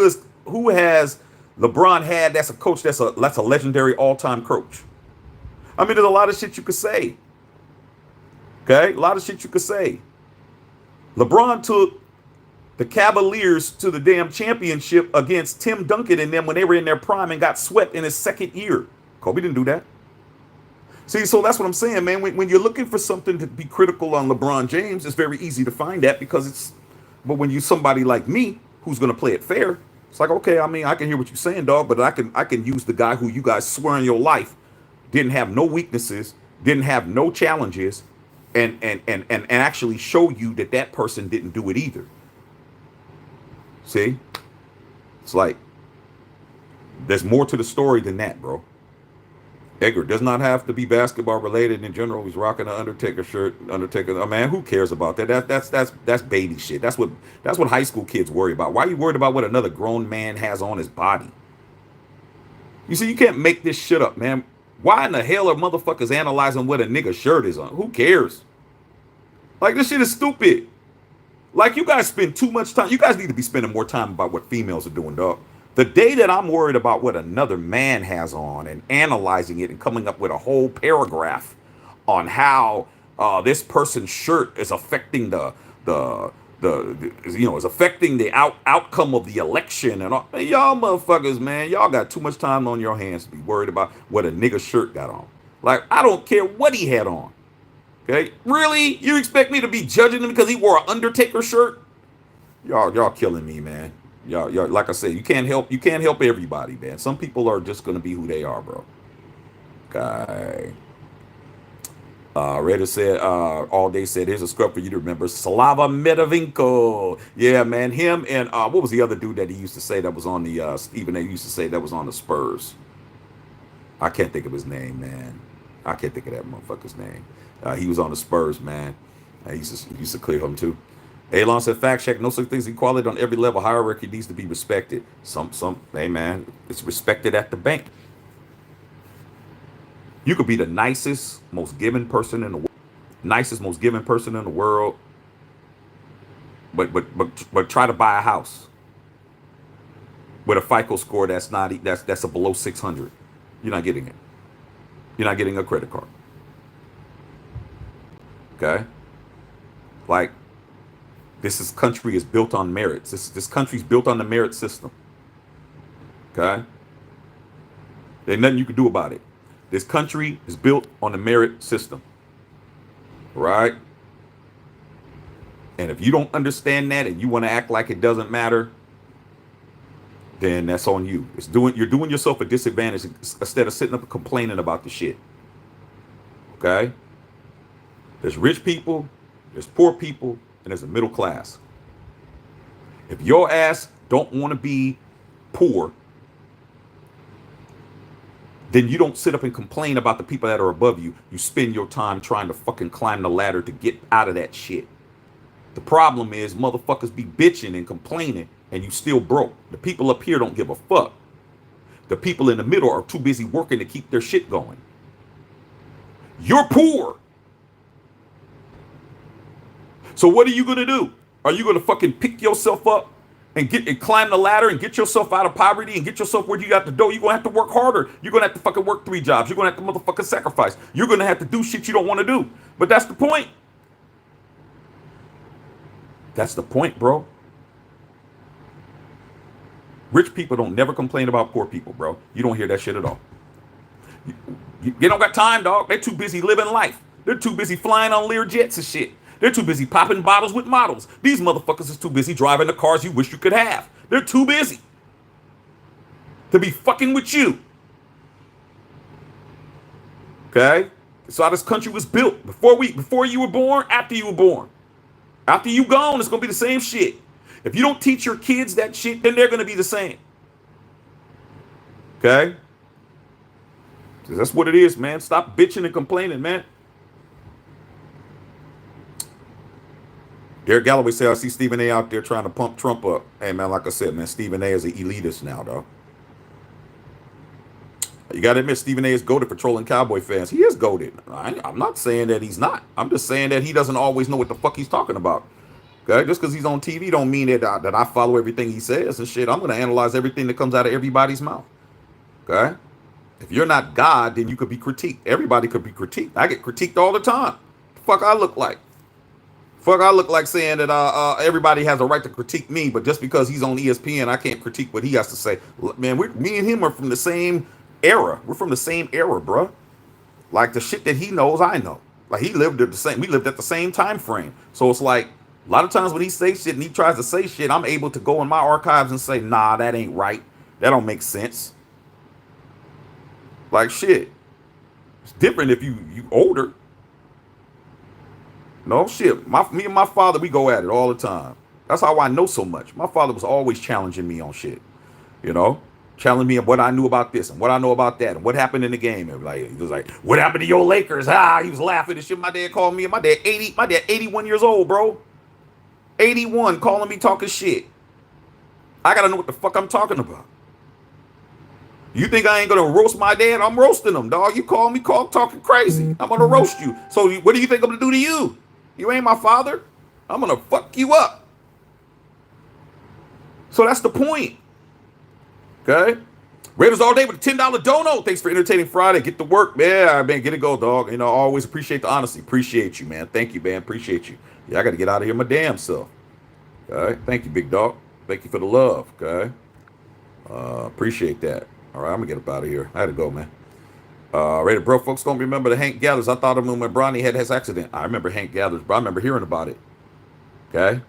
has LeBron had? That's a coach. That's a legendary all-time coach. I mean, there's a lot of shit you could say. Okay, a lot of shit you could say. LeBron took the Cavaliers to the damn championship against Tim Duncan and them when they were in their prime and got swept in his second year. Kobe didn't do that. See, so that's what I'm saying, man. When you're looking for something to be critical on LeBron James, it's very easy to find that but when you're somebody like me who's going to play it fair, it's like, okay, I mean, I can hear what you're saying, dog, but I can use the guy who you guys swear in your life didn't have no weaknesses, didn't have no challenges, and actually show you that person didn't do it either. See? It's like, there's more to the story than that, bro. Edgar does not have to be basketball related in general. He's rocking an Undertaker shirt. Oh, man, who cares about that? That's baby shit. That's what high school kids worry about. Why are you worried about what another grown man has on his body? You see, you can't make this shit up, man. Why in the hell are motherfuckers analyzing what a nigga shirt is on? Who cares? Like, this shit is stupid. Like, you guys spend too much time. You guys need to be spending more time about what females are doing, dog. The day that I'm worried about what another man has on and analyzing it and coming up with a whole paragraph on how this person's shirt is affecting the outcome of the election and all, y'all motherfuckers, man, y'all got too much time on your hands to be worried about what a nigga shirt got on. Like, I don't care what he had on. Okay, really? You expect me to be judging him because he wore an Undertaker shirt? Y'all killing me, man. Y'all, like I said, you can't help everybody, man. Some people are just gonna be who they are, bro. Okay. Redick said, all day said, here's a scrub for you to remember. Slava Medovinko. Yeah, man. Him and what was the other dude that he used to say that was on the Stephen A. used to say that was on the Spurs? I can't think of his name, man. I can't think of that motherfucker's name. He was on the Spurs, man. He used to clear him too. Elon said, fact check, no such thing as equality on every level. Hierarchy needs to be respected. Hey man, it's respected at the bank. You could be the nicest, most giving person in the world. But try to buy a house with a FICO score that's a below 600. You're not getting it. You're not getting a credit card. Okay? Like, this country is built on merits. This country's built on the merit system. Okay? There's nothing you can do about it. This country is built on the merit system. Right? And if you don't understand that and you want to act like it doesn't matter, then that's on you. You're doing yourself a disadvantage instead of sitting up and complaining about the shit. Okay? There's rich people, there's poor people, and there's a middle class. If your ass don't want to be poor, then you don't sit up and complain about the people that are above you. You spend your time trying to fucking climb the ladder to get out of that shit. The problem is motherfuckers be bitching and complaining and you still broke. The people up here don't give a fuck. The people in the middle are too busy working to keep their shit going. You're poor. So what are you going to do? Are you going to fucking pick yourself up and climb the ladder and get yourself out of poverty and get yourself where you got to go, you're gonna have to work harder. You're gonna have to fucking work 3 jobs. You're gonna have to motherfucking sacrifice. You're gonna have to do shit you don't want to do. But that's the point. That's the point, bro. Rich people don't never complain about poor people, bro. You don't hear that shit at all. They don't got time, dog. They're too busy living life. They're too busy flying on Lear jets and shit. They're too busy popping bottles with models. These motherfuckers is too busy driving the cars you wish you could have. They're too busy to be fucking with you. Okay? That's how this country was built. Before you were born, after you were born. After you gone, it's gonna be the same shit. If you don't teach your kids that shit, then they're gonna be the same. Okay? That's what it is, man. Stop bitching and complaining, man. Derek Galloway said, I see Stephen A out there trying to pump Trump up. Hey, man, like I said, man, Stephen A is an elitist now, though. You got to admit, Stephen A is goated for trolling Cowboy fans. He is goated. I'm not saying that he's not. I'm just saying that he doesn't always know what the fuck he's talking about. Okay? Just because he's on TV don't mean that I follow everything he says and shit. I'm going to analyze everything that comes out of everybody's mouth. Okay? If you're not God, then you could be critiqued. Everybody could be critiqued. I get critiqued all the time. The fuck I look like? Fuck, I look like saying that everybody has a right to critique me, but just because he's on ESPN, I can't critique what he has to say. Man, me and him are from the same era. We're from the same era, bro. Like the shit that he knows, I know. Like we lived at the same time frame. So it's like a lot of times when he says shit and he tries to say shit, I'm able to go in my archives and say, nah, that ain't right. That don't make sense. Like shit. It's different if you older. No shit. Me and my father, we go at it all the time. That's how I know so much. My father was always challenging me on shit. You know? Challenging me on what I knew about this and what I know about that and what happened in the game. And like, he was like, what happened to your Lakers? He was laughing and shit. My dad called me. My dad 81 years old, bro. 81, calling me talking shit. I gotta know what the fuck I'm talking about. You think I ain't gonna roast my dad? I'm roasting him, dog. You call me talking crazy. I'm gonna roast you. So what do you think I'm gonna do to you? You ain't my father. I'm gonna fuck you up. So that's the point. Okay? Raiders all day with a $10 dono. Thanks for entertaining Friday. Get to work, man. Man, get it go, dog. You know, always appreciate the honesty. Appreciate you, man. Thank you, man. Appreciate you. Yeah, I gotta get out of here my damn self. Okay? Thank you, big dog. Thank you for the love. Okay? Appreciate that. All right, I'm gonna get up out of here. I had to go, man. Rated bro, folks don't remember the Hank Gathers. I thought of him when Bronny had his accident. I remember Hank Gathers, bro. I remember hearing about it. Okay,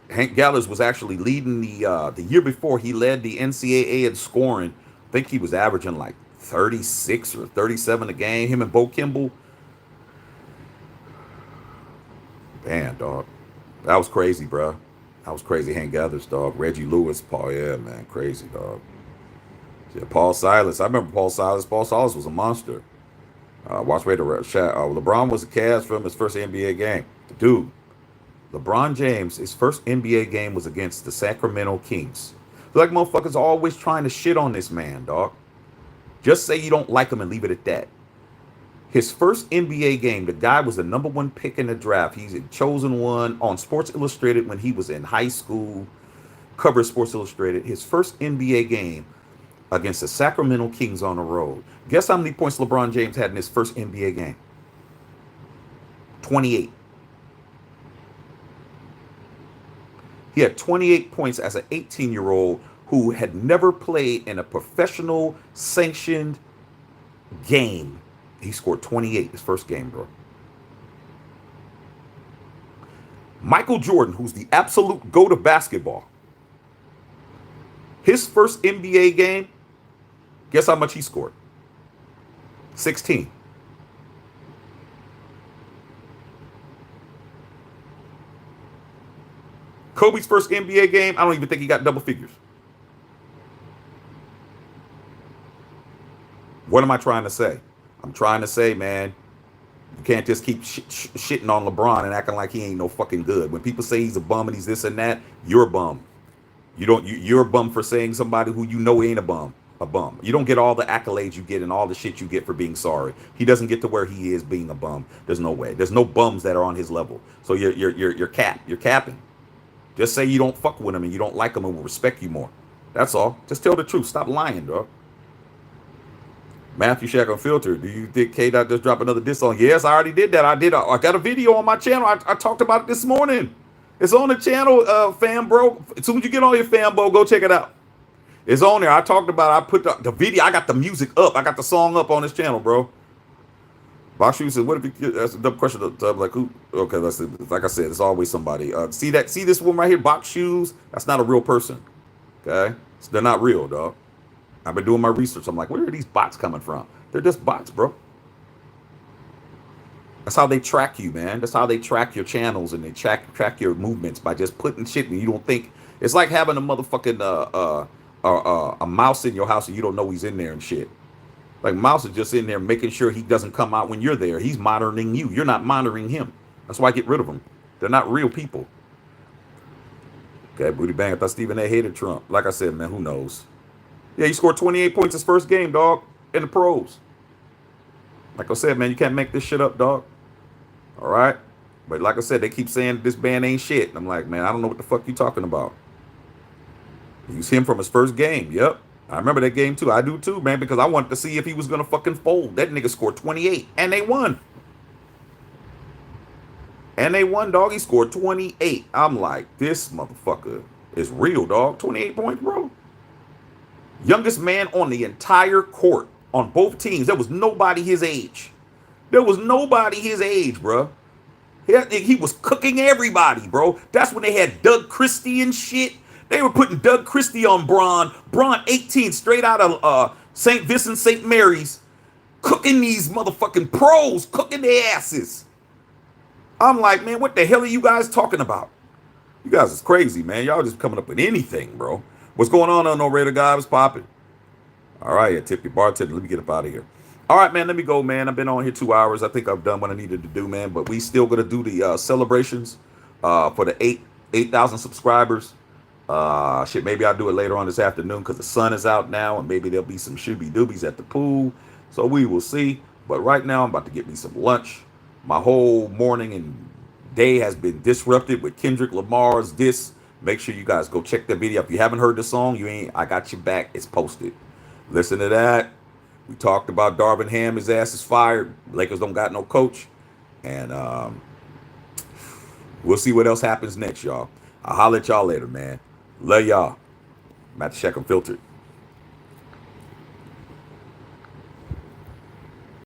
Hank Gathers was actually leading the year before. He led the NCAA in scoring. I think he was averaging like 36 or 37 a game. Him and Bo Kimball. Man, dog, that was crazy, bro. That was crazy. Hank Gathers, dog. Reggie Lewis, Paul, yeah, man, crazy, dog. Yeah, Paul Silas. I remember Paul Silas. Paul Silas was a monster. Watch Raider Shaq. LeBron was a Cavs from his first NBA game. Dude, LeBron James, his first NBA game was against the Sacramento Kings. Like motherfuckers always trying to shit on this man, dog. Just say you don't like him and leave it at that. His first NBA game, the guy was the #1 pick in the draft. He's a chosen one on Sports Illustrated when he was in high school. Covered Sports Illustrated. His first NBA game against the Sacramento Kings on the road. Guess how many points LeBron James had in his first NBA game? 28. He had 28 points as an 18-year-old who had never played in a professional sanctioned game. He scored 28 his first game, bro. Michael Jordan, who's the absolute GOAT of basketball. His first NBA game, guess how much he scored? 16. Kobe's first NBA game, I don't even think he got double figures. What am I trying to say? I'm trying to say, man, you can't just keep shitting on LeBron and acting like he ain't no fucking good. When people say he's a bum and he's this and that, you're a bum. You're a bum for saying somebody who you know ain't a bum. You don't get all the accolades you get and all the shit you get for being sorry. He doesn't get to where he is being a bum. There's no way. There's no bums that are on his level. So you're capping. Just say you don't fuck with him and you don't like him and will respect you more. That's all. Just tell the truth. Stop lying, dog. Matthew Shaq Unfiltered. Do you think K Dot just dropped another diss song? Yes, I already did that. I got a video on my channel. I talked about it this morning. It's on the channel, fam bro. As soon as you get on your fam bro, go check it out. It's on there. I talked about it. I put the video. I got the music up. I got the song up on this channel, bro. Box Shoes said, "What if you?" That's a dumb question. Like who? Okay, let's see. Like I said, it's always somebody. See that? See this one right here? Box Shoes. That's not a real person. Okay, so they're not real, dog. I've been doing my research. I'm like, where are these bots coming from? They're just bots, bro. That's how they track you, man. That's how they track your channels and they track your movements by just putting shit and you don't think. It's like having a motherfucking a mouse in your house and you don't know he's in there and shit. Like mouse is just in there making sure he doesn't come out when you're there. He's monitoring you. You're not monitoring him. That's why I get rid of them. They're not real people. Okay, Booty Bang. I thought Stephen A. hated Trump. Like I said, man, who knows? Yeah, he scored 28 points his first game, dog, in the pros. Like I said, man, you can't make this shit up, dog. All right? But like I said, they keep saying this band ain't shit. And I'm like, man, I don't know what the fuck you talking about. Use him from his first game. Yep. I remember that game, too. I do, too, man, because I wanted to see if he was going to fucking fold. That nigga scored 28, and they won. And they won, dog. He scored 28. I'm like, this motherfucker is real, dog. 28 points, bro. Youngest man on the entire court on both teams. There was nobody his age. There was nobody his age, bro. He was cooking everybody, bro. That's when they had Doug Christie and shit. They were putting Doug Christie on Bron. Bron 18 straight out of St. Vincent St. Mary's. Cooking these motherfucking pros. Cooking their asses. I'm like, man, what the hell are you guys talking about? You guys is crazy, man. Y'all just coming up with anything, bro. What's going on no radar guy? What's popping? All right, yeah, tip your bartender. Let me get up out of here. All right, man, let me go, man. I've been on here 2 hours. I think I've done what I needed to do, man. But we still going to do the celebrations for the 8,000 subscribers. Shit, maybe I'll do it later on this afternoon because the sun is out now. And maybe there'll be some shooby doobies at the pool. So we will see. But right now, I'm about to get me some lunch. My whole morning and day has been disrupted with Kendrick Lamar's diss. Make sure you guys go check that video. If you haven't heard the song, I got your back. It's posted. Listen to that. We talked about Darvin Ham. His ass is fired. Lakers don't got no coach. And we'll see what else happens next, y'all. I'll holler at y'all later, man. Love y'all. Matt the Shaq Unfiltered.